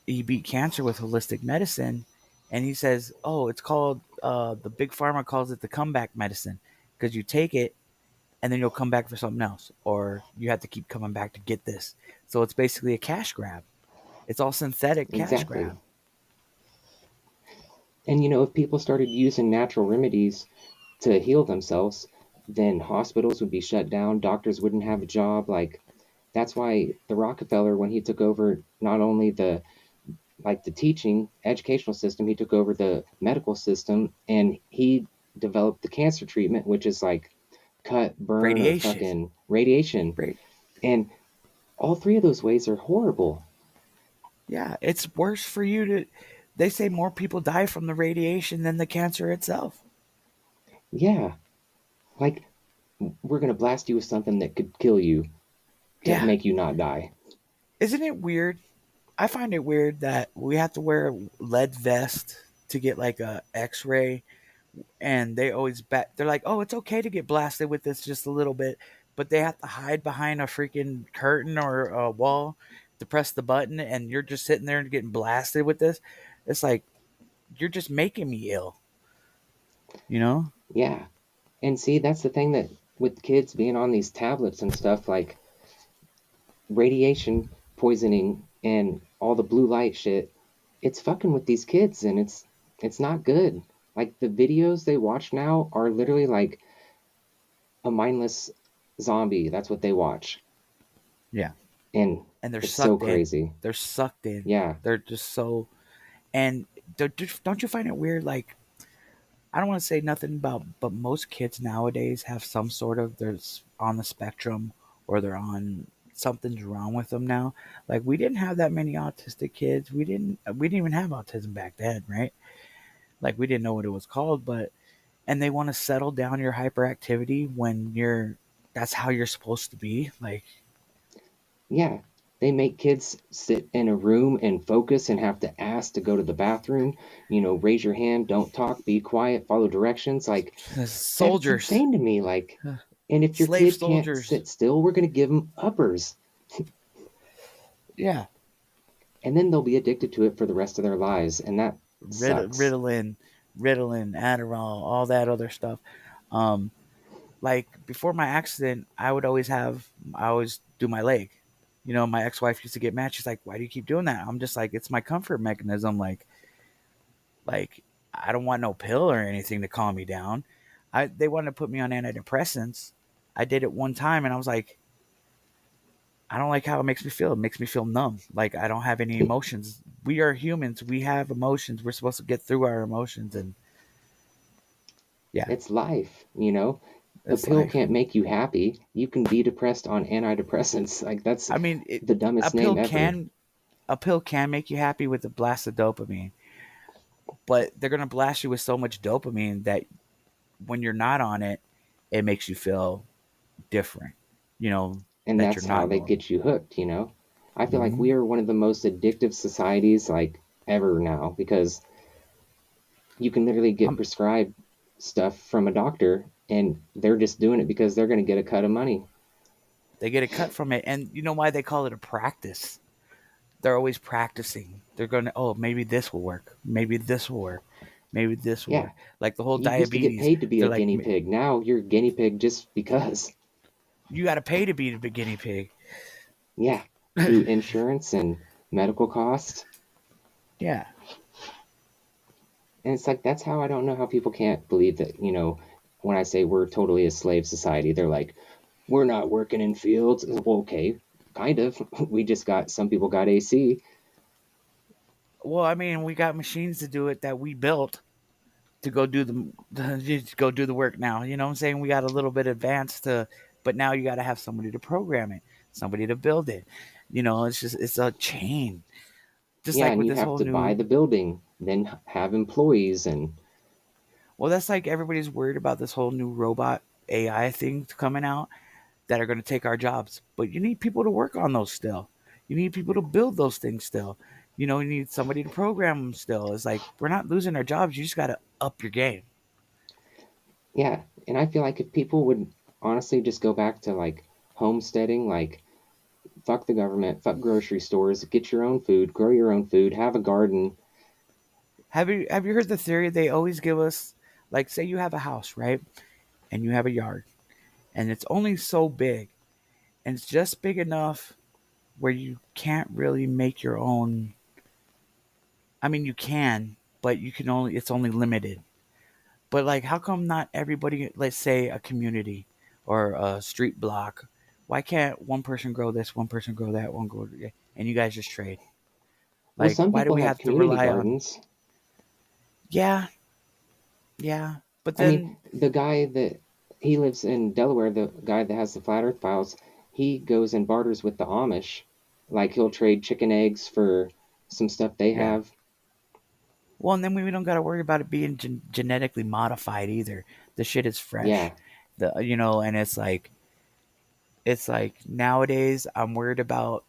He beat cancer with holistic medicine, and he says, oh, it's called, the big pharma calls it the comeback medicine, because you take it and then you'll come back for something else, or you have to keep coming back to get this. So it's basically a cash grab. It's all synthetic cash grab. And if people started using natural remedies to heal themselves, then hospitals would be shut down, doctors wouldn't have a job. Like, that's why the Rockefeller, when he took over not only the teaching educational system, he took over the medical system, and he developed the cancer treatment, which is like cut, burn, radiation. Or fucking radiation. Right. And all three of those ways are horrible. Yeah, it's worse for you to. They say more people die from the radiation than the cancer itself. Yeah. Like, we're going to blast you with something that could kill you to make you not die. Isn't it weird? I find it weird that we have to wear a lead vest to get like a x-ray, and they always they're like, oh, it's okay to get blasted with this just a little bit, but they have to hide behind a freaking curtain or a wall to press the button, and you're just sitting there and getting blasted with this. It's like, you're just making me ill, Yeah. And see, that's the thing, that with kids being on these tablets and stuff, like radiation poisoning and all the blue light shit, it's fucking with these kids, and it's not good. Like, the videos they watch now are literally like a mindless zombie. That's what they watch. Yeah. And they're it's so crazy. They're sucked in. Yeah. They're just so, and don't you find it weird? Like, I don't want to say nothing about, but most kids nowadays have some sort of, they're on the spectrum, or they're on, something's wrong with them now. Like, we didn't have that many autistic kids. We didn't even have autism back then, right? Like, we didn't know what it was called, and they want to settle down your hyperactivity when that's how you're supposed to be. Like, yeah, they make kids sit in a room and focus and have to ask to go to the bathroom. Raise your hand, don't talk, be quiet, follow directions. Like, soldiers. That's insane to me. Like, and if your kid can't sit still, we're going to give them uppers. Yeah. And then they'll be addicted to it for the rest of their lives. And that sucks. Ritalin, Adderall, all that other stuff. Like, before my accident, I always do my leg. My ex-wife used to get mad. She's like, why do you keep doing that? I'm just like, it's my comfort mechanism. Like I don't want no pill or anything to calm me down. They wanted to put me on antidepressants. I did it one time, and I was like, I don't like how it makes me feel. It makes me feel numb. Like, I don't have any emotions. We are humans. We have emotions. We're supposed to get through our emotions, and yeah. It's life, A pill can't make you happy. You can be depressed on antidepressants. Like, that's the dumbest name ever. A pill can make you happy with a blast of dopamine, but they're going to blast you with so much dopamine that when you're not on it, it makes you feel different, And that's how they get you hooked, I feel like we are one of the most addictive societies, like, ever now, because you can literally get prescribed stuff from a doctor, and they're just doing it because they're going to get a cut of money. They get a cut from it. And you know why they call it a practice? They're always practicing. They're going to, maybe this will work. Maybe this will work. Maybe this will work. Like the whole diabetes. You used to get paid to be a guinea pig. Now you're a guinea pig just because. You got to pay to be the guinea pig. Yeah. Through insurance and medical costs. Yeah. And it's like, that's how I don't know how people can't believe that, when I say we're totally a slave society, they're like, we're not working in fields. Well, okay, kind of. Some people got AC. Well, we got machines to do it that we built to go do the work now. You know what I'm saying? We got a little bit advanced but now you got to have somebody to program it, somebody to build it. It's a chain. Just Yeah, like and with you this have whole to buy new. the building, then have employees, and Well, that's like everybody's worried about this whole new robot AI thing coming out that are going to take our jobs. But you need people to work on those still. You need people to build those things still. You need somebody to program them still. It's like we're not losing our jobs. You just got to up your game. yeah. And I feel like if people would honestly just go back to like homesteading, like fuck the government, fuck grocery stores, get your own food, grow your own food, have a garden. Have you heard the theory they always give us? Like, say you have a house, right, and you have a yard, and it's only so big, and it's just big enough where you can't really make your own. I mean, you can, but you can only. It's only limited. But like, how come not everybody? Let's say a community or a street block. Why can't one person grow this, one person grow that, one grow, and you guys just trade? Well, Like, some why do people we have have to community rely on? gardens. Yeah, yeah. But I mean, then, the guy that he lives in Delaware, the guy that has the Flat Earth Files, he goes and barters with the Amish. Like he'll trade chicken eggs for some stuff they yeah. have. Well, and then we don't got to worry about it being genetically modified either. The shit is fresh. Yeah. And it's like nowadays I'm worried about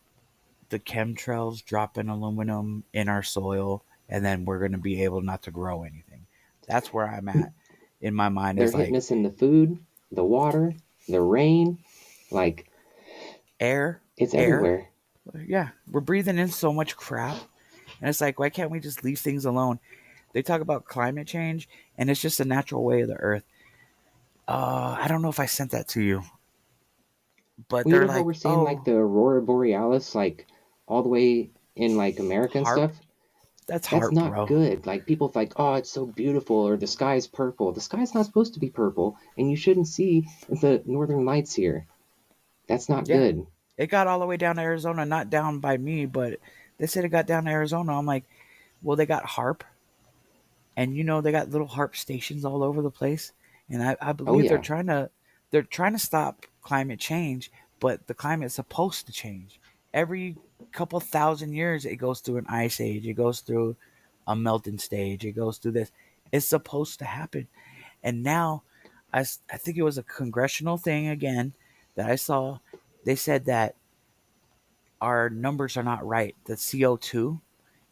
the chemtrails dropping aluminum in our soil, and then we're going to be able not to grow anything. That's where I'm at in my mind. They're Is hitting like us in the food, the water, the rain, like air, it's air. everywhere. Yeah, we're breathing in so much crap, and it's like, why can't we just leave things alone? They talk about climate change, and it's just a natural way of the earth. I don't know if I sent that to you, but Well, you they're know how like, we're seeing like oh, the Aurora Borealis, like all the way in like America and harp. stuff? That's That's harp, not bro. good. Like people like, oh, it's so beautiful, or the sky's purple. The sky's not supposed to be purple, and you shouldn't see the northern lights here. That's not Yeah, good. it got all the way down to Arizona, not down by me, but they said it got down to Arizona. I'm like, well, they got harp, and they got little harp stations all over the place, and I Oh believe they're yeah. trying to stop climate change, but the climate's supposed to change every couple thousand years. It goes through an ice age, it goes through a melting stage, it goes through this. It's supposed to happen, and now I think it was a congressional thing again that I saw. They said that our numbers are not right. The CO2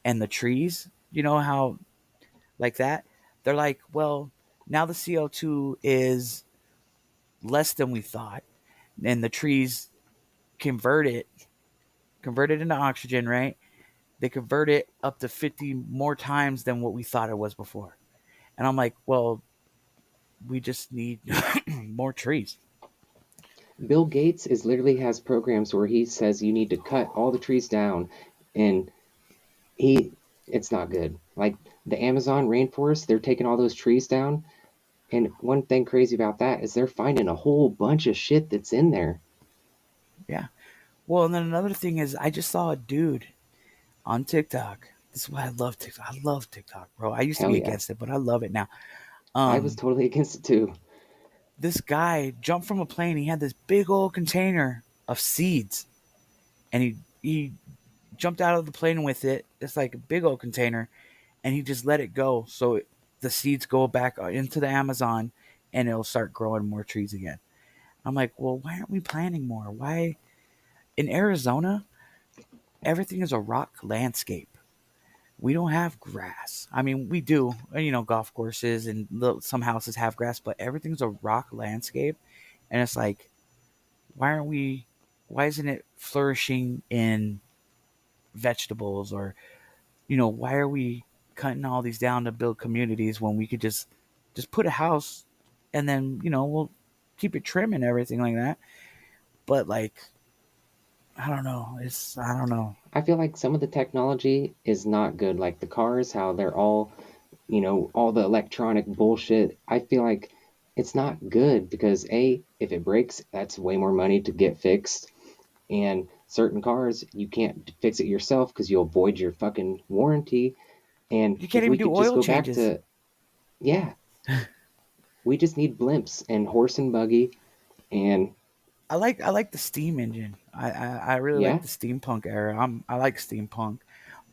and the trees, how like that. They're like, well, now the CO2 is less than we thought, and the trees convert it, into oxygen, right? They convert it up to 50 more times than what we thought it was before. And I'm like, well, we just need more trees. Bill Gates is literally has programs where he says you need to cut all the trees down, and it's not good. Like the Amazon rainforest, they're taking all those trees down, and one thing crazy about that is they're finding a whole bunch of shit that's in there. Yeah. Well, and then another thing is, I just saw a dude on TikTok. This is why I love TikTok. I love TikTok, bro. I used to Hell be yeah. against it, but I love it now. I was totally against it too. This guy jumped from a plane. He had this big old container of seeds, and he jumped out of the plane with it. It's like a big old container, and he just let it go. So the seeds go back into the Amazon, and it'll start growing more trees again. I'm like, well, why aren't we planting more? Why in Arizona, everything is a rock landscape. We don't have grass. I mean, we do, golf courses and some houses have grass, but everything's a rock landscape. And it's like, why isn't it flourishing in vegetables, or, why are we cutting all these down to build communities when we could just put a house, and then, we'll keep it trim and everything like that. But like, I don't know. I don't know. I feel like some of the technology is not good. Like the cars, how they're all, all the electronic bullshit. I feel like it's not good because if it breaks, that's way more money to get fixed. And certain cars, you can't fix it yourself because you'll void your fucking warranty. And You can't if we even do could just oil go changes. back to, yeah, we just need blimps and horse and buggy, and I like the steam engine. I really yeah, like the steampunk era. I like steampunk,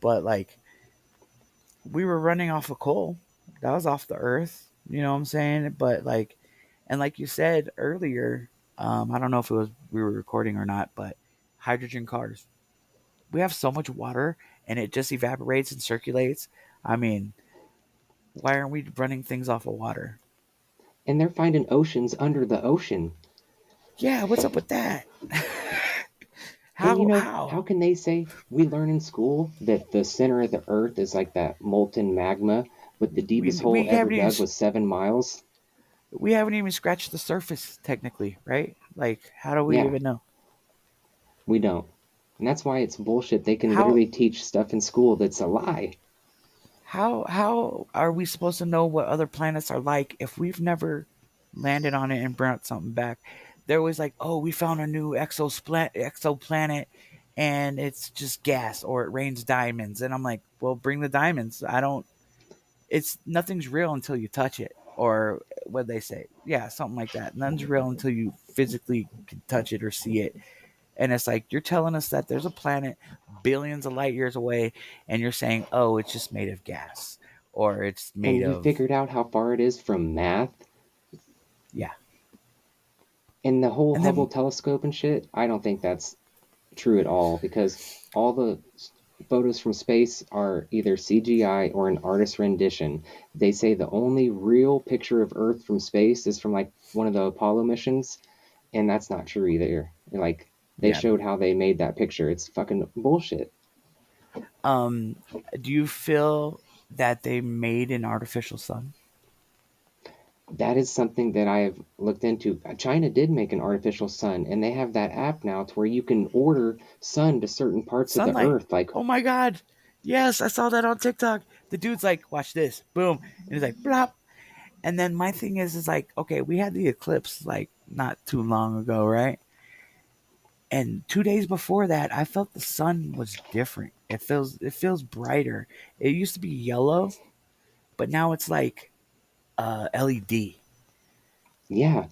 but like we were running off of coal. That was off the earth. You know what I'm saying? But like, and like you said earlier, I don't know if it was we were recording or not, but hydrogen cars. We have so much water and it just evaporates and circulates. I mean, why aren't we running things off of water? And they're finding oceans under the ocean. Yeah, what's up with that? How can they say we learn in school that the center of the earth is like that molten magma, but the deepest hole ever dug was 7 miles? We haven't even scratched the surface technically, right? Like, how do we even know? We don't. And that's why it's bullshit. They can literally teach stuff in school that's a lie. How are we supposed to know what other planets are like if we've never landed on it and brought something back? They're always like, oh, we found a new exoplanet and it's just gas or it rains diamonds. And I'm like, well, bring the diamonds. Nothing's real until you touch it. Or what they say. Yeah, something like that. Nothing's real until you physically can touch it or see it. And it's like, you're telling us that there's a planet billions of light years away, and you're saying, oh, it's just made of gas. Or it's made of... And you figured out how far it is from math? Yeah. And the whole Hubble telescope and shit, I don't think that's true at all, because all the photos from space are either CGI or an artist's rendition. They say the only real picture of Earth from space is from like one of the Apollo missions, and that's not true either. Like, they showed how they made that picture. It's fucking bullshit. Do you feel that they made an artificial sun? That is something that I have looked into. China did make an artificial sun, and they have that app now to where you can order sun to certain parts of the earth. Like, oh my god, yes, I saw that on TikTok. The dude's like, watch this, boom, and he's like, blop. And then my thing is like, okay, we had the eclipse like not too long ago, right? And 2 days before that, I felt the sun was different. It feels brighter. It used to be yellow, but now it's like LED. Yeah.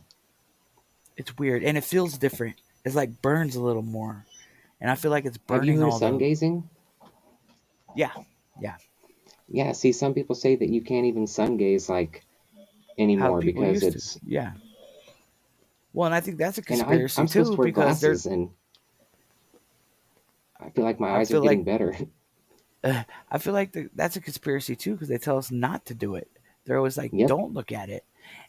It's weird, and it feels different. It's like burns a little more, and I feel like it's burning. Have you heard of sun gazing? Yeah. Yeah. See, some people say that you can't even sun gaze like anymore because it's Well, and I think that's a conspiracy I'm too, because there's. And I feel like my eyes are getting better. I feel like that's a conspiracy too, because they tell us not to do it. They're always like, don't look at it.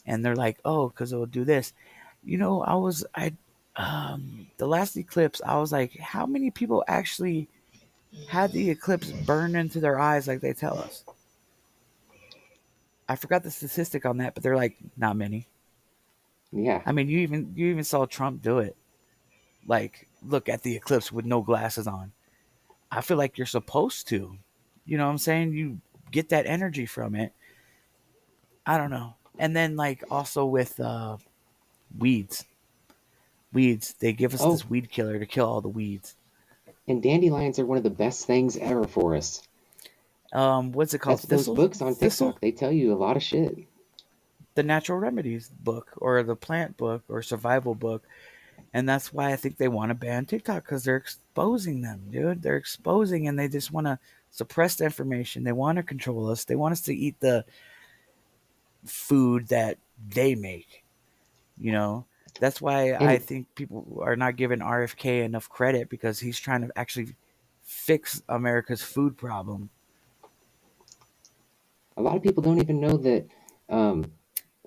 And they're like, oh, because it will do this. You know, the last eclipse, I was like, how many people actually had the eclipse burn into their eyes like they tell us? I forgot the statistic on that, but they're like, not many. Yeah. I mean, you even saw Trump do it. Like, look at the eclipse with no glasses on. I feel like you're supposed to. You know what I'm saying? You get that energy from it. I don't know. And then, like, also with weeds. They give us this weed killer to kill all the weeds. And dandelions are one of the best things ever for us. What's it called? Those books on TikTok, they tell you a lot of shit. The natural remedies book, or the plant book, or survival book. And that's why I think they want to ban TikTok, because they're exposing them, dude. They're exposing, and they just want to suppress the information. They want to control us. They want us to eat the food that they make. You know, that's why I think people are not giving RFK enough credit, because he's trying to actually fix America's food problem. A lot of people don't even know that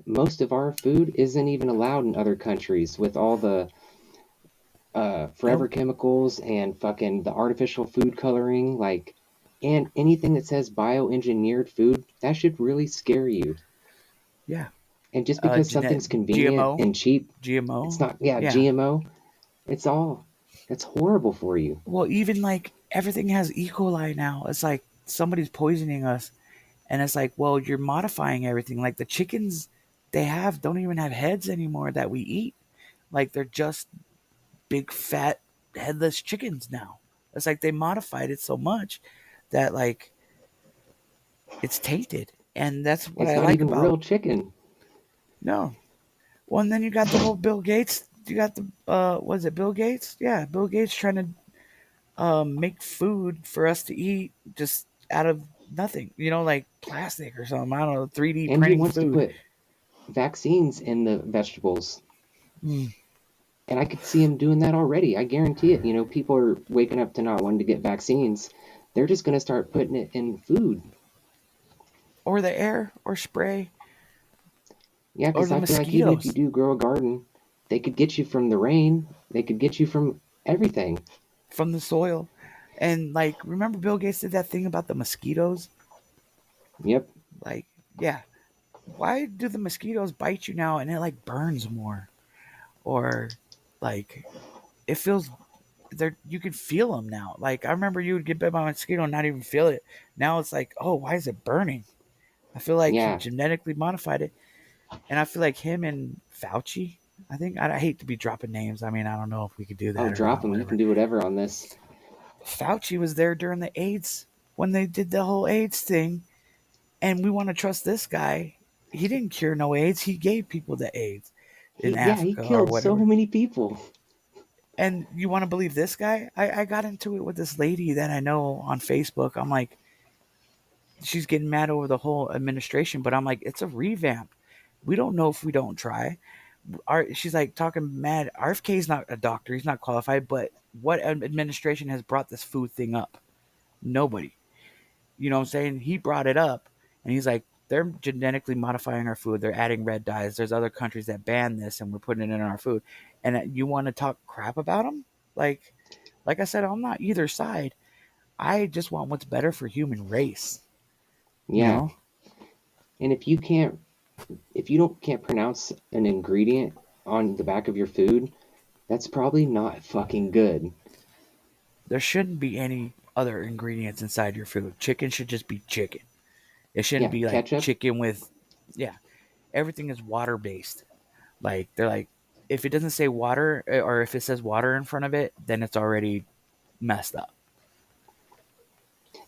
most of our food isn't even allowed in other countries, with all the forever chemicals and fucking the artificial food coloring, like, and anything that says bioengineered food, that should really scare you. Yeah. And just because something's convenient GMO, and cheap, GMO, it's not. Yeah, GMO. It's horrible for you. Well, even like everything has E. coli now. It's like somebody's poisoning us, and it's like, well, you're modifying everything. Like the chickens don't even have heads anymore that we eat. Like they're just big fat headless chickens now. It's like they modified it so much that like it's tainted, and that's what I like about real chicken. No. Well, and then you got the whole Bill Gates. You got the was it Bill Gates? Yeah, Bill Gates trying to make food for us to eat just out of nothing, like plastic or something. I don't know, 3D And he printing wants to food. put vaccines in the vegetables. Mm. And I could see him doing that already. I guarantee it. People are waking up to not wanting to get vaccines. They're just going to start putting it in food. Or the air, or spray. Yeah, because I feel like even if you do grow a garden, they could get you from the rain. They could get you from everything. From the soil. And, like, remember Bill Gates did that thing about the mosquitoes? Yep. Like, yeah. Why do the mosquitoes bite you now and it, like, burns more? Or, like, it feels... you can feel them now. Like, I remember you would get bit by a mosquito and not even feel it. Now it's like, oh, why is it burning? I feel like he genetically modified it. And I feel like him and Fauci, I think, I hate to be dropping names. I mean, I don't know if we could do that. Oh, drop them. You can do whatever on this. Fauci was there during the AIDS, when they did the whole AIDS thing. And we want to trust this guy. He didn't cure no AIDS. He gave people the AIDS in Africa. He killed so many people. And you want to believe this guy? I got into it with this lady that I know on Facebook. I'm like, she's getting mad over the whole administration, but I'm like, it's a revamp. We don't know if we don't try. She's like talking mad. RFK is not a doctor. He's not qualified. But what administration has brought this food thing up? Nobody. You know what I'm saying? He brought it up, and he's like, they're genetically modifying our food. They're adding red dyes. There's other countries that ban this, and we're putting it in our food. And you want to talk crap about them? Like I said, I'm not either side. I just want what's better for human race. Yeah. You know? And if you can't pronounce an ingredient on the back of your food, that's probably not fucking good. There shouldn't be any other ingredients inside your food. Chicken should just be chicken. It shouldn't be like ketchup. Chicken with, everything is water based. Like, they're like, if it doesn't say water, or if it says water in front of it, then it's already messed up.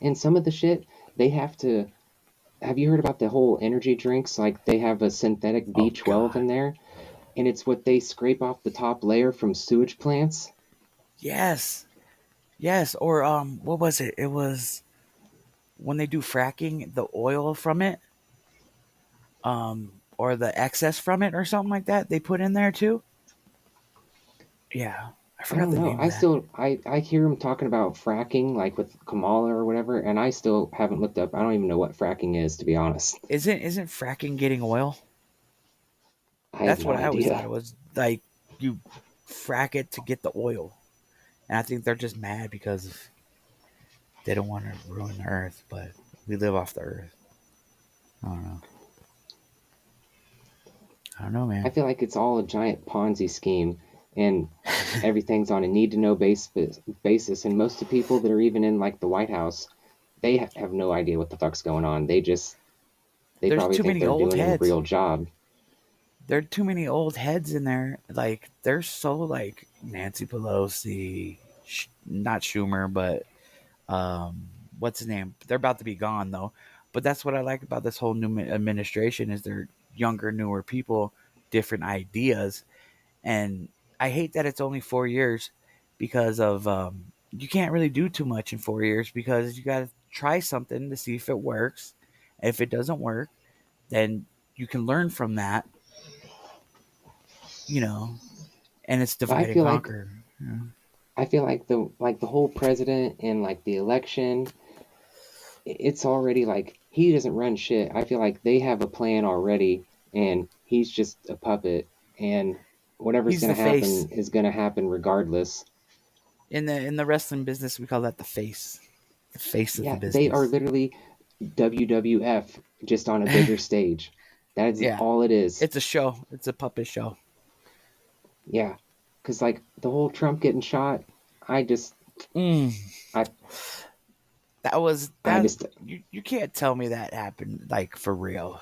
And some of the shit, they have to... Have you heard about the whole energy drinks? Like, they have a synthetic B12 in there, and it's what they scrape off the top layer from sewage plants. Yes. Or what was it? It was when they do fracking, the oil from it, or the excess from it, or something like that, they put in there too. Yeah, I forgot the name of that. I hear him talking about fracking, like with Kamala or whatever, and I still haven't looked up. I don't even know what fracking is, to be honest. Isn't fracking getting oil? That's what I always thought it was. Like, you frack it to get the oil. And I think they're just mad because they don't want to ruin the earth, but we live off the earth. I don't know, man. I feel like it's all a giant Ponzi scheme, and everything's on a need-to-know basis. And most of the people that are even in, like, the White House, they have no idea what the fuck's going on. They probably think they're doing a real job. There are too many old heads in there. Like, they're so, like, Nancy Pelosi, not Schumer, but what's his name? They're about to be gone, though. But that's what I like about this whole new administration, is they're younger, newer people, different ideas. And I hate that it's only 4 years, because of you can't really do too much in 4 years, because you got to try something to see if it works. And if it doesn't work, then you can learn from that. And it's divide and conquer. I feel like the whole president and, like, the election, it's already like, he doesn't run shit. I feel like they have a plan already, and he's just a puppet, and whatever's going to happen is going to happen regardless. In the wrestling business, we call that the face. The face of the business. They are literally WWF, just on a bigger stage. That is all it is. It's a show. It's a puppet show. Yeah, because, like, the whole Trump getting shot, you can't tell me that happened, like, for real.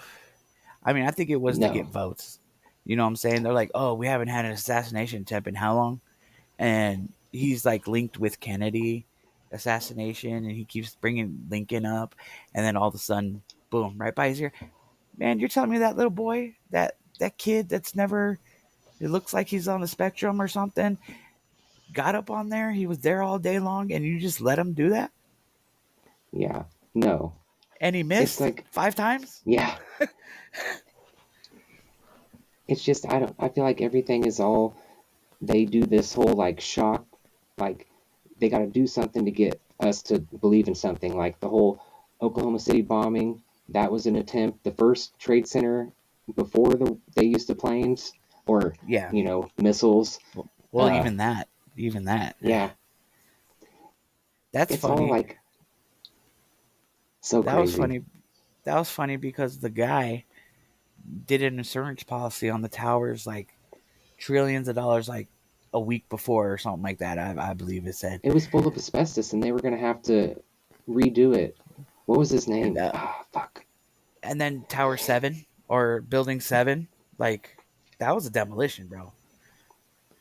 I mean, I think it was to get votes. You know what I'm saying? They're like, oh, we haven't had an assassination attempt in how long? And he's, like, linked with Kennedy assassination, and he keeps bringing Lincoln up, and then all of a sudden, boom, right by his ear. Man, you're telling me that little boy, that kid that's never... It looks like he's on the spectrum or something. got up on there. He was there all day long, and you just let him do that? Yeah. No. And he missed It's like 5 times? Yeah. It's just I feel like everything is all they do this whole like shock, like they got to do something to get us to believe in something. Like the whole Oklahoma City bombing, that was an attempt. The first Trade Center before they used the planes or Yeah. missiles. Well, even that. Yeah. That's It's funny. all like so that crazy. was funny. That was funny because the guy did an insurance policy on the towers like trillions of dollars like a week before or something like that. I believe it said. It was full of asbestos and they were going to have to redo it. What was his name? Fuck. And then Tower 7 or Building 7, like that was a demolition, bro.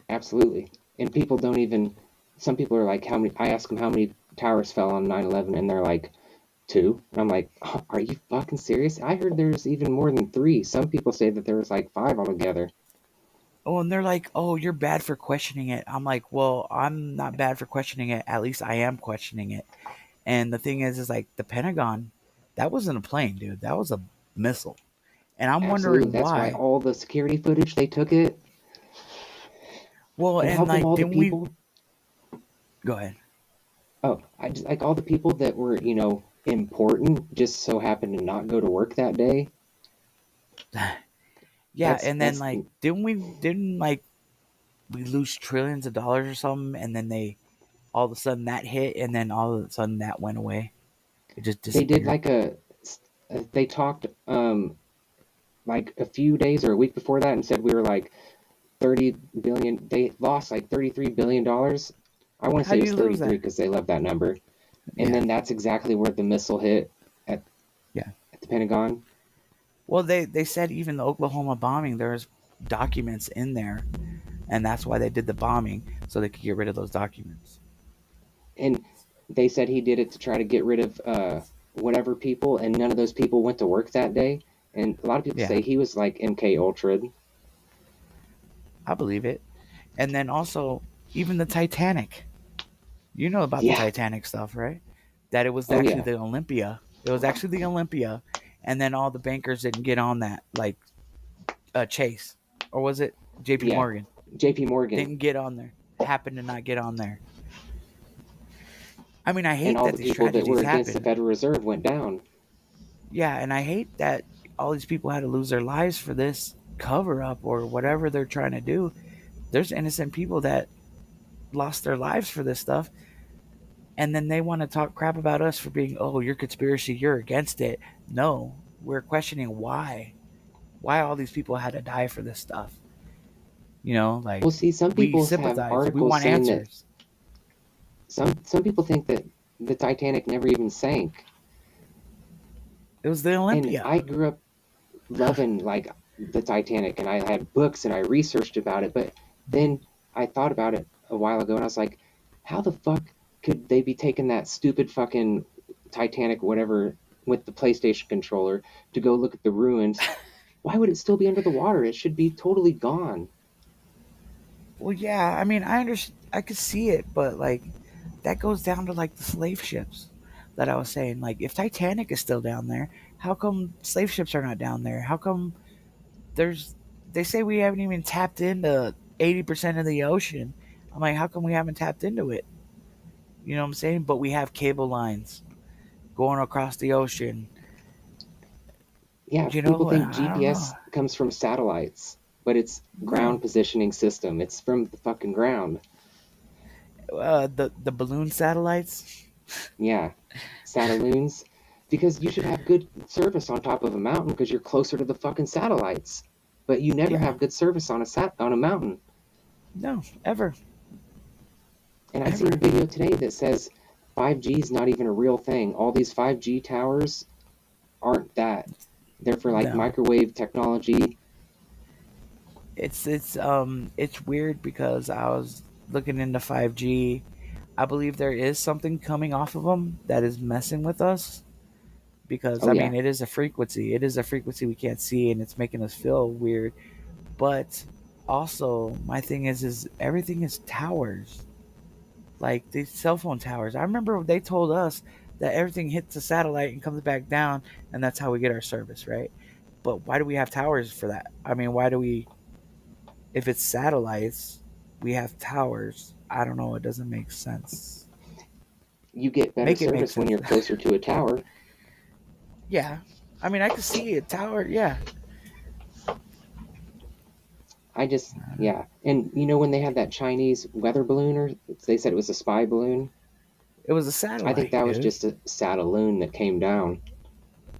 Absolutely. And people don't even, some people are like, how many, I ask them how many towers fell on 9/11 and they're like, 2. And I'm like, oh, are you fucking serious? I heard there's even more than 3. Some people say that there was like 5 altogether. Oh, and they're like, oh, you're bad for questioning it. I'm like, well, I'm not bad for questioning it. At least I am questioning it. And the thing is like the Pentagon, that wasn't a plane, dude. That was a missile. And I'm wondering That's why. That's why all the security footage, they took it. Well, and like, didn't we... Go ahead. Oh, I just like all the people that were, important just so happened to not go to work that day. Yeah, and then like didn't we lose trillions of dollars or something, and then they all of a sudden that hit, and then all of a sudden that went away. It just disappeared. They did like they talked like a few days or a week before that and said we were like 30 billion. They lost like $33 billion. I want to say it was 33 because they love that number. And then that's exactly where the missile hit at the Pentagon. Well, they said even the Oklahoma bombing, there's documents in there, and that's why they did the bombing, so they could get rid of those documents. And they said he did it to try to get rid of whatever people, and none of those people went to work that day. And a lot of people say he was like MK Ultra. I believe it. And then also, even the Titanic. You know about the Titanic stuff, right? That it was actually the Olympia. It was actually the Olympia, and then all the bankers didn't get on that, like Chase, or was it J.P. Morgan? J.P. Morgan didn't get on there. Happened to not get on there. I mean, I hate and all that the these people that were against happened. the Federal Reserve went down. Yeah, and I hate that all these people had to lose their lives for this cover up or whatever they're trying to do. There's innocent people that lost their lives for this stuff. And then they want to talk crap about us for being, oh, you're conspiracy, you're against it. No, we're questioning why all these people had to die for this stuff. Like, well, see, some people sympathize. Have articles we want saying answers. That some people think that the Titanic never even sank. It was the Olympia. And I grew up loving like the Titanic, and I had books and I researched about it. But then I thought about it a while ago, and I was like, how the fuck could they be taking that stupid fucking Titanic, whatever, with the PlayStation controller to go look at the ruins? Why would it still be under the water? It should be totally gone. Well, yeah, I mean, I could see it, but like that goes down to like the slave ships that I was saying. Like, if Titanic is still down there, how come slave ships are not down there? How come they say we haven't even tapped into 80% of the ocean? I'm like, how come we haven't tapped into it? You know what I'm saying? But we have cable lines going across the ocean. Yeah, people think GPS comes from satellites, but it's ground positioning system. It's from the fucking ground. The balloon satellites? Yeah, satelloons. Because you should have good service on top of a mountain because you're closer to the fucking satellites. But you never have good service on a mountain. No, ever. And I seen a video today that says 5G is not even a real thing. All these 5G towers aren't that. They're for like microwave technology. It's weird because I was looking into 5G. I believe there is something coming off of them that is messing with us. Because I mean, it is a frequency. It is a frequency we can't see, and it's making us feel weird. But also, my thing is everything is towers. like these cell phone towers. I remember they told us that everything hits the satellite and comes back down, and that's how we get our service, right? But why do we have towers for that? I mean, why do we? If it's satellites, we have towers. I don't know. It doesn't make sense. You get better service when you're closer to a tower. Yeah, I mean, I could see a tower. Yeah. Yeah. And when they had that Chinese weather balloon, or they said it was a spy balloon? It was a satellite. I think that was just a satelloon that came down.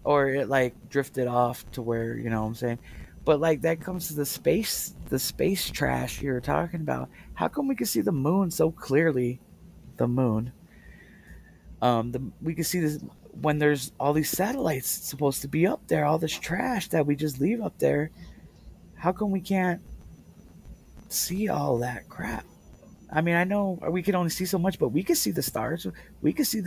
Or it like drifted off to where, you know what I'm saying? But like that comes to the space trash you were talking about. How come we can see the moon so clearly? The moon. We can see this when there's all these satellites supposed to be up there, all this trash that we just leave up there. How come we can't see all that crap? I mean, I know we can only see so much, but we can see the stars. We can see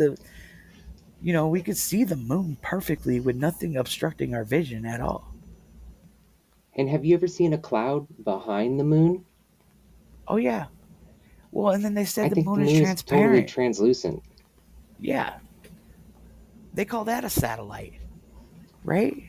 we could see the moon perfectly with nothing obstructing our vision at all. And have you ever seen a cloud behind the moon? Oh yeah. Well, and then they said the moon is transparent. Totally translucent. Yeah. They call that a satellite, right?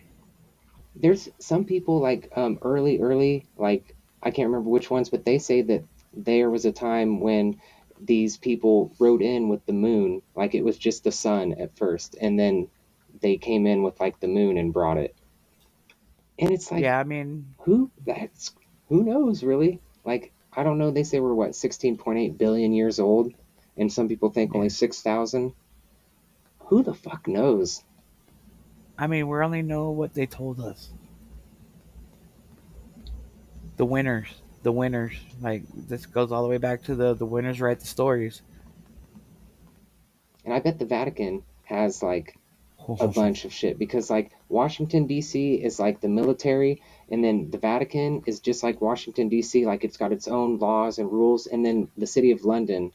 There's some people like early, like I can't remember which ones, but they say that there was a time when these people rode in with the moon, like it was just the sun at first, and then they came in with like the moon and brought it. And it's like, yeah, I mean, who knows really? Like, I don't know. They say we're 16.8 billion years old, and some people think only 6,000. Who the fuck knows? I mean, we only know what they told us. The winners. Like, this goes all the way back to the winners write the stories. And I bet the Vatican has like a bunch of shit, because like Washington D.C. is like the military, and then the Vatican is just like Washington D.C. like it's got its own laws and rules, and then the city of London,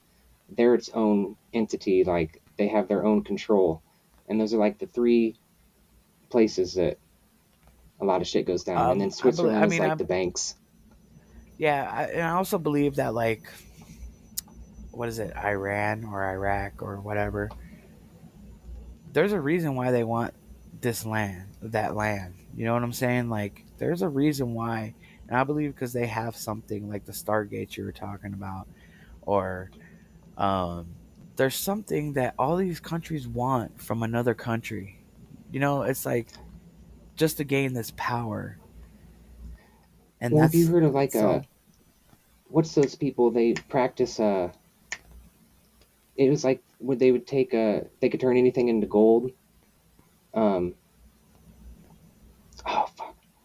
they're its own entity, like they have their own control, and those are like the three places that a lot of shit goes down. And then Switzerland is like the banks. Yeah, and I also believe that like, what is it, Iran or Iraq or whatever, there's a reason why they want that land. You know what I'm saying? Like, there's a reason why. And I believe because they have something like the Stargate you were talking about, or there's something that all these countries want from another country. You know, it's like just to gain this power. And have you heard of like what's those people, they practice it was like when they would take they could turn anything into gold.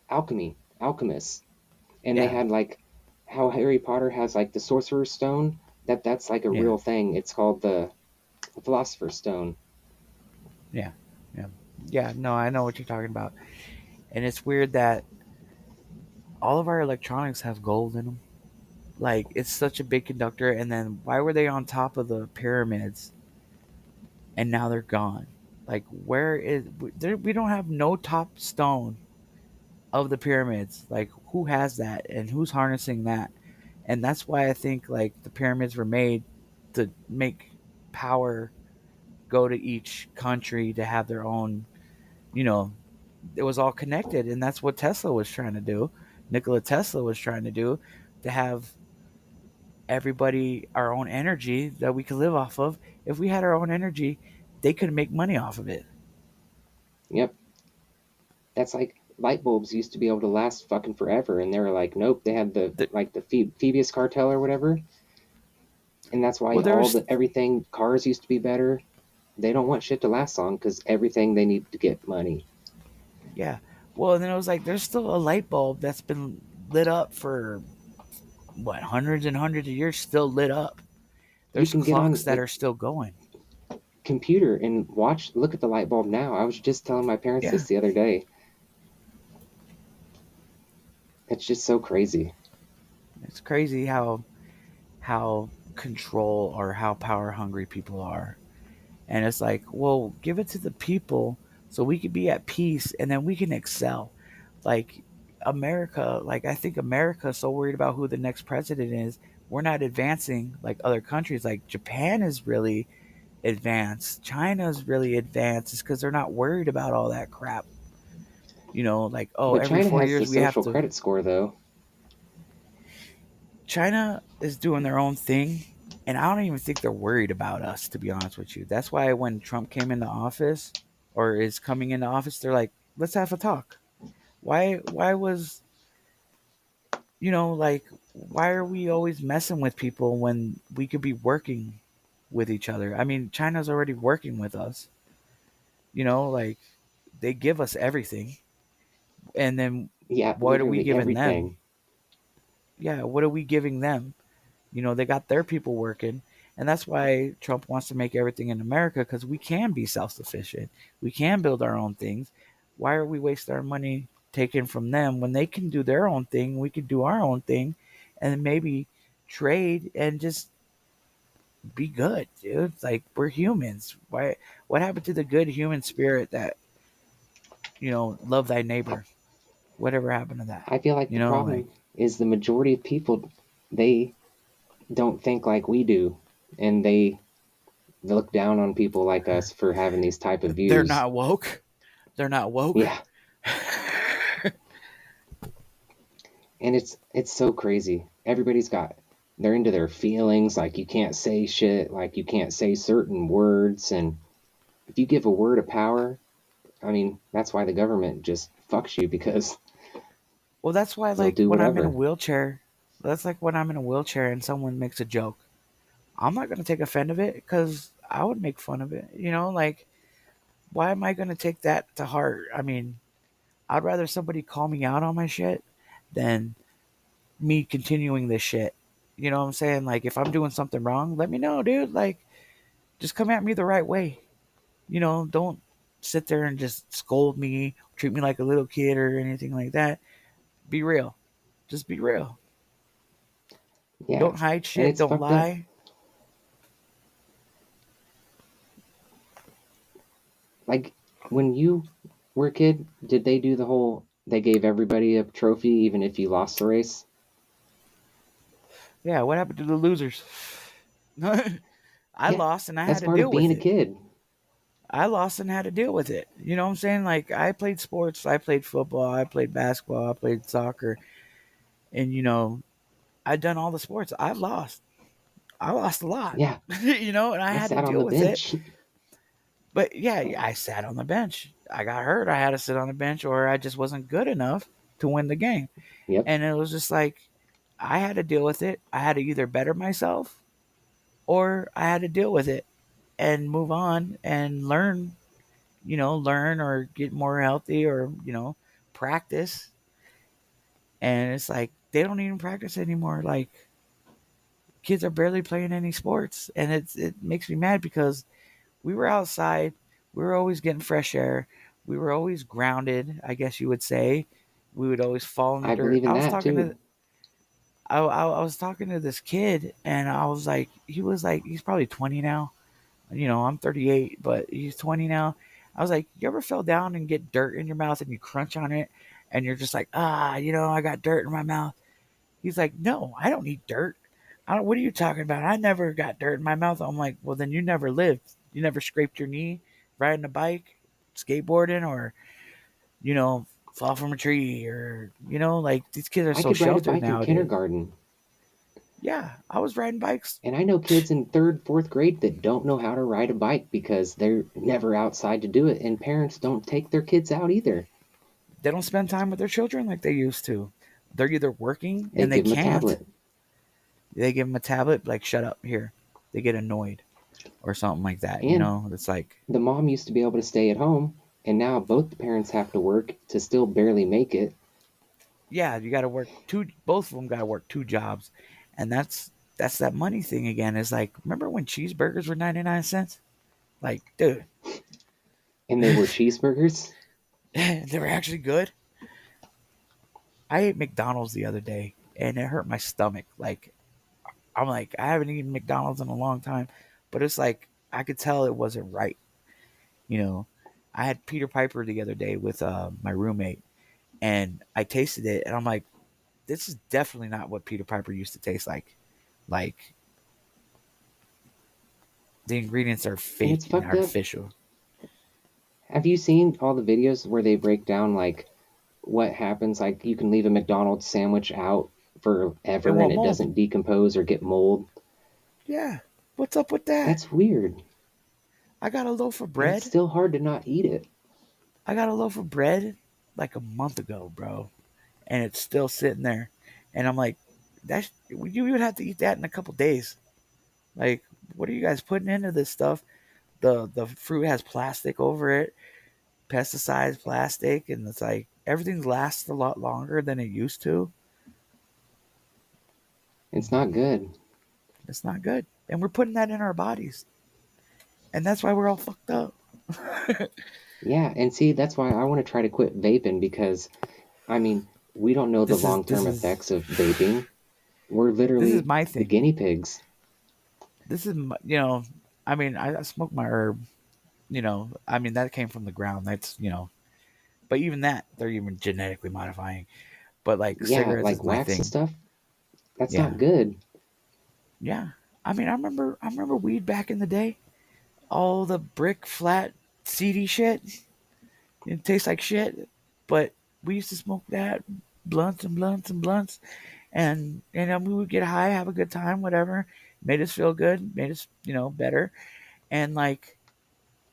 Alchemists. And they had like how Harry Potter has like the Sorcerer's Stone, that's like a real thing. It's called the Philosopher's Stone. Yeah, no, I know what you're talking about. And it's weird that all of our electronics have gold in them. Like, it's such a big conductor, and then why were they on top of the pyramids and now they're gone? Like, we don't have no top stone of the pyramids. Like, who has that and who's harnessing that? And that's why I think like the pyramids were made to make power go to each country to have their own, it was all connected. And that's what Tesla was trying to do. Nikola Tesla was trying to do, to have everybody our own energy that we could live off of. If we had our own energy, they could make money off of it. Yep. That's like light bulbs used to be able to last fucking forever, and they were like, nope, they had the Phoebus cartel or whatever. And that's why everything, cars used to be better. They don't want shit to last long because everything, they need to get money. Yeah. Well, and then it was like, there's still a light bulb that's been lit up for hundreds and hundreds of years, still lit up. There's clocks that are still going. Computer and look at the light bulb now. I was just telling my parents this the other day. It's just so crazy. It's crazy how control or how power hungry people are. And it's like, well, give it to the people so we can be at peace and then we can excel. Like, America, like I think America is so worried about who the next president is. We're not advancing like other countries. Like Japan is really advanced. China's really advanced. It's because they're not worried about all that crap. Like, oh, But every China 4 years has the we have social to. credit score, though. China is doing their own thing, and I don't even think they're worried about us, to be honest with you. That's why when Trump came into office or is coming into office, they're like, let's have a talk. Why was, like, why are we always messing with people when we could be working with each other? I mean, China's already working with us. Like, they give us everything. And then Yeah, what are we literally giving them? everything. Yeah, what are we giving them? They got their people working. And that's why Trump wants to make everything in America, because we can be self sufficient. We can build our own things. Why are we wasting our money taken from them when they can do their own thing? We can do our own thing and then maybe trade and just be good, dude. Like, we're humans. What happened to the good human spirit that, love thy neighbor? Whatever happened to that? I feel like the problem is the majority of people, they don't think like we do, and they look down on people like us for having these type of views. They're not woke. They're not woke. Yeah. And it's so crazy. They're into their feelings. Like, you can't say shit. Like, you can't say certain words. And if you give a word of power, I mean, that's why the government just fucks you, because. Well, that's why, like, when I'm in a wheelchair, that's like when I'm in a wheelchair and someone makes a joke. I'm not going to take offense of it, because I would make fun of it. Like, why am I going to take that to heart? I mean, I'd rather somebody call me out on my shit than me continuing this shit. You know what I'm saying? Like, if I'm doing something wrong, let me know, dude. Like, just come at me the right way. Don't sit there and just scold me, treat me like a little kid or anything like that. Be real. Just be real. Yeah. Don't hide shit. Don't lie. Like, when you were a kid, did they do the whole, they gave everybody a trophy even if you lost the race? Yeah, what happened to the losers? I lost and I had to deal with it. That's part of being a kid. I lost and had to deal with it. You know what I'm saying? Like, I played sports. I played football. I played basketball. I played soccer. And, I've done all the sports. I've lost. I lost a lot. Yeah. And I had to deal with it. But yeah, I sat on the bench. I got hurt. I had to sit on the bench, or I just wasn't good enough to win the game. Yep. And it was just like, I had to deal with it. I had to either better myself, or I had to deal with it and move on and learn or get more healthy, or, practice. And it's like, they don't even practice anymore. Like, kids are barely playing any sports. And it makes me mad, because we were outside. We were always getting fresh air. We were always grounded, I guess you would say. We would always fall in the dirt. Believe in that too. I was talking to this kid, and I was like, he's probably 20 now. I'm 38, but he's 20 now. I was like, you ever fell down and get dirt in your mouth and you crunch on it and you're just like, I got dirt in my mouth? He's like, no, I don't need dirt. What are you talking about? I never got dirt in my mouth. I'm like, well, then you never lived. You never scraped your knee riding a bike, skateboarding, or, fall from a tree, or, like, these kids are so sheltered now. In kindergarten. Yeah, I was riding bikes. And I know kids in 3rd, 4th grade that don't know how to ride a bike because they're never outside to do it. And parents don't take their kids out either. They don't spend time with their children like they used to. They're either working and they can't. They give them a tablet, like, shut up, here. They get annoyed or something like that. And it's like, the mom used to be able to stay at home, and now both the parents have to work to still barely make it. Yeah, you got to work both of them got to work 2 jobs. And that's that money thing again. Is like, remember when cheeseburgers were 99 cents? Like, dude. And they were cheeseburgers? They were actually good. I ate McDonald's the other day, and it hurt my stomach. Like, I'm like, I haven't eaten McDonald's in a long time. But it's like, I could tell it wasn't right. I had Peter Piper the other day with my roommate. And I tasted it, and I'm like, this is definitely not what Peter Piper used to taste like. Like, the ingredients are fake and artificial. Have you seen all the videos where they break down, like, what happens? Like, you can leave a McDonald's sandwich out forever and it doesn't decompose or get mold. Yeah. What's up with that? That's weird. I got a loaf of bread. And it's still hard to not eat it. I got a loaf of bread like a month ago, bro. And it's still sitting there. And I'm like, you would have to eat that in a couple days. Like, what are you guys putting into this stuff? The fruit has plastic over it, pesticides, plastic, and it's like everything lasts a lot longer than it used to. It's not good. It's not good. And we're putting that in our bodies. And that's why we're all fucked up. Yeah, and see, that's why I want to try to quit vaping because, I mean, we don't know the long-term effects of vaping. We're literally the guinea pigs. This is, I mean, I smoke my herb, I mean, that came from the ground. That's, but even that, they're even genetically modifying. But like cigarettes, like wax and stuff, that's not good. Yeah. I mean, I remember weed back in the day. All the brick, flat, seedy shit. It tastes like shit. But we used to smoke that, blunts and blunts and blunts. And we would get high, have a good time, whatever. Made us feel good, made us, better. And like,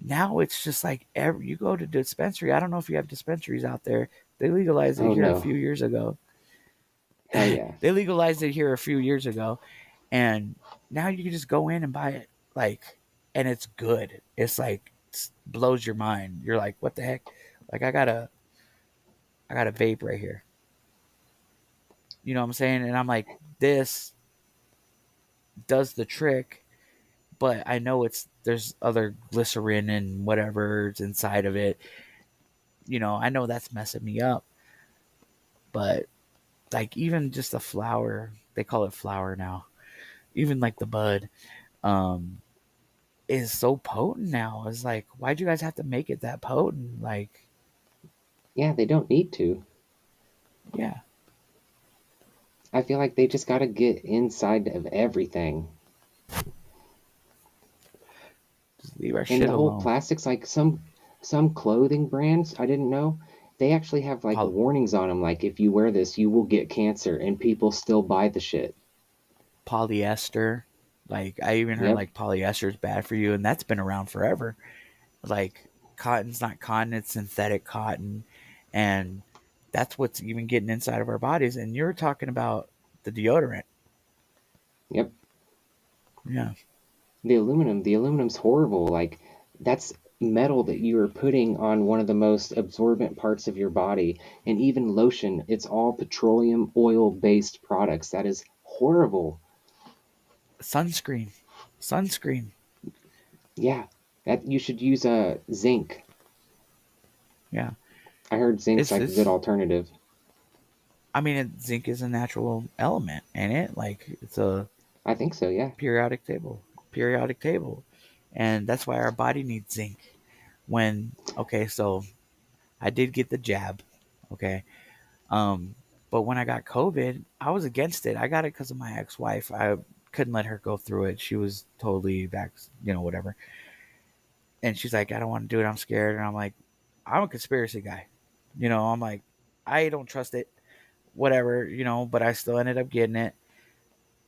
now it's just like you go to dispensary. I don't know if you have dispensaries out there. They legalized it a few years ago. Hell yeah. They legalized it here a few years ago. And now you can just go in and buy it, like, and it's good. It's like, blows your mind. You're like, what the heck? Like, I got a vape right here. You know what I'm saying? And I'm like, this does the trick, but I know there's other glycerin and whatever's inside of it. I know that's messing me up. But like, even just the flower, they call it flower now. Even like the bud, is so potent now. It's like, why'd you guys have to make it that potent? Like, yeah, they don't need to. Yeah. I feel like they just got to get inside of everything. Just leave our shit alone. And the whole plastics, like some clothing brands, I didn't know, they actually have like warnings on them, like, if you wear this, you will get cancer, and people still buy the shit. Polyester. Like, I even heard like polyester is bad for you, and that's been around forever. Like, cotton's not cotton, it's synthetic cotton, and that's what's even getting inside of our bodies. And you're talking about the deodorant. Yep. Yeah. The aluminum's horrible. Like, that's metal that you are putting on one of the most absorbent parts of your body. And even lotion, it's all petroleum oil based products. That is horrible. Sunscreen. Yeah, that you should use zinc. Yeah, I heard zinc's like a good alternative. I mean, zinc is a natural element, ain't it? Like, it's I think so. Yeah. Periodic table, and that's why our body needs zinc. So I did get the jab, okay, but when I got COVID, I was against it. I got it because of my ex-wife. I couldn't let her go through it. She was totally whatever. And she's like, I don't want to do it. I'm scared. And I'm like, I'm a conspiracy guy. I'm like, I don't trust it. Whatever, but I still ended up getting it.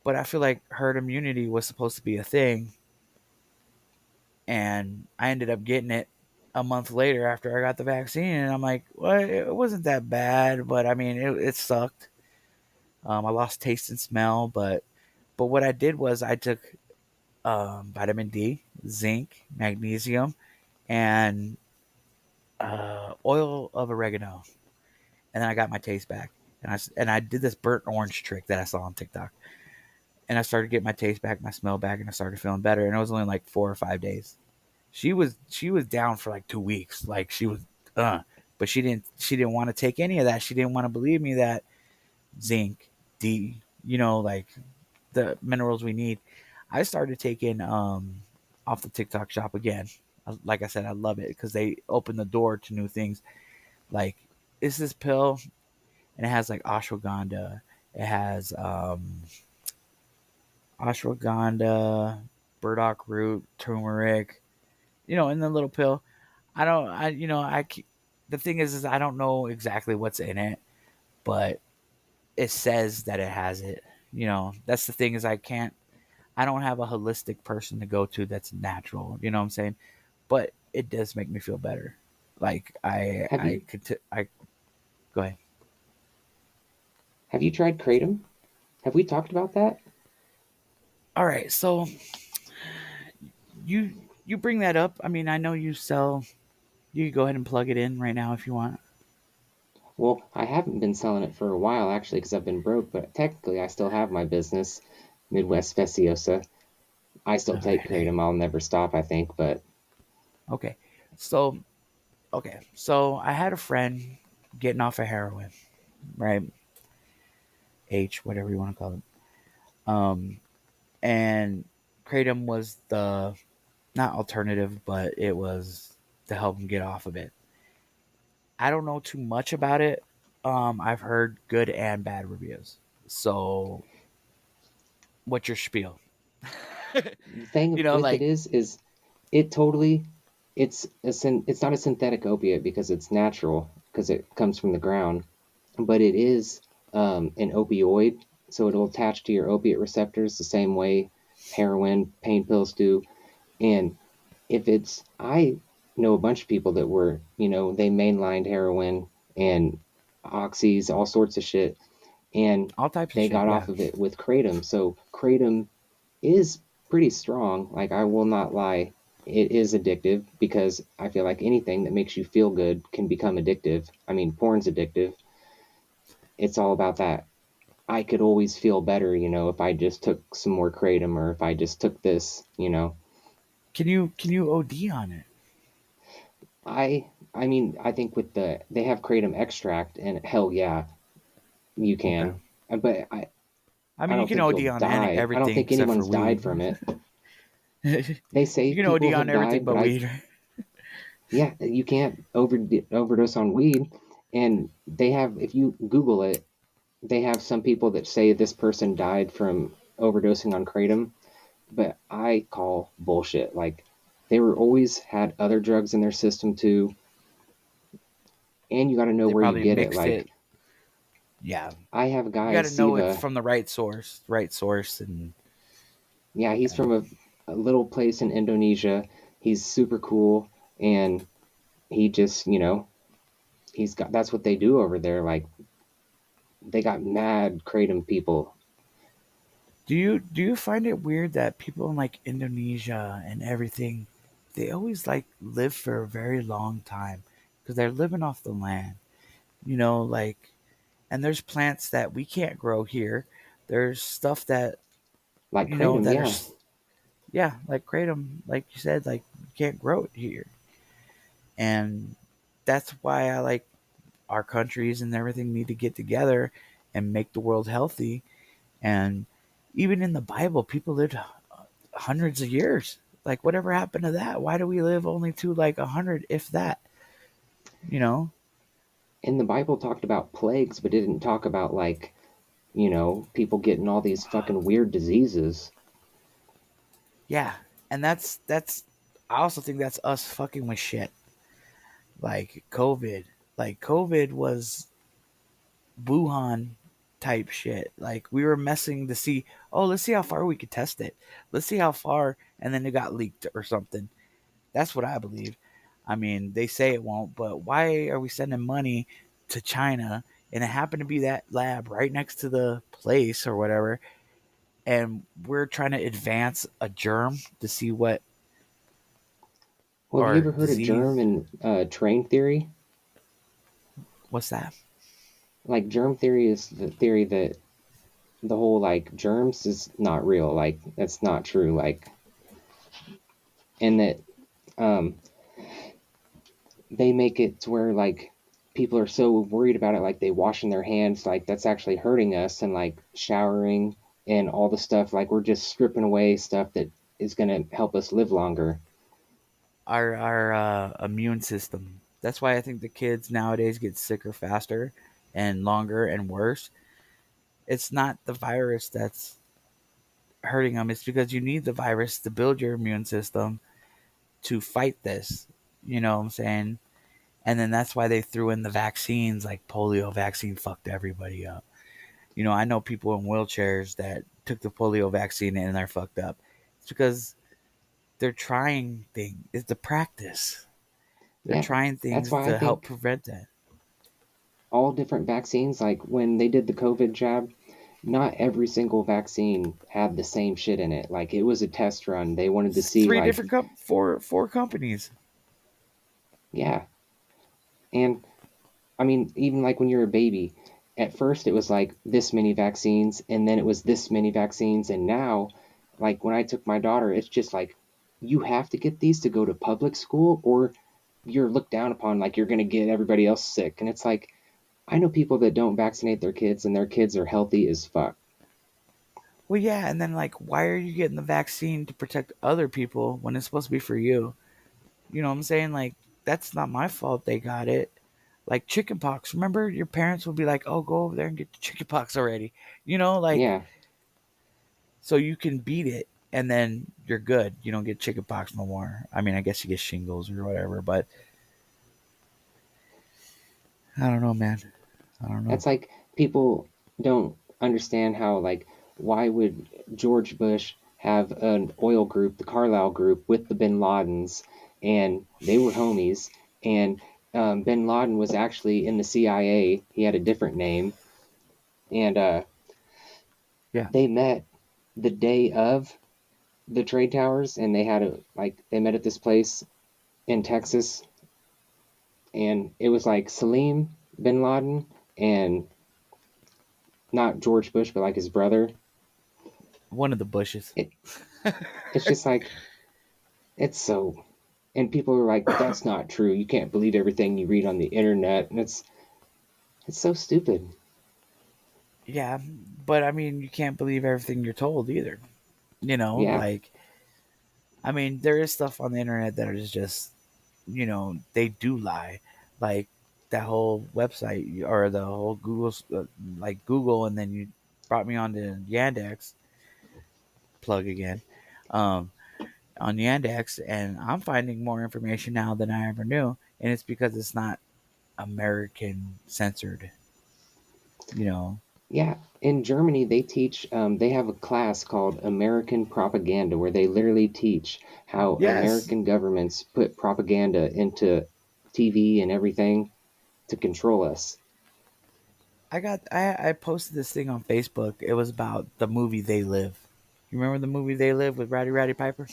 But I feel like herd immunity was supposed to be a thing. And I ended up getting it a month later after I got the vaccine. And I'm like, well, it wasn't that bad. But I mean, it sucked. I lost taste and smell, but what I did was I took vitamin D, zinc, magnesium, and oil of oregano, and then I got my taste back. And I did this burnt orange trick that I saw on TikTok, and I started getting my taste back, my smell back, and I started feeling better. And it was only like 4 or 5 days. She was down for like 2 weeks, like she was, but she didn't want to take any of that. She didn't want to believe me that zinc, D, like the minerals we need. I started taking off the TikTok shop again. Like I said, I love it because they open the door to new things. Like, it's this pill, and it has like ashwagandha. It has ashwagandha, burdock root, turmeric. In the little pill. I don't. I you know I. The thing is I don't know exactly what's in it, but it says that it has it. That's the thing is I don't have a holistic person to go to that's natural. You know what I'm saying? But it does make me feel better. Like I go ahead. Have you tried kratom? Have we talked about that? All right, so you bring that up. I mean, I know you sell. You can go ahead and plug it in right now if you want. Well, I haven't been selling it for a while actually because I've been broke, but technically I still have my business, Midwest Speciosa. I still take kratom. I'll never stop, I think, but okay. So I had a friend getting off of heroin, right? H, whatever you want to call it. And kratom was the not alternative, but it was to help him get off of it. I don't know too much about it. I've heard good and bad reviews. So, what's your spiel? The thing with it is it totally it's not a synthetic opiate because it's natural because it comes from the ground, but it is an opioid, so it'll attach to your opiate receptors the same way heroin, pain pills do. And I know a bunch of people that were, they mainlined heroin and oxys, all sorts of shit, and all types they got off of it with kratom. So kratom is pretty strong. Like, I will not lie, it is addictive because I feel like anything that makes you feel good can become addictive. I mean, porn's addictive. It's all about that. I could always feel better, if I just took some more kratom or if I just took this, Can you OD on it? I mean, I think they have kratom extract, and hell yeah, you can. Okay. But I mean, you can OD on everything. I don't think anyone's died from it. They say you can OD on everything but weed. Yeah, you can't overdose on weed. And they have, if you Google it, they have some people that say this person died from overdosing on kratom, but I call bullshit. Like, they were always had other drugs in their system too, and you got to know where you get it. Like, yeah, I have a guy. You got to know it from the right source, and yeah, he's from a little place in Indonesia. He's super cool, and he just, that's what they do over there. Like, they got mad kratom people. Do you find it weird that people in like Indonesia and everything, they always like live for a very long time because they're living off the land, and there's plants that we can't grow here. There's stuff that like kratom, like kratom, like you said, like you can't grow it here, and that's why I like our countries and everything need to get together and make the world healthy. And even in the Bible, people lived hundreds of years. Like, whatever happened to that? Why do we live only to like 100, if that? And the Bible talked about plagues, but didn't talk about like, people getting all these fucking weird diseases. Yeah, and that's. I also think that's us fucking with shit. Like COVID. Like, COVID was Wuhan type shit. Like, we were messing to see, let's see how far we could test it. Let's see how far, and then it got leaked or something. That's what I believe. I mean, they say it won't, but why are we sending money to China, and it happened to be that lab right next to the place or whatever, and we're trying to advance a germ to see what. Well, have you ever heard of germ and train theory? What's that? Like, germ theory is the theory that the whole, like, germs is not real. Like, that's not true. Like, and that they make it to where, like, people are so worried about it, like, they washing their hands, like, that's actually hurting us, and, like, showering and all the stuff. Like, we're just stripping away stuff that is going to help us live longer. Our immune system. That's why I think the kids nowadays get sicker faster and longer and worse. It's not the virus that's hurting them. It's because you need the virus to build your immune system to fight this. You know what I'm saying? And then that's why they threw in the vaccines, like polio vaccine fucked everybody up. You know, I know people in wheelchairs that took the polio vaccine and they're fucked up. It's because they're trying things. It's the practice. They're trying that's things why to I help think prevent that. all different vaccines, like when they did the COVID jab, not every single vaccine had the same shit in it. Like it was a test run. They wanted to see Three like different four companies. yeah. And I mean, even like when you're a baby, at first it was like this many vaccines, and then it was this many vaccines, and now, like when I took my daughter, it's just like you have to get these to go to public school, or you're looked down upon like you're gonna get everybody else sick. And it's like I know people that don't vaccinate their kids, and their kids are healthy as fuck. Well, yeah, and then like, why are you getting the vaccine to protect other people when it's supposed to be for you? You know what I'm saying? Like, that's not my fault they got it. Like chickenpox. Remember, your parents would be like, "Oh, go over there and get the chickenpox already." You know, like, Yeah, so you can beat it, and then you're good. You don't get chickenpox no more. I mean, I guess you get shingles or whatever, but I don't know, man. I don't know. that's like people don't understand how like why would George Bush have an oil group, the Carlyle Group, with the Bin Ladens, and they were homies, and Bin Laden was actually in the CIA. He had a different name, and Yeah. they met the day of the trade towers, and they met at this place in Texas, and it was like Salim Bin Laden and not George Bush, but like his brother. One of the Bushes. It's just like it's so, and people are like, that's not true. You can't believe everything you read on the internet, and it's so stupid. Yeah, but I mean, you can't believe everything you're told either. You know, Yeah, like, I mean, there is stuff on the internet that is just, you know, they do lie. Like that whole website or the whole Google, like Google, and then you brought me on to Yandex, plug again, um, on Yandex, and I'm finding more information now than I ever knew. And it's because it's not American censored, you know. yeah. In Germany, they teach. They have a class called American Propaganda, where they literally teach how Yes. American governments put propaganda into TV and everything to control us. I posted this thing on Facebook. It was about the movie They Live. You remember the movie They Live with Roddy Piper?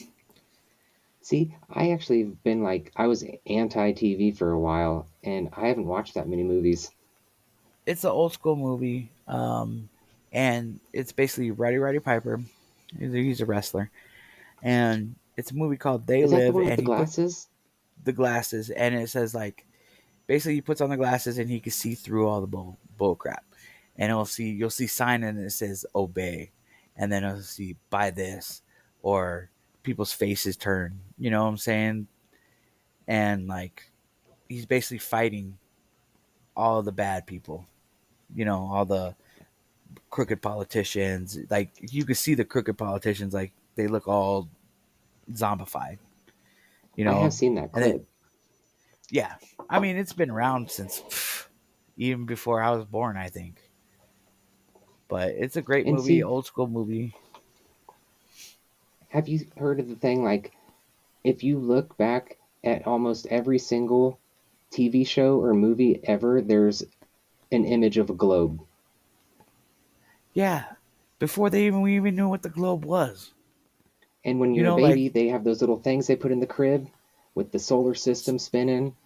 See, I actually have been like, I was anti TV for a while, and I haven't watched that many movies. It's an old school movie, and it's basically Roddy Piper. He's a wrestler, and it's a movie called They Is that the Live, one with and the he puts glasses? the glasses, and it says like basically he puts on the glasses and he can see through all the bull crap, and you'll see sign and it says obey, and then you'll see buy this, or people's faces turn. You know what I'm saying? And like he's basically fighting all the bad people. You know, all the crooked politicians. Like you could see the crooked politicians, like they look all zombified. You I have know, seen that and then clip. yeah, I mean it's been around since even before I was born, I think. But it's a great And movie, see, old school movie. have you heard of the thing like, if you look back at almost every single TV show or movie ever, there's an image of a globe. Yeah, before we even knew what the globe was. And when You you're a know, like baby, they have those little things they put in the crib with the solar system spinning.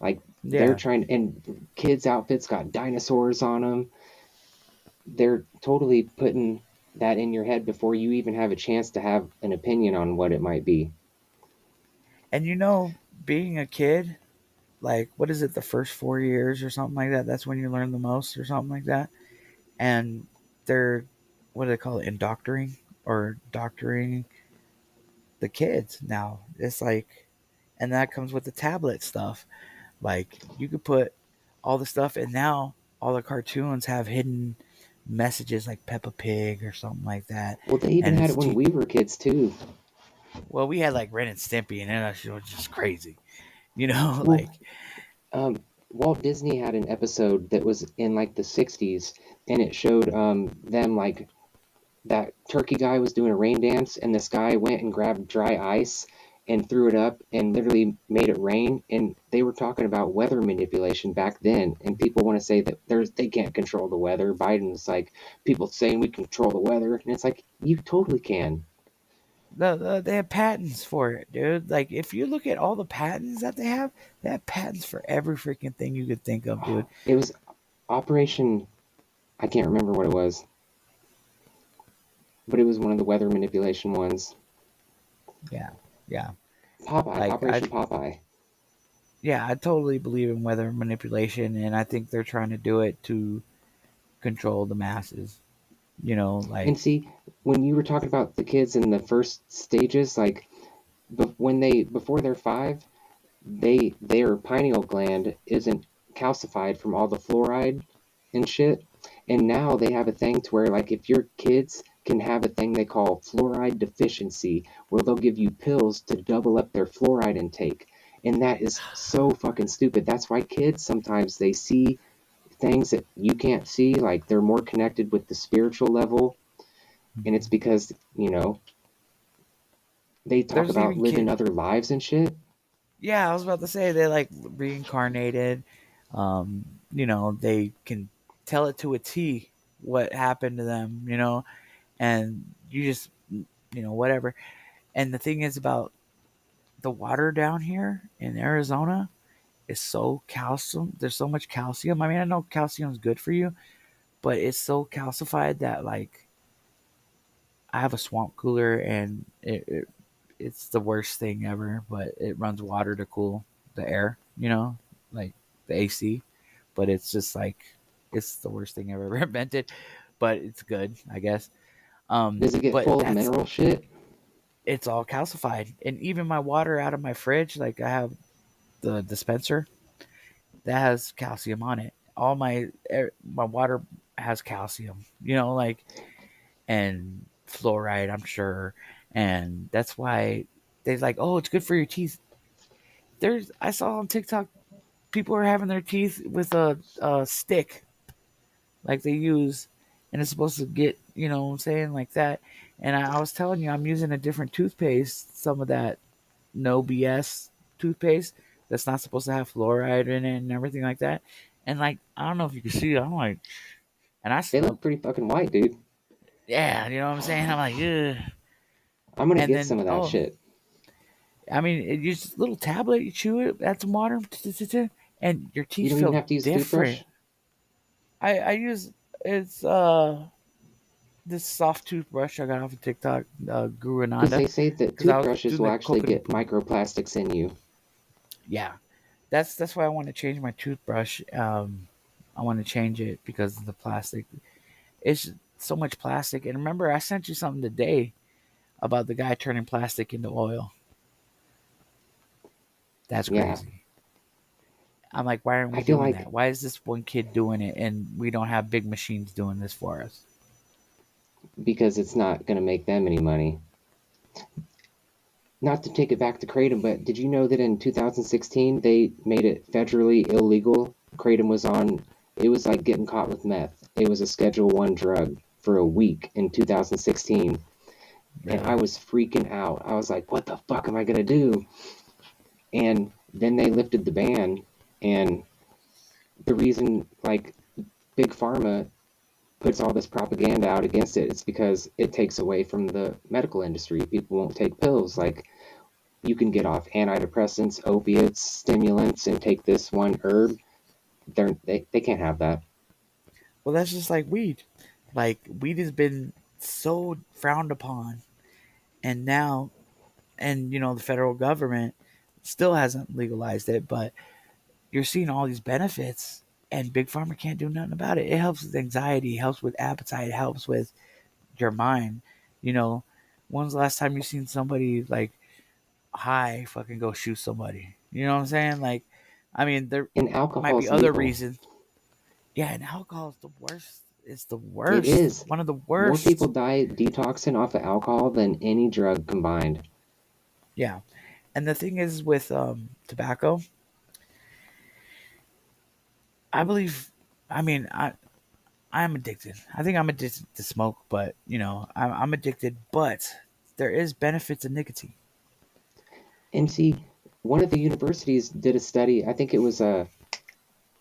Like they're yeah, trying, and kids' outfits got dinosaurs on them. They're totally putting that in your head before you even have a chance to have an opinion on what it might be. and you know, being a kid, like what is it, the first 4 years or something like that? That's when you learn the most, or something like that. And they're what do they call it, indoctoring or doctoring the kids now. It's like, and that comes with the tablet stuff. Like, you could put all the stuff, and now all the cartoons have hidden messages like Peppa Pig or something like that. Well, they even had it when we were kids too. Well, we had like Ren and Stimpy, and that was just crazy. Well, Walt Disney had an episode that was in like the 60s, and it showed them like that turkey guy was doing a rain dance, and this guy went and grabbed dry ice and threw it up and literally made it rain. And they were talking about weather manipulation back then, and people want to say that they can't control the weather. Biden's like, people saying we control the weather, and it's like, you totally can. They have patents for it, dude. Like, if you look at all the patents that they have patents for every freaking thing you could think of, dude. It was Operation, I can't remember what it was, but it was one of the weather manipulation ones. Yeah. Popeye, Operation Popeye. Yeah, I totally believe in weather manipulation, and I think they're trying to do it to control the masses. And see, when you were talking about the kids in the first stages, like before they're 5, their pineal gland isn't calcified from all the fluoride and shit. And now they have a thing to where, like, if your kids can have a thing they call fluoride deficiency, where they'll give you pills to double up their fluoride intake. And that is so fucking stupid. That's why kids sometimes they see things that you can't see, like they're more connected with the spiritual level, and it's because they talk about living other lives and shit. Yeah, I was about to say they like reincarnated. They can tell it to a T what happened to them, and you just whatever. And the thing is about the water down here in Arizona is so calcium. There's so much calcium. I mean, I know calcium is good for you, but it's so calcified that, like, I have a swamp cooler, and it's the worst thing ever. But it runs water to cool the air, like the AC. But it's just like, it's the worst thing ever invented. But it's good, I guess. Does it get full of mineral shit? It's all calcified, and even my water out of my fridge, like I have the dispenser that has calcium on it. All my water has calcium, and fluoride, I'm sure. And that's why they're like, oh, it's good for your teeth. I saw on TikTok, people are having their teeth with a stick, like they use, and it's supposed to get, what I'm saying, like that. And I was telling you, I'm using a different toothpaste, some of that no BS toothpaste that's not supposed to have fluoride in it and everything like that. And like, I don't know if you can see it. I'm like, and they look pretty fucking white, dude. Yeah, you know what I'm saying? I'm like, ugh. I'm gonna get some of that shit. I mean, it's just a little tablet. You chew it, add some water, and your teeth feel different. You don't even have to use different. Toothbrush? I use this soft toothbrush I got off of TikTok, Guru Ananda. Because they say that toothbrushes will actually get microplastics in you. Yeah, that's why I want to change my toothbrush. I want to change it because of the plastic. It's so much plastic. And remember, I sent you something today about the guy turning plastic into oil. That's crazy. Yeah. I'm like, why aren't we doing that? Why is this one kid doing it and we don't have big machines doing this for us? Because it's not going to make them any money. Not to take it back to Kratom, but did you know that in 2016 they made it federally illegal? Kratom was it was like getting caught with meth. It was a Schedule 1 drug for a week in 2016. Yeah. And I was freaking out. I was like, what the fuck am I going to do? And then they lifted the ban. And the reason, like, Big Pharma puts all this propaganda out against it is because it takes away from the medical industry. People won't take pills. Like, you can get off antidepressants, opiates, stimulants, and take this one herb. They can't have that. Well, that's just like weed. Like, weed has been so frowned upon. And now, the federal government still hasn't legalized it, but you're seeing all these benefits, and Big Pharma can't do nothing about it. It helps with anxiety, it helps with appetite, it helps with your mind. When's the last time you seen somebody like high fucking go shoot somebody? You know what I'm saying? Like, I mean, there And alcohol might be is other legal. reasons. Yeah, and alcohol is the worst. It's the It worst. is. One of the More people worst. die detoxing off of alcohol than any drug combined. Yeah. And the thing is with tobacco, I believe, I mean, I'm addicted. I think I'm addicted to smoke, but, you know, I'm addicted, but there is benefits of nicotine. And see, one of the universities did a study. I think it was the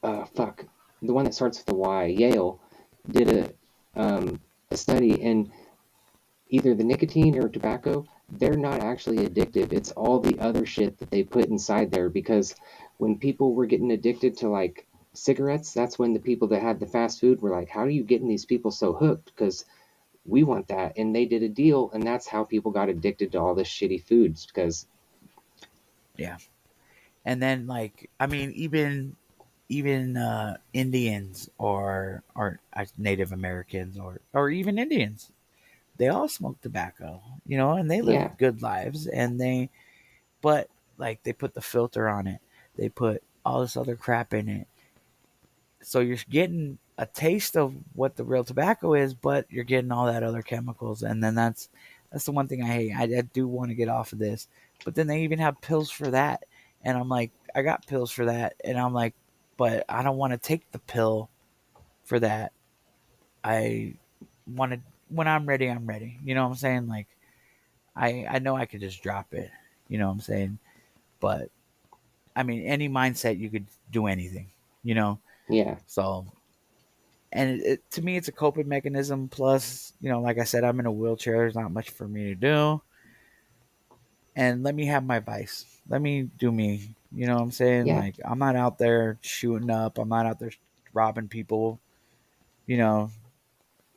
one that starts with a Y. Yale did a study, and either the nicotine or tobacco, they're not actually addictive. It's all the other shit that they put inside there. Because when people were getting addicted to like cigarettes, that's when the people that had the fast food were like, "How are you getting these people so hooked? Because we want that." And they did a deal, and that's how people got addicted to all this shitty foods. Because yeah. And then, like, I mean, even Indians or Native Americans or even Indians, they all smoke tobacco, you know, and they live good lives. And but like they put the filter on it, they put all this other crap in it, so you're getting a taste of what the real tobacco is, but you're getting all that other chemicals. And then that's the one thing I hate. I do want to get off of this, but then they even have pills for that, and I'm like, I got pills for that, and I'm like, but I don't want to take the pill for that. I want to, when I'm ready, I'm ready. You know what I'm saying? Like, I know I could just drop it. You know what I'm saying? But I mean, any mindset, you could do anything. You know? yeah. So, and to me, it's a coping mechanism. Plus, you know, like I said, I'm in a wheelchair. There's not much for me to do. And let me have my vice. Let me do me. You know what I'm saying? Yeah. Like, I'm not out there shooting up. I'm not out there robbing people. You know.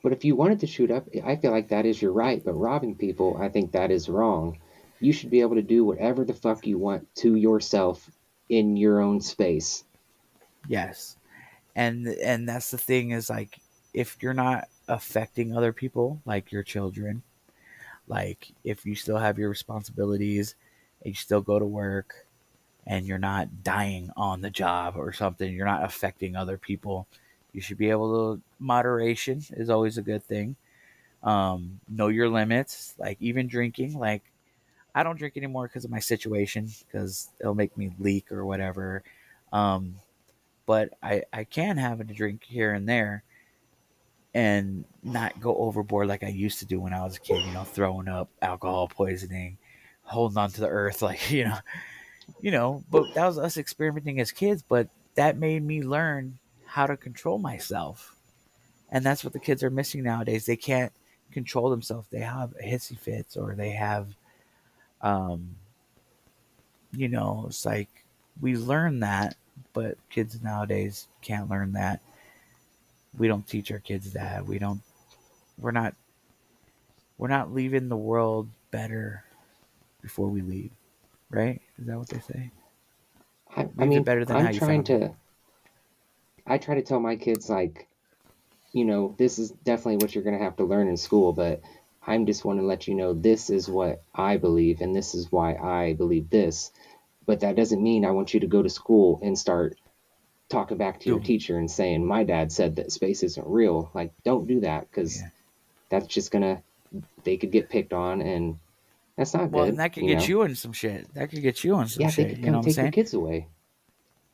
But if you wanted to shoot up, I feel like that is your right. But robbing people, I think that is wrong. You should be able to do whatever the fuck you want to yourself in your own space. Yes. And that's the thing is, like, if you're not affecting other people, like your children, like if you still have your responsibilities and you still go to work and you're not dying on the job or something, you're not affecting other people, you should be able to, moderation is always a good thing. Know your limits, like even drinking. Like, I don't drink anymore because of my situation, because it'll make me leak or whatever. But I can have a drink here and there and not go overboard like I used to do when I was a kid, you know, throwing up, alcohol poisoning, holding on to the earth, like, you know, but that was us experimenting as kids, but that made me learn how to control myself. And that's what the kids are missing nowadays. They can't control themselves. They have hissy fits, or they have, you know, it's like we learn that, but kids nowadays can't learn that. We don't teach our kids that. We're not leaving the world better before we leave, right? Is that what they say? I mean, better than I try to tell my kids, like, you know, this is definitely what you're going to have to learn in school, but I'm just want to let you know this is what I believe, and this is why I believe this. But that doesn't mean I want you to go to school and start talking back to your teacher and saying, my dad said that space isn't real. Like, don't do that, because that's just gonna, they could get picked on, and that's not good. Well, and that could get you in some shit. That could get you in some shit. They could come take your kids away.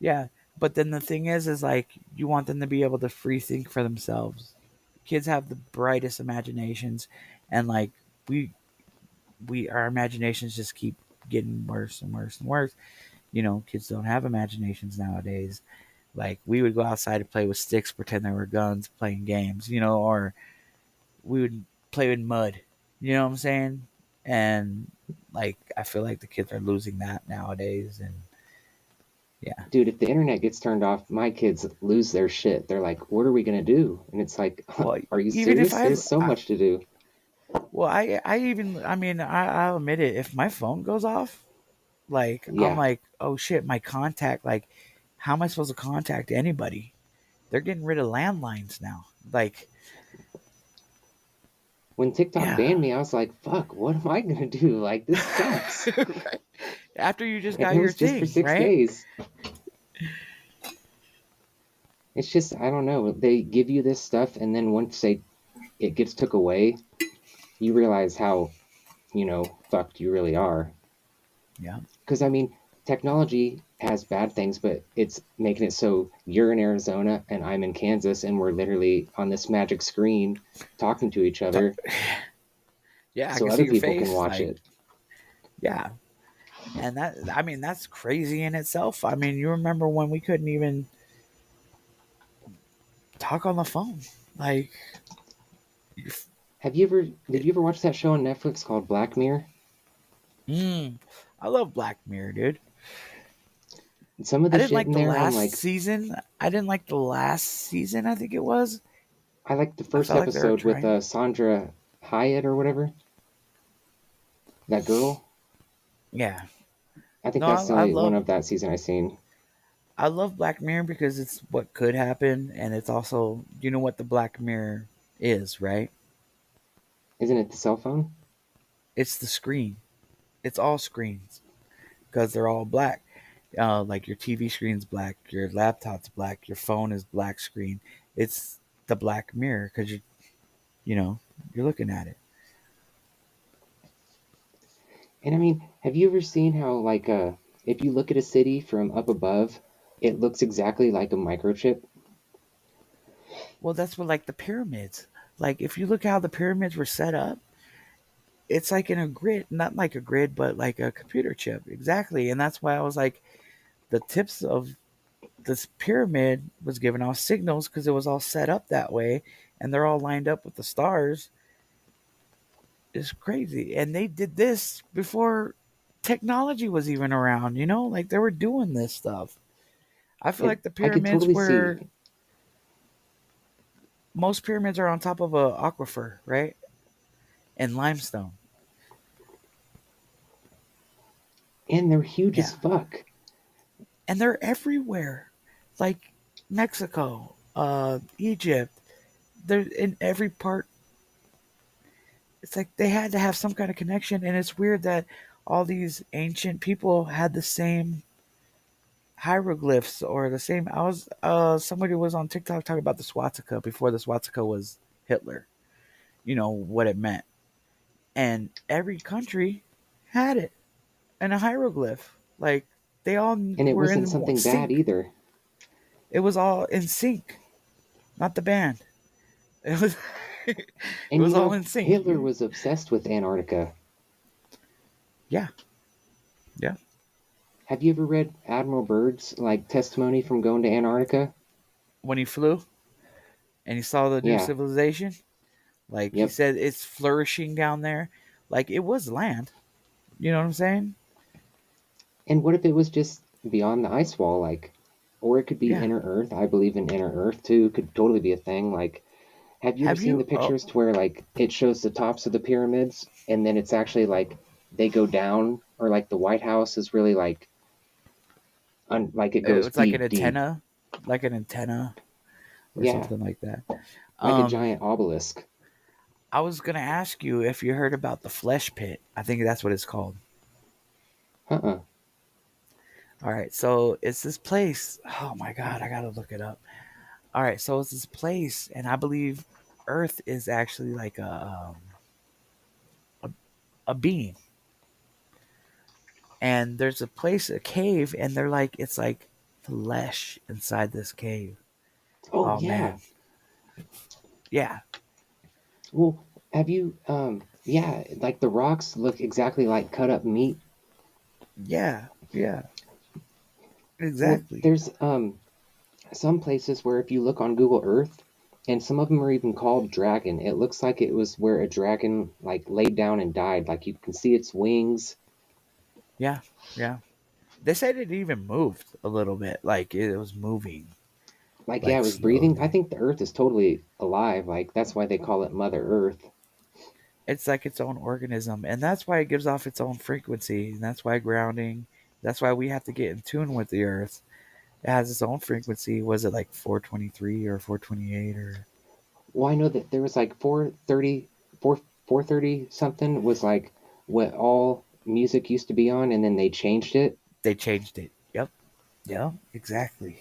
Yeah, but then the thing is like, you want them to be able to free think for themselves. Kids have the brightest imaginations, and like our imaginations just keep getting worse and worse and worse. You know, kids don't have imaginations nowadays. Like, we would go outside and play with sticks, pretend they were guns, playing games, you know, or we would play in mud. You know what I'm saying? And like, I feel like the kids are losing that nowadays. And yeah, dude, if the internet gets turned off, my kids lose their shit. They're like, what are we gonna do? And it's like, well, are you serious? There's so much to do. Well, I'll admit it, if my phone goes off, like, I'm like, oh shit, my contact, like, how am I supposed to contact anybody? They're getting rid of landlines now. Like, when TikTok banned me, I was like, fuck, what am I gonna do? Like, this sucks. After you just got your thing, just for 6 days. It's just, I don't know. They give you this stuff, and then once it gets took away, you realize how, fucked you really are. Yeah. Because, I mean, technology has bad things, but it's making it so you're in Arizona and I'm in Kansas, and we're literally on this magic screen talking to each other. Yeah, so other people can watch it. Yeah. And that's crazy in itself. I mean, you remember when we couldn't even talk on the phone? Like, did you ever watch that show on Netflix called Black Mirror? I love Black Mirror, dude. Some of the shit in there, I'm like, season. I didn't like the last season. I think it was. I liked the first episode with Sandra Hyatt or whatever. That girl. Yeah. I think that's the only one of that season I've seen. I love Black Mirror because it's what could happen, and it's also, you know what the Black Mirror is, right? Isn't it the cell phone? It's the screen. It's all screens because they're all black. Like your TV screen's black, your laptop's black, your phone is black screen. It's the Black Mirror because you're looking at it. And I mean, have you ever seen how, like, if you look at a city from up above, it looks exactly like a microchip? Well, that's what, like, the pyramids. Like, if you look how the pyramids were set up, it's like in a grid, not like a grid, but like a computer chip. Exactly. And that's why I was like, the tips of this pyramid was giving off signals because it was all set up that way, and they're all lined up with the stars. It's crazy. And they did this before technology was even around, like they were doing this stuff. I feel like the pyramids most pyramids are on top of a aquifer, right? And limestone. And they're huge as fuck. And they're everywhere. Like Mexico, Egypt. They're in every part. It's like they had to have some kind of connection, and it's weird that all these ancient people had the same hieroglyphs or the same. Somebody was on TikTok talking about the swastika before the swastika was Hitler. You know what it meant, and every country had it in a hieroglyph. Like they all and it wasn't something bad either. It was all in sync, not the band. It was. It was all in sync. Hitler was obsessed with Antarctica. Yeah. Have you ever read Admiral Byrd's testimony from going to Antarctica? When he flew, and he saw the new civilization, he said it's flourishing down there. Like it was land. You know what I'm saying? And what if it was just beyond the ice wall, or it could be inner Earth? I believe in inner Earth too. Could totally be a thing. Have you ever seen the pictures to where it shows the tops of the pyramids and then it's actually they go down, or the White House is really it goes. It's like an antenna, or something like that. Like a giant obelisk. I was gonna ask you if you heard about the Flesh Pit. I think that's what it's called. All right, so it's this place. Oh my God, I gotta look it up. All right, so it's this place, and I believe Earth is actually like a being. And there's a place, a cave, and they're it's like flesh inside this cave. Oh yeah. Man. Yeah. Well, have you the rocks look exactly like cut up meat. Yeah. Exactly. Well, there's some places where if you look on Google Earth, and some of them are even called dragon, it looks like it was where a dragon laid down and died. You can see its wings. Yeah. They said it even moved a little bit, it was moving. It was breathing. I think the Earth is totally alive. That's why they call it Mother Earth. It's like its own organism, and that's why it gives off its own frequency, and that's why grounding. That's why we have to get in tune with the Earth. It has its own frequency. Was it 423 or 428 or? Well, I know that there was 430 something was what all music used to be on, and then they changed it. They changed it. Yep. Yeah, exactly.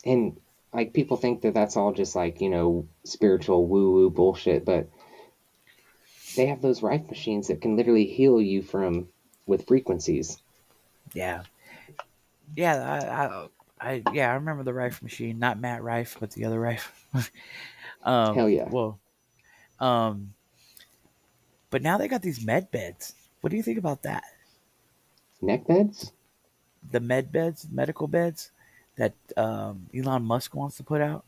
And like people think that that's all just like, spiritual woo woo bullshit, but they have those Rife machines that can literally heal you with frequencies. Yeah. Yeah, I remember the Rife machine, not Matt Rife, but the other Rife. Hell yeah. Well, but now they got these med beds. What do you think about that? Neck beds? The med beds, medical beds that Elon Musk wants to put out,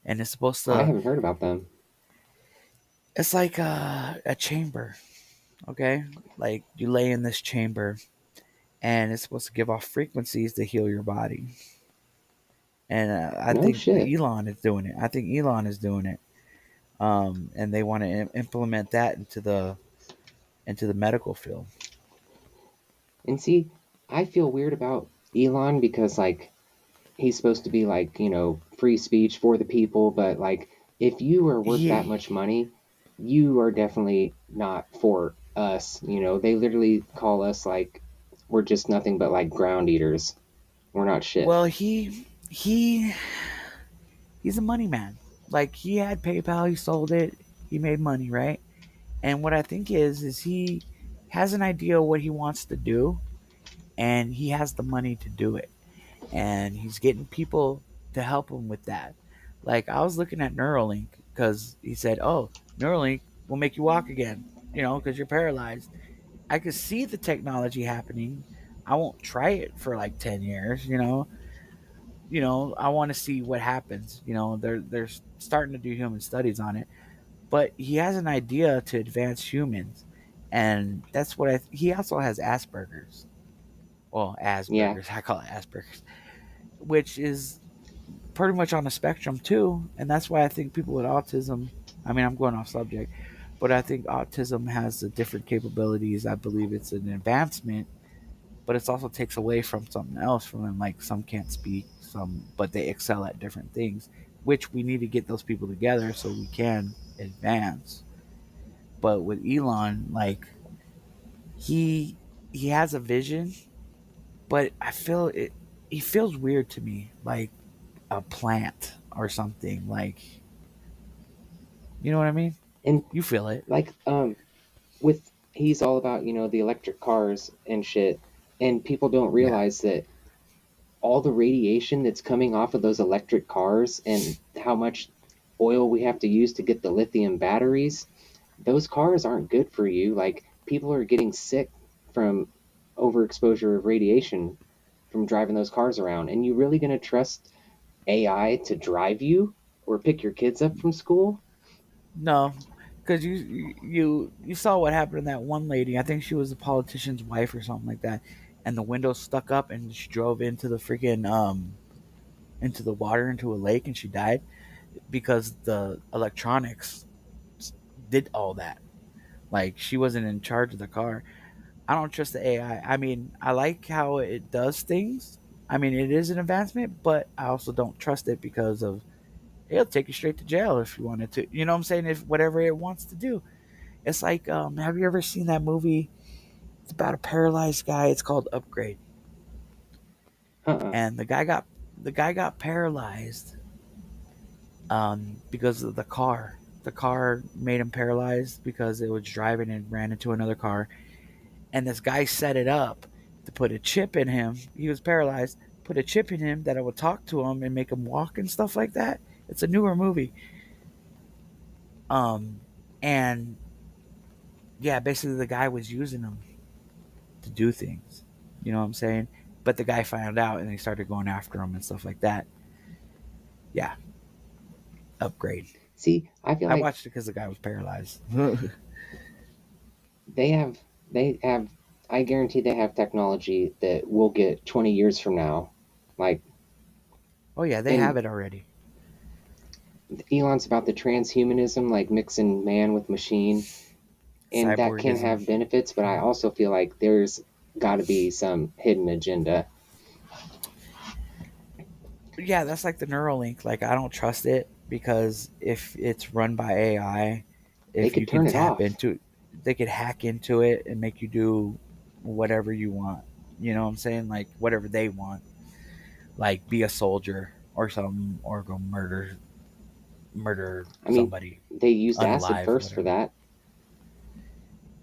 and it's supposed I to. haven't heard about them. It's like a chamber, okay? Like you lay in this chamber, and it's supposed to give off frequencies to heal your body. And I No think shit. Elon is doing it. I think Elon is doing it, and they want to implement that into the medical field. And see, I feel weird about Elon because like he's supposed to be like, free speech for the people, but like if you are worth that much money, you are definitely not for us. They literally call us like we're just nothing but like ground eaters. We're not shit. Well, he's a money man. Like he had PayPal, he sold it, he made money, right? And what I think is he has an idea of what he wants to do, and he has the money to do it, and he's getting people to help him with that. Like I was looking at Neuralink because he said, "Oh, Neuralink will make you walk again," because you're paralyzed. I could see the technology happening. I won't try it for like 10 years. I want to see what happens. They're starting to do human studies on it, but he has an idea to advance humans, and that's what he also has Asperger's. Well, Asperger's, I call it Asperger's, which is pretty much on the spectrum too, and that's why I think people with autism. I mean, I'm going off subject, but I think autism has the different capabilities. I believe it's an advancement, but it also takes away from something else from them. Like some can't speak, but they excel at different things, which we need to get those people together so we can advance. But with Elon, like he has a vision, but I feel it. He feels weird to me, like a plant or something. Like, you know what I mean? And You feel it. like with he's all about the electric cars and shit, and people don't realize that all the radiation that's coming off of those electric cars and how much oil we have to use to get the lithium batteries, those cars aren't good for you. Like people are getting sick from overexposure of radiation from driving those cars around. And you really going to trust AI to drive you or pick your kids up from school? No, because you saw what happened to that one lady. I think she was a politician's wife or something like that, and the window stuck up, and she drove into the freaking into the water into a lake, and she died because the electronics did all that. Like she wasn't in charge of the car. I don't trust the AI. I mean, I like how it does things. I mean, it is an advancement, but I also don't trust it because of it'll take you straight to jail if you wanted to. You know what I'm saying? If whatever it wants to do. It's like, have you ever seen that movie? It's about a paralyzed guy. It's called Upgrade. And the guy got paralyzed because of the car. The car made him paralyzed because it was driving and ran into another car. And this guy set it up to put a chip in him. He was paralyzed. Put a chip in him that it would talk to him and make him walk and stuff like that. It's a newer movie. And yeah, basically the guy was using him to do things. You know what I'm saying? But the guy found out and they started going after him and stuff like that. Yeah. Upgrade. See, I feel like I watched it because the guy was paralyzed. they have, I guarantee they have technology that we'll get 20 years from now. Like, oh yeah, they have it already. Elon's about the transhumanism, like mixing man with machine. And Cyborgism. That can have benefits, but I also feel like there's got to be some hidden agenda. Yeah, that's like the Neuralink. Like, I don't trust it because if it's run by AI, if you can tap into, they could hack into it and make you do whatever you want. You know what I'm saying? Like whatever they want. like be a soldier or something, or go murder I mean, somebody they used acid unalive, first for whatever. that.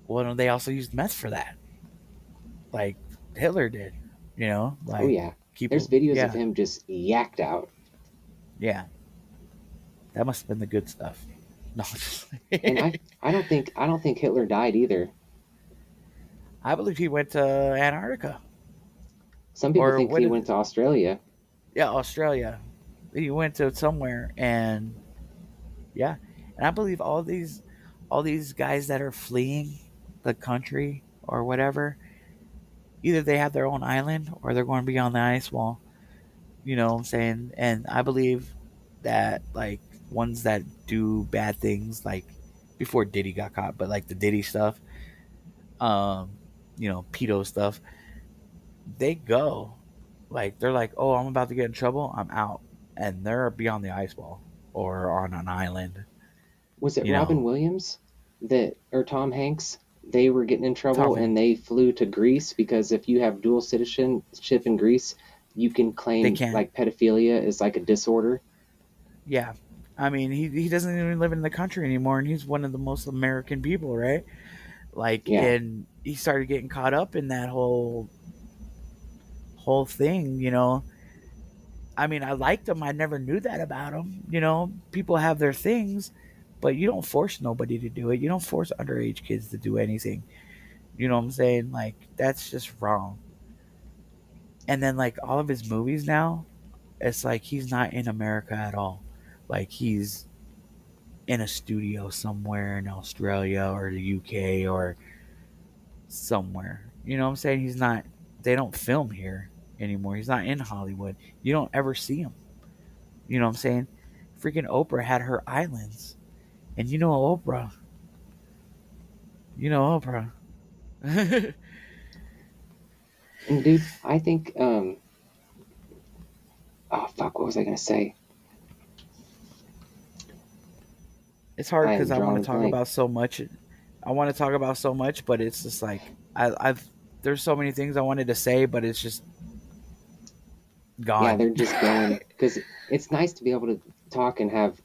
Well, no, they also used meth for that, like Hitler did. Oh like yeah, there's people. videos of Yeah, him just yacked out. yeah, that must have been the good stuff. No, And I don't think Hitler died either. I believe he went to Antarctica, Some people or think what he is went it? to Australia. Yeah, Australia. He went to somewhere, and yeah, and I believe all these guys that are fleeing the country or whatever, either they have their own island or they're going beyond the ice wall. You know what I'm saying? And I believe that like ones that do bad things, like before Diddy got caught, but like the Diddy stuff, um, pedo stuff, they go. Like they're like, oh, I'm about to get in trouble, I'm out, and they're beyond the ice wall or on an island. Was it You Robin know, Williams that or Tom Hanks? They were getting in trouble Tom, and they flew to Greece because if you have dual citizenship in Greece, you can they claim can't. like pedophilia is like a disorder. Yeah, I mean, he doesn't even live in the country anymore, and he's one of the most American people, right? Like, Yeah, and he started getting caught up in that whole thing. I mean, I liked him. I never knew that about him. People have their things, but you don't force nobody to do it. You don't force underage kids to do anything. You know what I'm saying? Like, that's just wrong. And then, like, all of his movies now, it's like he's not in America at all. Like, he's in a studio somewhere in Australia or the UK or somewhere. You know what I'm saying? He's not, they don't film here anymore. He's not in Hollywood. You don't ever see him. You know what I'm saying? Freaking Oprah had her islands. And Oprah. Oprah. and dude, I think oh fuck, what was I gonna say? It's hard I because am I want drawing to a talk blank. about so much. I want to talk about so much, but it's just like I've there's so many things I wanted to say, but it's just Yeah, gone. they're just going because it's nice to be able to talk and have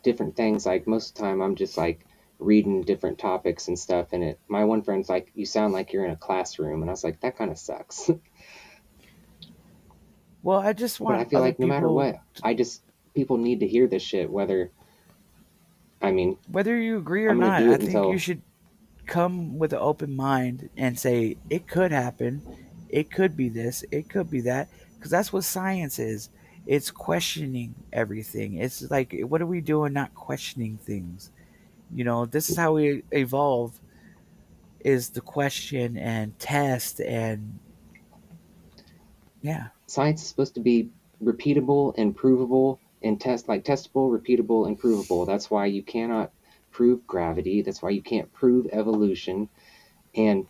different things. Like most of the time, I'm just like reading different topics and stuff. And my one friend's like, "You sound like you're in a classroom," and I was like, "That kind of sucks." Well, I just But I want feel other like no matter people, what, people need to hear this shit. I mean, whether you agree or I'm gonna not, do I it think you until should come with an open mind and say it could happen, it could be this, it could be that, because that's what science is. It's questioning everything. It's like, what are we doing not questioning things? This is how we evolve, is the question and test, and yeah. science is supposed to be repeatable and provable and testable, repeatable, and provable. That's why you cannot prove gravity. That's why you can't prove evolution and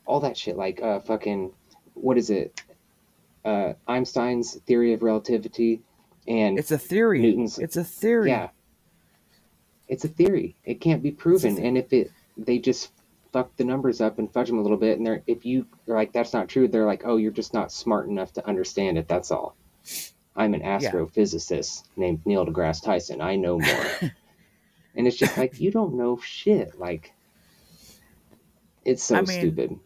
all that shit. Like fucking what is it? Einstein's theory of relativity and It's a theory. Newton's. It's a theory. Yeah, it's a theory. It can't be It's a proven. And if they just fuck the numbers up and fudge them a little bit, and they're like, that's not true. They're like, oh, you're just not smart enough to understand it. That's all. I'm an yeah. astrophysicist named Neil deGrasse Tyson. I know more. And it's just like, you don't know shit. Like, it's I so mean, stupid.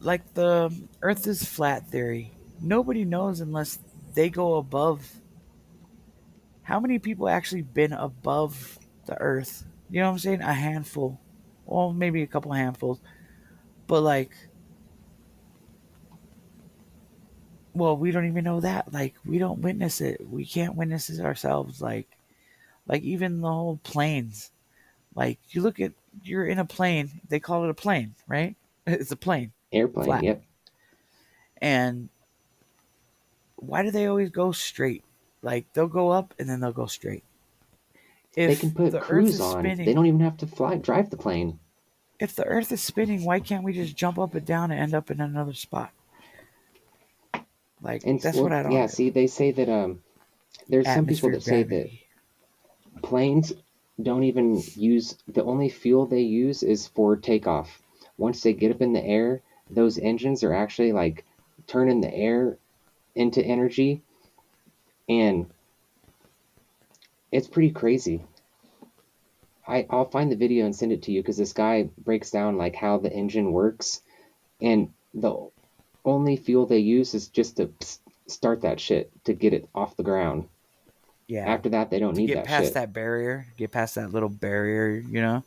like the Earth is flat theory. Nobody knows unless they go above. How many people actually been above the Earth? You know what I'm saying? A handful. Well, maybe a couple handfuls. But like, well, we don't even know that. Like, we don't witness it. We can't witness it ourselves. Like even the whole planes. Like, you're in a plane. They call it a plane, right? It's a plane, Airplane, flat. yep. And why do they always go straight? Like, they'll go up and then they'll go straight. They can If put the Earth crews is on. They spinning, don't even have to drive the plane. if the Earth is spinning, why can't we just jump up and down and end up in another spot? Like, And that's what well, I yeah, don't. see, they say that there's some people Atmosphere that say that gravity. planes don't even use the only fuel they use is for takeoff. Once they get up in the air, those engines are actually like turning the air into energy, and it's pretty crazy. I'll find the video and send it to you because this guy breaks down like how the engine works, and the only fuel they use is just to start that shit to get it off the ground. Yeah. After that, they don't need that shit. Get past that barrier. Get past that little barrier, you know?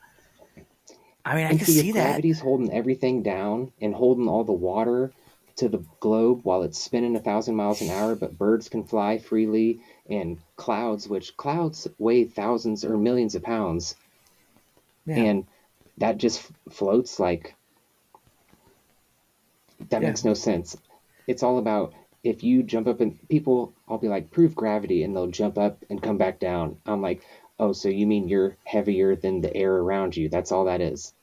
I mean, I And can see, see if that. gravity's holding everything down and holding all the water to the globe while it's spinning 1,000 miles an hour, but birds can fly freely, and clouds weigh thousands or millions of pounds, Yeah. and that just floats like that. Makes no sense. It's all about, if you jump up and people, I'll be like, prove gravity, and they'll jump up and come back down. I'm like, oh, so you mean you're heavier than the air around you? That's all that is.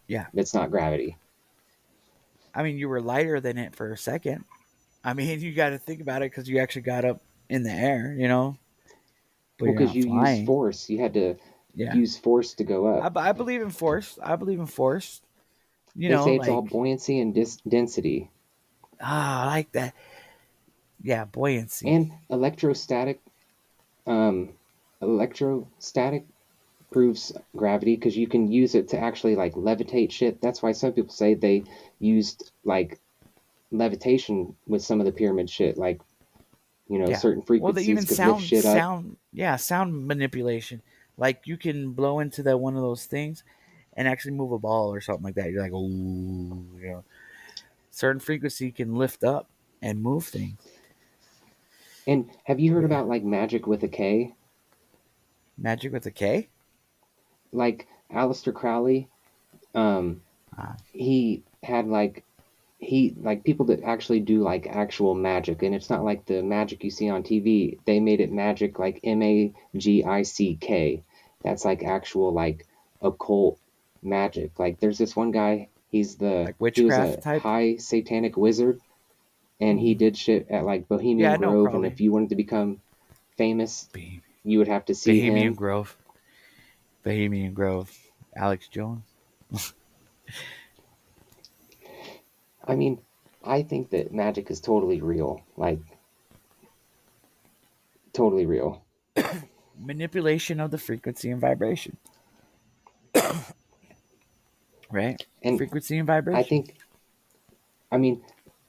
Yeah. It's not gravity. I mean, you were lighter than it for a second. I mean, you got to think about it because you actually got up in the air, you know? But well, because you use force. You had to use force to go up. I believe in force. You they know, say it's all buoyancy and density. Ah, I like that. Yeah, buoyancy. And electrostatic proves gravity because you can use it to actually like levitate shit. That's why some people say they used like levitation with some of the pyramid shit, like, you know, certain frequencies. Well, they even sound manipulation. Like you can blow into that one of those things and actually move a ball or something like that. You're like, oh, you know, certain frequency can lift up and move things. And have you heard about like magic with a K? Magic with a K? Like Aleister Crowley, he had like people that actually do like actual magic, and it's not like the magic you see on TV. They made it magic like MAGICK. That's like actual like occult magic. Like there's this one guy, he's the like witchcraft he was a type? high satanic wizard, and he did shit at like Bohemian Grove, and if you wanted to become famous, you would have to see Bohemian Grove. Alex Jones. I mean, I think that magic is totally real. Like, totally real. Manipulation of the frequency and vibration. Right? And frequency and vibration. I mean,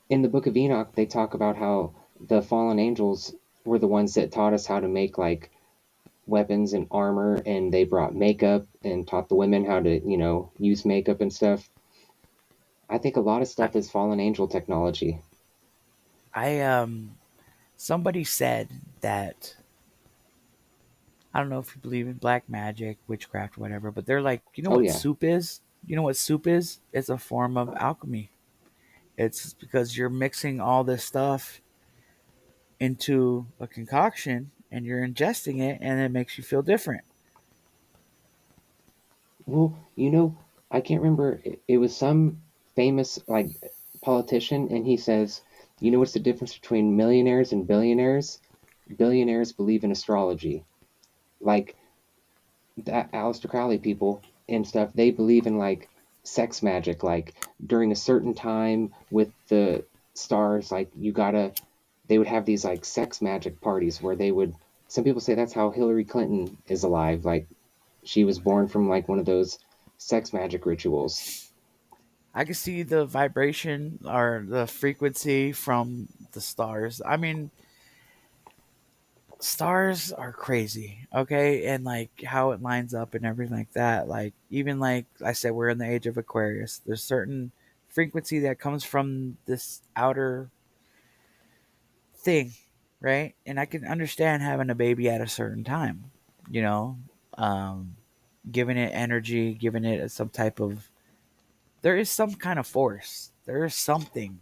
in the Book of Enoch, they talk about how the fallen angels were the ones that taught us how to make like weapons and armor, and they brought makeup and taught the women how to, you know, use makeup and stuff. I think a lot of stuff is fallen angel technology. Somebody said that, I don't know if you believe in black magic, witchcraft, whatever, but they're like, you know what soup is? You know what soup is? It's a form of alchemy. It's because you're mixing all this stuff into a concoction and you're ingesting it, and it makes you feel different. Well, you know, I can't remember. It was some famous like politician, and he says, you know what's the difference between millionaires and billionaires? Billionaires believe in astrology. Like that Aleister Crowley people and stuff, they believe in like sex magic, like during a certain time with the stars, like they would have these like sex magic parties where some people say that's how Hillary Clinton is alive. Like she was born from like one of those sex magic rituals. I can see the vibration or the frequency from the stars. I mean, stars are crazy, okay? And like how it lines up and everything like that. Like even like I said, we're in the age of Aquarius. There's certain frequency that comes from this outer thing, right? And I can understand having a baby at a certain time, you know, giving it energy, giving it some type of, there is some kind of force. There is something.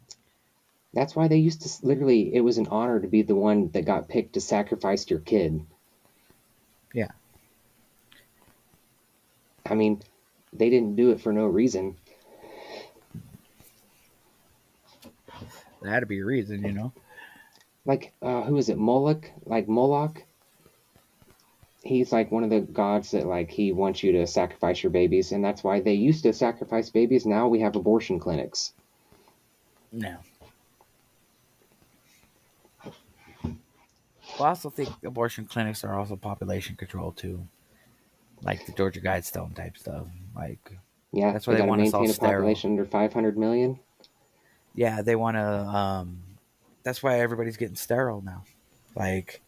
That's why they used to literally, it was an honor to be the one that got picked to sacrifice your kid. Yeah. I mean, they didn't do it for no reason. There had to be a reason, you know? Like, who is it? Moloch? Like Moloch? He's like one of the gods that like he wants you to sacrifice your babies, and that's why they used to sacrifice babies. Now we have abortion clinics. No. Well, I also think abortion clinics are also population control too, like the Georgia Guidestone type stuff. Like Yeah, that's why they they got to want us all maintain a sterile. population under 500 million. Yeah, they want to. That's why everybody's getting sterile now. Like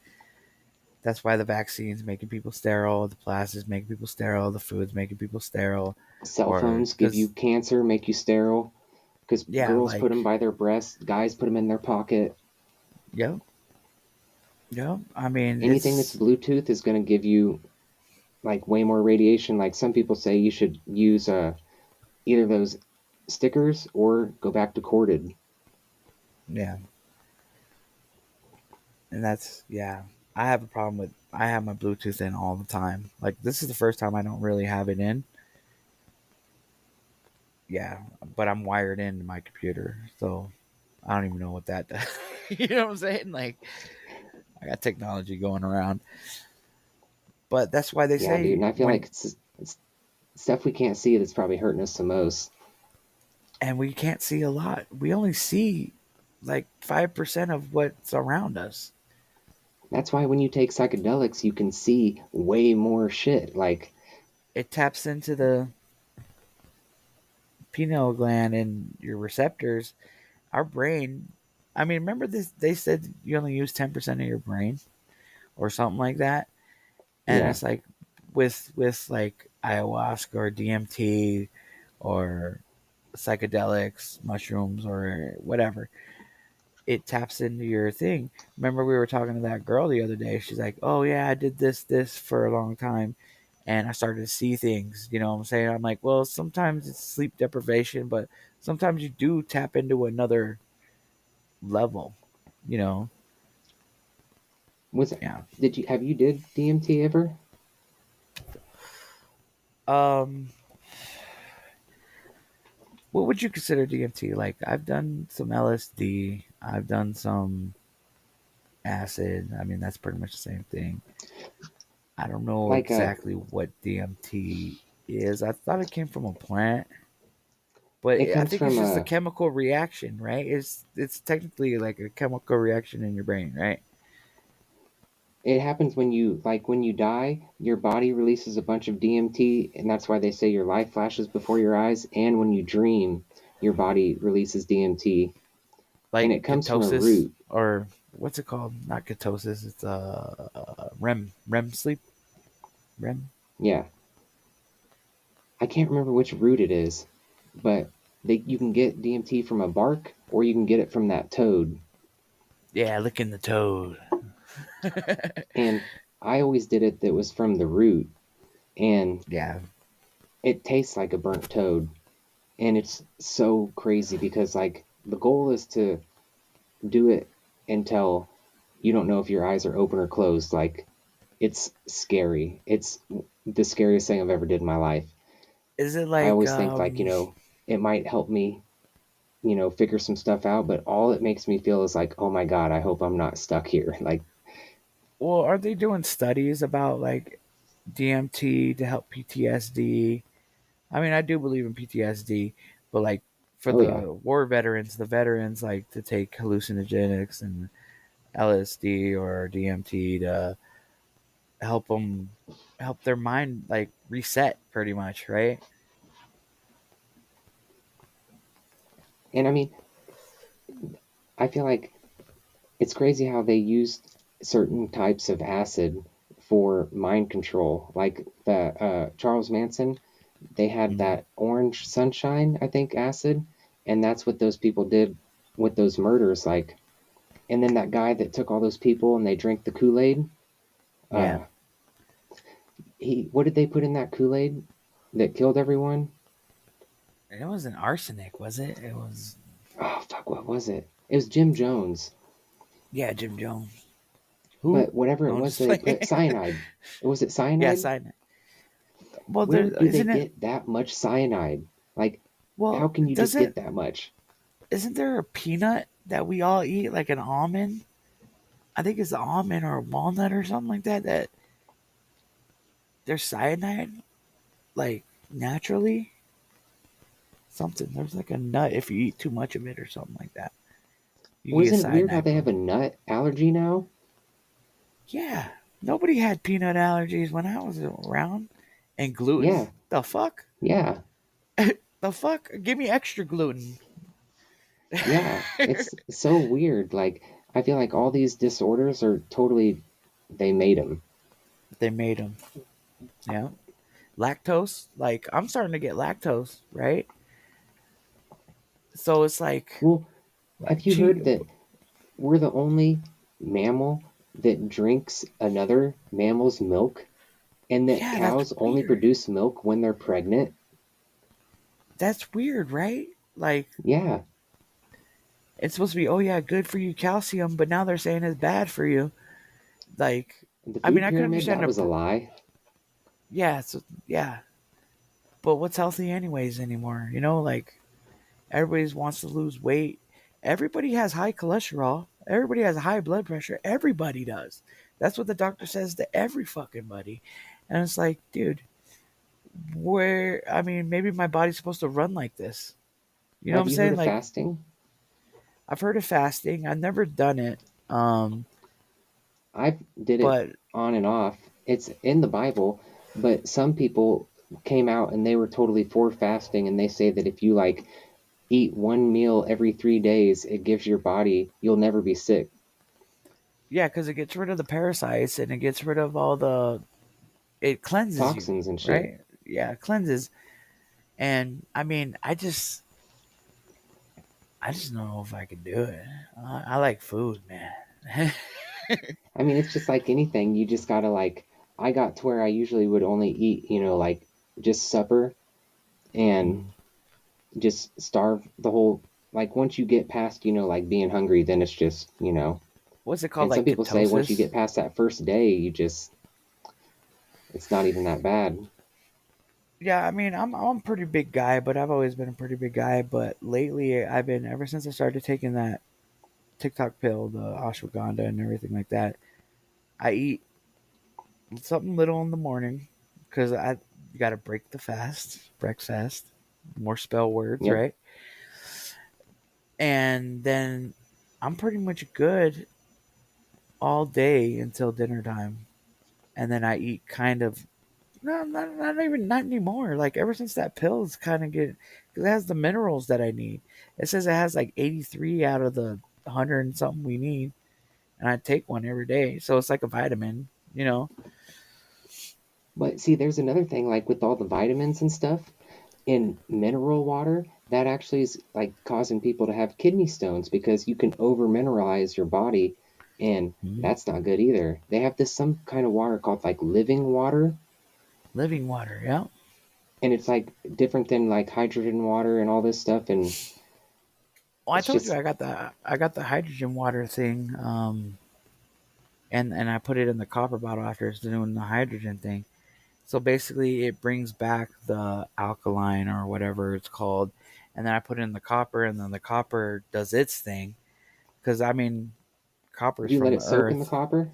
that's why the vaccines making people sterile, the plastics making people sterile, the food's making people sterile, Cell or phones give you because cancer, make you sterile. Because yeah, girls put like them by their breasts, guys put them in their pocket. yep, yep. I mean, Anything that's it's Bluetooth is going to give you like way more radiation. Like some people say, you should use either those stickers or go back to corded. yeah, and that's yeah. I have a problem with I have my Bluetooth in all the time. Like this is the first time I don't really have it in. Yeah, but I'm wired into my computer, so I don't even know what that does. You know what I'm saying? Like I got technology going around. But that's why they Yeah, dude. say And I feel like it's stuff we can't see that's probably hurting us the most. and we can't see a lot. We only see like 5% of what's around us. That's why when you take psychedelics, you can see way more shit. Like it taps into the pineal gland and your receptors. Our brain, I mean, remember this? They said you only use 10% of your brain or something like that. And yeah, it's like with like ayahuasca or DMT or psychedelics, mushrooms or whatever, it taps into your thing. Remember we were talking to that girl the other day. She's like, "Oh yeah, I did this for a long time and I started to see things." You know what I'm saying? I'm like, "Well, sometimes it's sleep deprivation, but sometimes you do tap into another level, you know." was it? Yeah. Have you did DMT ever? Um what would you consider DMT? Like I've done some LSD, I've done some acid. I mean, that's pretty much the same thing. I don't know Like exactly what DMT is. I thought it came from a plant, but it I comes think it's from just a chemical reaction, right? It's technically like a chemical reaction in your brain, right? it happens when you die, your body releases a bunch of DMT, and that's why they say your life flashes before your eyes. And when you dream, your body releases DMT, and Like it comes from a ketosis root. or what's it called? Not ketosis. It's REM sleep. REM. Yeah, I can't remember which root it is, but you can get DMT from a bark, or you can get it from that toad. Yeah, licking the toad. And I always did it that was from the root, and Yeah, it tastes like a burnt toad. And it's so crazy because like the goal is to do it until you don't know if your eyes are open or closed. Like it's scary. It's the scariest thing I've ever did in my life. is it I like always think like, it might help me, figure some stuff out, but all it makes me feel is like, oh my God, I hope I'm not stuck here. Like, well, are they doing studies about like DMT to help PTSD? I mean, I do believe in PTSD, but like for oh yeah. the war veterans, the veterans like to take hallucinogenics and LSD or DMT to help them help their mind like reset pretty much, right? And I mean, I feel like it's crazy how they used certain types of acid for mind control. Like the Charles Manson, they had Mm-hmm. that orange sunshine, I think, acid, and that's what those people did with those murders. Like, and then that guy that took all those people and they drank the Kool-Aid. Yeah. Uh, what did they put in that Kool-Aid that killed everyone? It wasn't arsenic, was it? It was Oh fuck, what was it? It was Jim Jones. yeah, Jim Jones. Who? But whatever it No, I'm was, just they playing. put cyanide. Was it Yeah, cyanide? cyanide. Well, there Where do they isn't it. get that much cyanide? Like, how Well, can you just doesn't get that much? isn't there a peanut that we all eat, like an almond? I think it's an almond or a walnut or something like that. That there's cyanide, like naturally. Something there's like a nut if you eat too much of it or something like that. You can get Wasn't it weird how cyanide they have from. a nut allergy now? Yeah, nobody had peanut allergies when I was around. And gluten? Yeah, The fuck? yeah, The fuck? Give me extra gluten. yeah. It's so weird. Like, I feel like all these disorders are totally, they made them. They made them. Yeah. Lactose. Like, I'm starting to get lactose, right? So it's Well, like have you cheap. heard that we're the only mammal that drinks another mammal's milk and that Yeah, that's cows only weird. produce milk when they're pregnant? That's weird, right? Like, Yeah. it's supposed to be, oh yeah, good for you, calcium, but now they're saying it's bad for you. Like, The I mean, food I could pyramid, understand that was a lie. yeah, yeah, but what's healthy anyways anymore? Like everybody wants to lose weight. Everybody has high cholesterol. Everybody has high blood pressure. Everybody does. That's what the doctor says to every fucking buddy. And it's like, dude, I mean, maybe my body's supposed to run like this. You know what Have I'm you heard saying? of Like, fasting? I've heard of fasting. I've never done it. I did it But on and off. It's in the Bible, but some people came out and they were totally for fasting, and they say that if you like eat one meal every 3 days, it gives your body, you'll never be sick. yeah, because it gets rid of the parasites and it gets rid of it cleanses you, Toxins and shit. right? Yeah, it cleanses. And I mean, I just don't know if I could do it. I like food, man. I mean, it's just like anything. You just gotta like, I got to where I usually would only eat, like just supper and Mm. just starve the whole, like once you get past, like being hungry, then it's just. What's it called? And some Like people say once you ketosis? get past that first day, it's not even that bad. Yeah, I mean, I'm a pretty big guy, but I've always been a pretty big guy. But lately, I've been ever since I started taking that TikTok pill, the ashwagandha, and everything like that. I eat something little in the morning because I you got to break the fast, breakfast, more spell words, Yep. right? And then I'm pretty much good all day until dinner time, and then I eat kind of no, not anymore. Like ever since that pill is kind of getting because it has the minerals that I need. It says it has like 83 out of the 100 and something we need, and I take one every day, so it's like a vitamin, you know. But see, there's another thing, like with all the vitamins and stuff in mineral water, that actually is like causing people to have kidney stones because you can over mineralize your body, and Mhm. that's not good either. They have this some kind of water called like living water, Living water, yeah. and it's like different than like hydrogen water and all this stuff, and Well, I it's told you just I got the hydrogen water thing, and I put it in the copper bottle after it's doing the hydrogen thing. So basically, it brings back the alkaline or whatever it's called, and then I put it in the copper, and then the copper does its thing. Because I mean, copper is you let from it the soak in the earth. copper.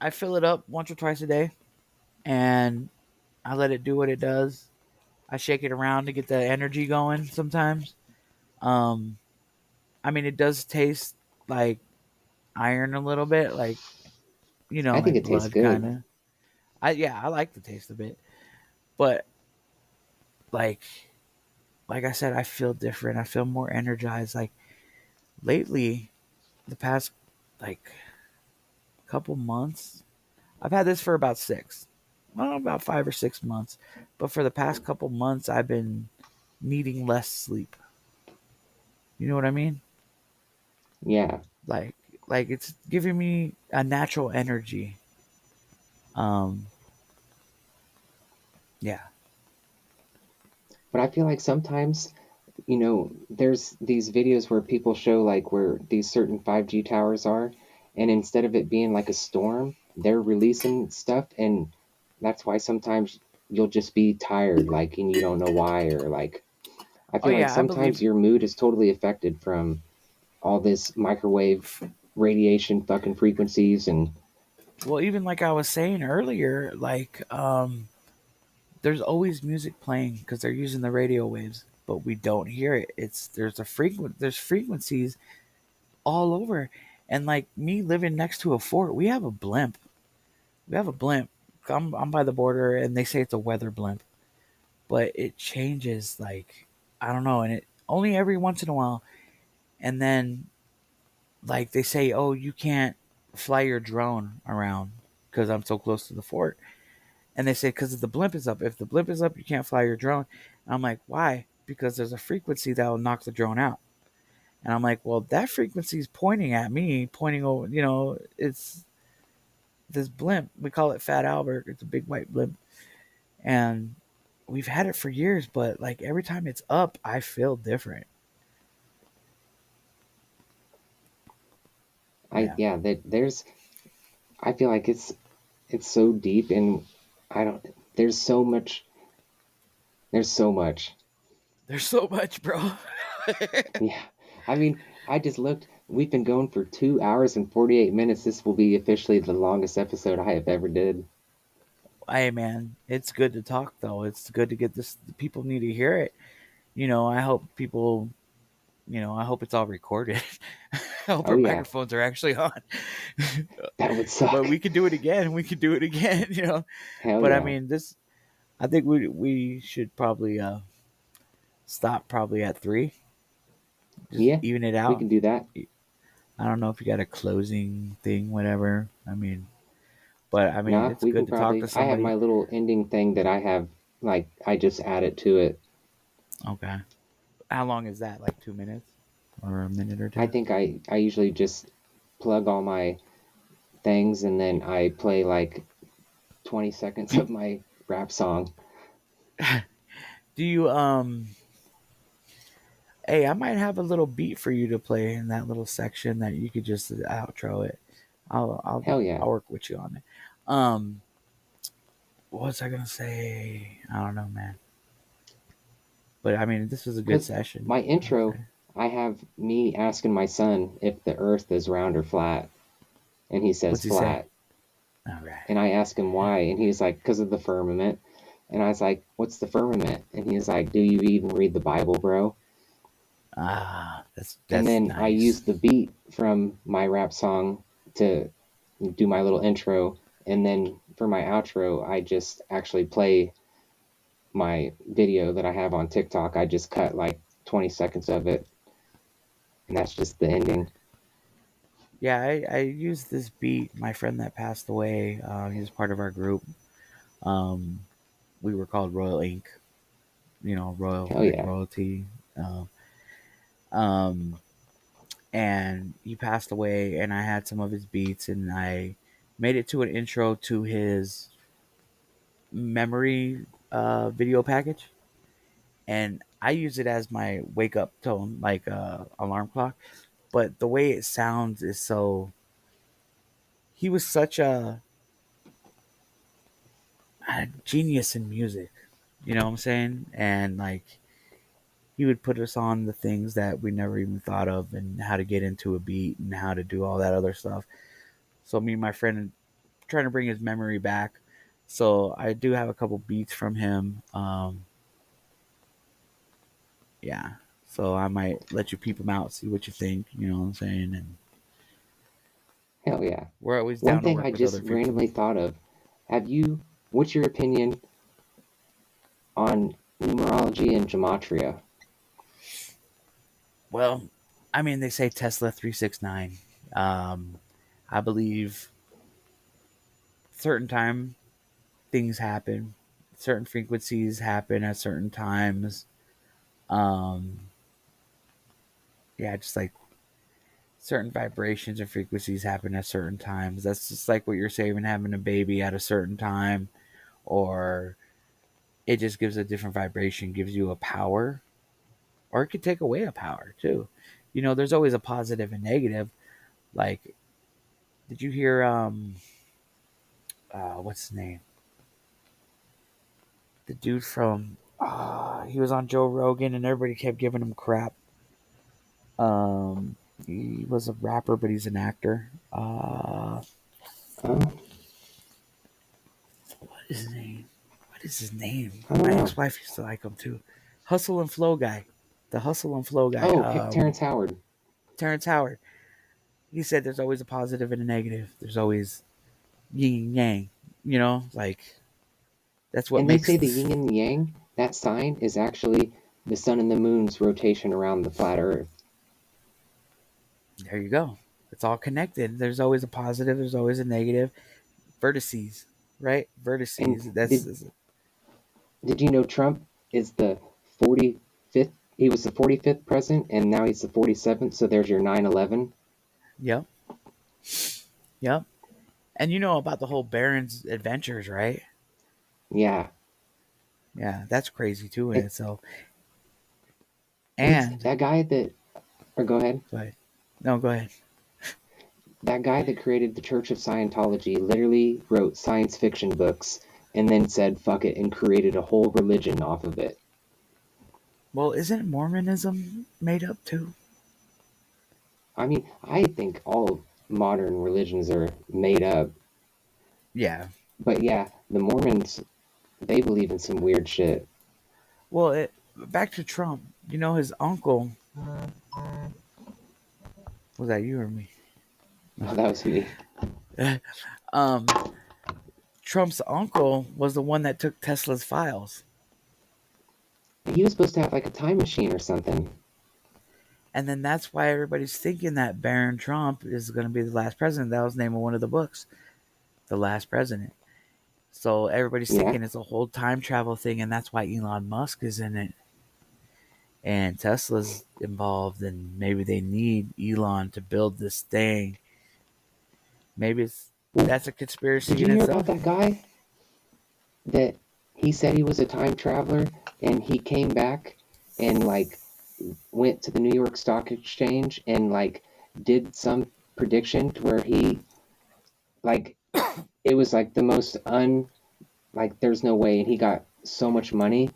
I fill it up once or twice a day, and I let it do what it does. I shake it around to get the energy going. Sometimes, um, I mean, it does taste like iron a little bit, I think like it tastes blood kind good. of. I like the taste of it, but like like I said, I feel different. I feel more energized. Like lately, the past like couple months, I've had this for about well, about 5 or 6 months, but for the past couple months, I've been needing less sleep. You know what I mean? Yeah. Like like it's giving me a natural energy. Um, yeah. But I feel like sometimes, there's these videos where people show like where these certain 5G towers are, and instead of it being like a storm, they're releasing stuff, and that's why sometimes you'll just be tired, like, and you don't know why, or like, I Oh feel like yeah, I sometimes believe. your mood is totally affected from all this microwave radiation fucking frequencies, and Well, even like I was saying earlier, there's always music playing because they're using the radio waves, but we don't hear it. There's frequencies all over, And like me living next to a fort, we have a blimp. We have a blimp. I'm by the border, and they say it's a weather blimp, but it changes like I don't know, and it only every once in a while. And then like they say, oh, you can't fly your drone around because I'm so close to the fort. And they say because the blimp is up. If the blimp is up, you can't fly your drone. And I'm like, why? Because there's a frequency that will knock the drone out. And I'm like, well, that frequency is pointing at me, pointing over. It's this blimp. We call it Fat Albert. It's a big white blimp, and we've had it for years. But like every time it's up, I feel different. There's. I feel like it's so deep, and there's so much. There's so much. There's so much, bro. Yeah. I mean, I just looked. We've been going for 2 hours and 48 minutes. This will be officially the longest episode I have ever did. Hey, man, it's good to talk, though. It's good to get this. People need to hear it. I hope people, I hope it's all recorded. I hope our microphones are actually on. That would suck. But we can do it again. Hell but yeah. I mean, I think we should probably stop probably at 3. Just even it out. We can do that. I don't know if you got a closing thing, whatever. It's good to talk to somebody. I have my little ending thing that I have, like, I just added to it. Okay. How long is that? Like 2 minutes? Or a minute or 2? I think I usually just plug all my things and then I play like 20 seconds of my rap song. Do you, Hey, I might have a little beat for you to play in that little section that you could just outro it. I'll Hell yeah. I'll work with you on it. What was I gonna say? I don't know, man. But I mean, this was a good session. My intro, I have me asking my son if the Earth is round or flat, and he says flat. All right. And I ask him why, and he's like, because of the firmament. And I was like, what's the firmament? And he's like, do you even read the Bible, bro? That's and then nice. I used the beat from my rap song to do my little intro, and then for my outro, I just actually play my video that I have on TikTok. I just cut like 20 seconds of it, and that's just the ending. Yeah, I used this beat. My friend that passed away, he was part of our group. We were called Royal Inc. Royalty. And he passed away, and I had some of his beats, and I made it to an intro to his memory video package, and I use it as my wake up tone, like alarm clock. But the way it sounds is so. He was such a genius in music, you know what I'm saying? And like, he would put us on the things that we never even thought of, and how to get into a beat and how to do all that other stuff. So me and my friend trying to bring his memory back. So I do have a couple beats from him. Yeah. So I might let you peep them out, see what you think. You know what I'm saying? And hell yeah. We're always down. One thing I just randomly thought of. What's your opinion on numerology and gematria? Well, I mean, they say Tesla 369. I believe certain time things happen, certain frequencies happen at certain times. Just like certain vibrations and frequencies happen at certain times. That's just like what you're saying, having a baby at a certain time, or it just gives a different vibration, gives you a power, or it could take away a power too. There's always a positive and negative. Like, did you hear what's his name? The dude from he was on Joe Rogan and everybody kept giving him crap. He was a rapper, but he's an actor. What is his name? My ex-wife used to like him too. Hustle and Flow guy. The Hustle and Flow guy. Oh, Terrence Howard. Terrence Howard. he said there's always a positive and a negative. There's always yin and yang. You know, like that's what And they makes. say the yin and the yang, that sign is actually the sun and the moon's rotation around the flat Earth. There you go. It's all connected. There's always a positive. There's always a negative. Vertices, right? Vertices. Did you know Trump is the 45th? He was the 45th president, and now he's the 47th. So there's your 9/11. Yep. Yep. And you know about the whole Barron's adventures, right? Yeah. Yeah, that's crazy too in itself. And that guy that, or go ahead. Go ahead. No, go ahead. That guy that created the Church of Scientology literally wrote science fiction books and then said fuck it and created a whole religion off of it. Well, isn't Mormonism made up too? I mean, I think all modern religions are made up. Yeah. But yeah, the Mormons, they believe in some weird shit. Well, back to Trump. You know, his uncle. Was that you or me? No, that was me. Trump's uncle was the one that took Tesla's files. He was supposed to have like a time machine or something. And then that's why everybody's thinking that Barron Trump is going to be the last president. That was the name of one of the books, The Last President. So everybody's thinking it's a whole time travel thing, and that's why Elon Musk is in it. And Tesla's involved, and maybe they need Elon to build this thing. Maybe that's a conspiracy in itself. Did you hear about that guy? That he said he was a time traveler, and he came back and like went to the New York Stock Exchange and like did some prediction to where he like it was like the most like there's no way, and he got so much money,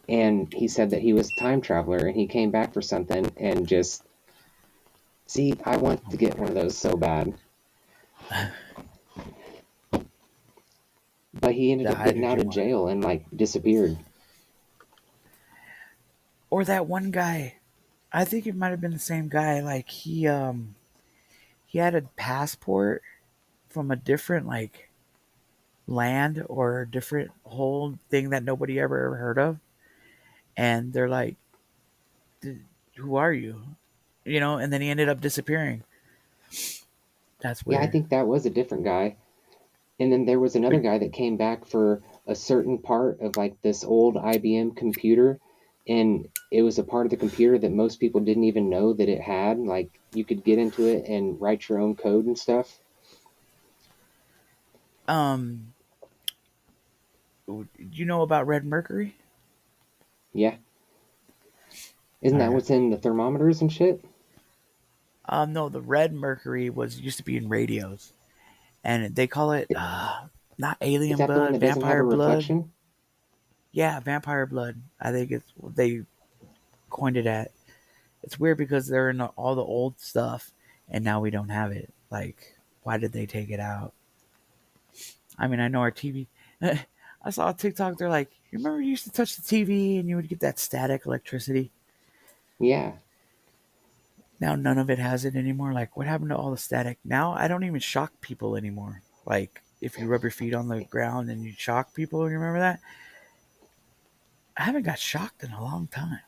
and he said that he was a time traveler and he came back for something and just see, I want to get one of those so bad. But he ended up getting out of jail and like disappeared. Or that one guy, I think it might have been the same guy. Like he had a passport from a different like land or a different whole thing that nobody ever heard of, and they're like, "Who are you?" You know, and then he ended up disappearing. That's weird. Yeah, I think that was a different guy. And then there was another guy that came back for a certain part of like this old IBM computer, and it was a part of the computer that most people didn't even know that it had. Like you could get into it and write your own code and stuff. You know about Red Mercury? Yeah. Isn't that what's in the thermometers and shit? No, the Red Mercury used to be in radios, and they call it not alien blood, vampire blood. Reflection? Yeah, vampire blood. I think it's what they coined it at. It's weird because they're in all the old stuff, and now we don't have it. Like, why did they take it out? I mean, I know our TV. I saw a TikTok. They're like, you remember you used to touch the TV and you would get that static electricity? Yeah. Now none of it has it anymore. Like, what happened to all the static? Now I don't even shock people anymore. Like, if you rub your feet on the ground and you shock people, you remember that? I haven't got shocked in a long time.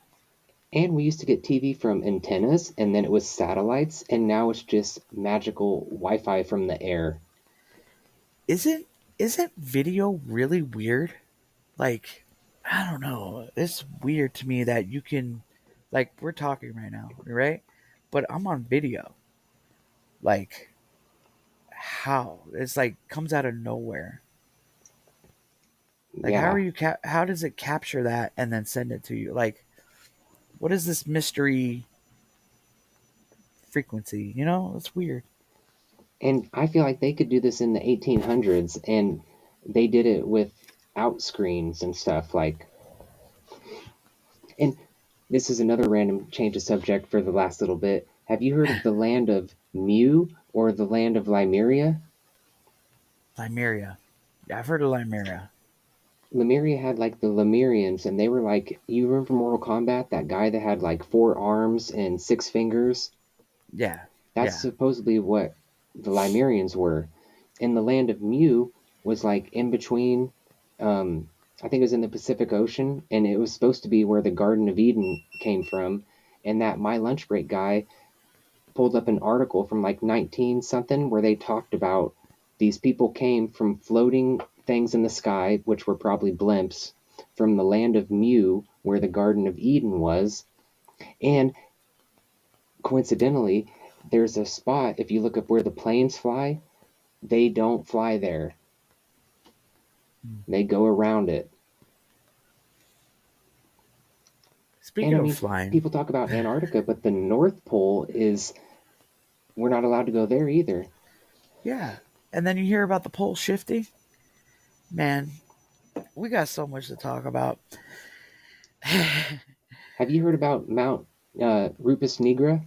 And we used to get TV from antennas, and then it was satellites, and now it's just magical Wi-Fi from the air. Isn't video really weird? Like, I don't know. It's weird to me that you can, like, we're talking right now, right? But I'm on video. Like, how? It's like comes out of nowhere. Like, how are you? How does it capture that and then send it to you? Like, what is this mystery frequency? You know, it's weird. And I feel like they could do this in the 1800s, and they did it without screens and stuff. Like, and this is another random change of subject for the last little bit. Have you heard of the land of Mu or the land of Lemuria? Lemuria. Yeah, I've heard of Lemuria. Lemuria had like the Lemurians, and they were like, you remember Mortal Kombat? That guy that had like 4 arms and 6 fingers? Yeah. That's supposedly what the Limerians were. And the land of Mu was like in between, I think it was in the Pacific Ocean, and it was supposed to be where the Garden of Eden came from. And that My Lunch Break guy pulled up an article from like 19 something where they talked about these people came from floating things in the sky, which were probably blimps, from the land of Mu, where the Garden of Eden was. And coincidentally, there's a spot, if you look up where the planes fly, they don't fly there. They go around it. Speaking of flying, people talk about Antarctica, but the North Pole is, we're not allowed to go there either. Yeah. And then you hear about the pole shifting. Man, we got so much to talk about. Have you heard about Mount Rupes Nigra?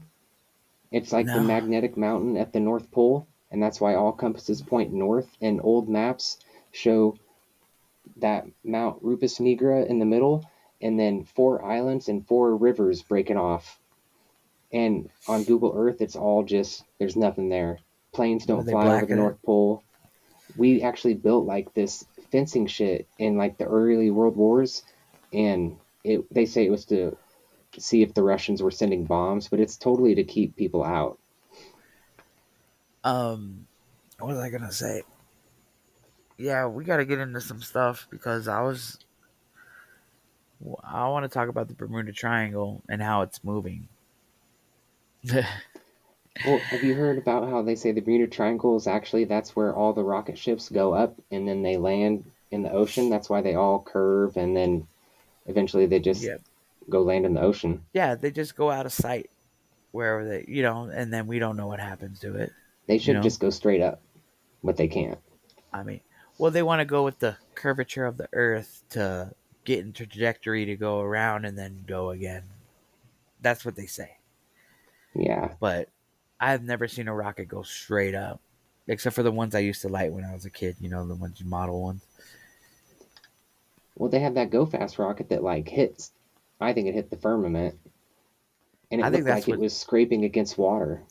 It's like the magnetic mountain at the North Pole, and that's why all compasses point north, and old maps show that Mount Rupes Nigra in the middle, and then 4 islands and 4 rivers breaking off. And on Google Earth, it's all just, there's nothing there. Planes don't fly over the North Pole. We actually built like this fencing shit in like the early World Wars, and they say it was to see if the Russians were sending bombs, but it's totally to keep people out. What was I gonna say? Yeah, we got to get into some stuff because I want to talk about the Bermuda Triangle and how it's moving. Well, have you heard about how they say the Bermuda Triangle is actually, that's where all the rocket ships go up and then they land in the ocean? That's why they all curve and then eventually they just go land in the ocean. Yeah, they just go out of sight wherever they, and then we don't know what happens to it. They should just go straight up, but they can't. I mean, well, they want to go with the curvature of the Earth to get into trajectory to go around and then go again. That's what they say. Yeah. But I've never seen a rocket go straight up, except for the ones I used to light when I was a kid, the ones you model ones. Well, they have that Go Fast rocket that like hits, I think it hit the firmament. And it looked like it was scraping against water.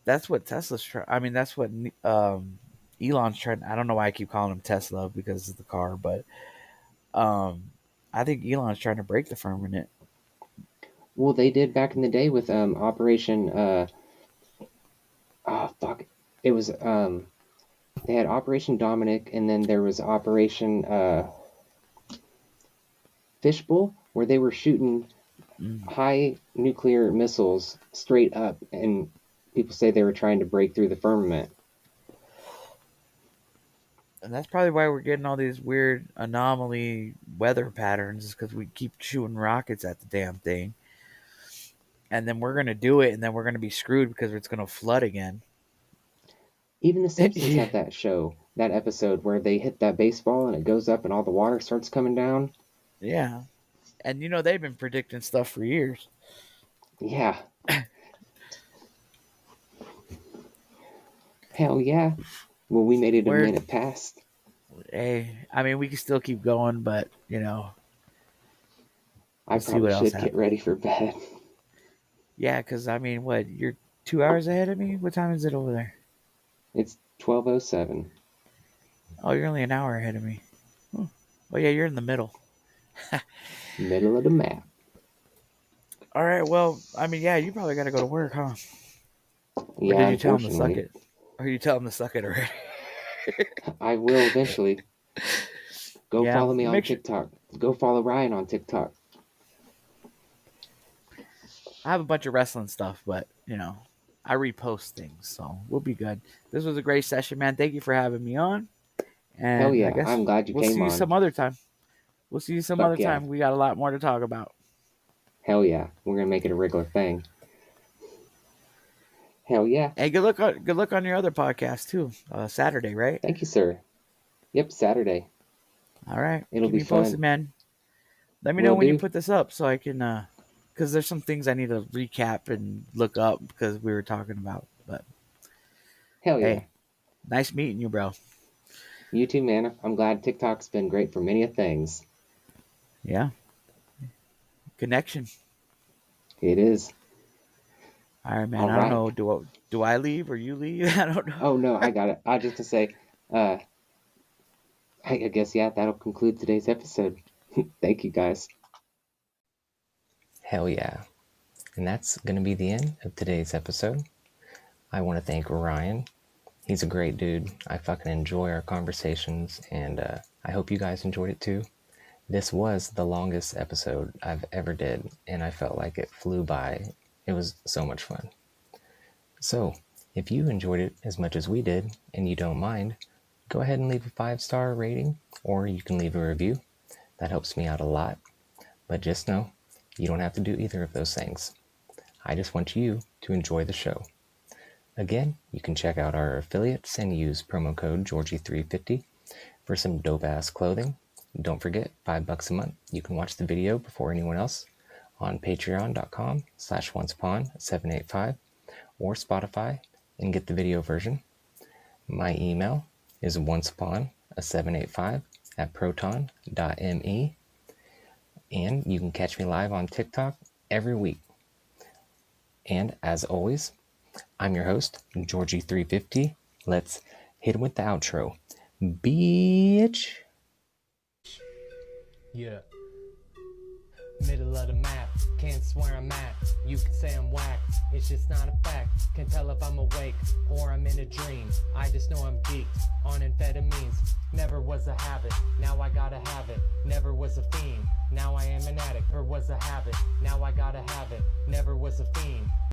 That's what Tesla's trying. I mean, that's what Elon's trying. I don't know why I keep calling him Tesla because of the car, but I think Elon's trying to break the firmament. Well, they did back in the day with Operation. It was they had Operation Dominic, and then there was Operation Fishbowl, where they were shooting high nuclear missiles straight up, and people say they were trying to break through the firmament. And that's probably why we're getting all these weird anomaly weather patterns, is because we keep shooting rockets at the damn thing. And then we're going to do it, and then we're going to be screwed because it's going to flood again. Even the Simpsons have that episode where they hit that baseball and it goes up and all the water starts coming down. Yeah. And they've been predicting stuff for years. Yeah. Hell yeah. Well, we made it a minute past. Hey, I mean, we can still keep going, but, I probably should get ready for bed. Yeah, because, I mean, what, you're 2 hours ahead of me? What time is it over there? It's 12:07. Oh, you're only an hour ahead of me. Oh, yeah, you're in the middle. Middle of the map. All right, well, I mean, yeah, you probably got to go to work, huh? Yeah, or did you tell him to suck it? Or you tell him to suck it already? I will eventually. Go follow me on TikTok. Go follow Ryan on TikTok. I have a bunch of wrestling stuff, but, I repost things, so we'll be good. This was a great session, man. Thank you for having me on. And hell yeah, I'm glad you came on. We'll see you some other time. Time. We got a lot more to talk about. Hell yeah. We're going to make it a regular thing. Hell yeah. Hey, good luck on your other podcast, too. Saturday, right? Thank you, sir. Yep, Saturday. All right. It'll be fun. Posted, man. Let me know when you put this up so I can, because there's some things I need to recap and look up because we were talking about. But hell yeah. Hey, nice meeting you, bro. You too, man. I'm glad TikTok's been great for many things. Yeah. Connection. It is. All right, man. I don't know. Do I leave or you leave? I don't know. Oh, no, I got it. I just to say, I guess, yeah, that'll conclude today's episode. Thank you, guys. Hell yeah. And that's going to be the end of today's episode. I want to thank Ryan. He's a great dude. I fucking enjoy our conversations, and I hope you guys enjoyed it too. This was the longest episode I've ever did, and I felt like it flew by. It was so much fun. So, if you enjoyed it as much as we did, and you don't mind, go ahead and leave a 5-star rating, or you can leave a review. That helps me out a lot. But just know, you don't have to do either of those things. I just want you to enjoy the show. Again, you can check out our affiliates and use promo code Georgie350 for some dope-ass clothing. Don't forget, $5 a month. You can watch the video before anyone else on patreon.com/onceupon785 or Spotify and get the video version. My email is onceupon785@proton.me, and you can catch me live on TikTok every week. And as always, I'm your host, Georgie350. Let's hit him with the outro. Bitch! Yeah. Middle of the map, can't swear I'm at. You can say I'm whack, it's just not a fact. Can't tell if I'm awake or I'm in a dream. I just know I'm geeked on amphetamines. Never was a habit, now I gotta have it. Never was a fiend, now I am an addict. Or was a habit, now I gotta have it. Never was a fiend.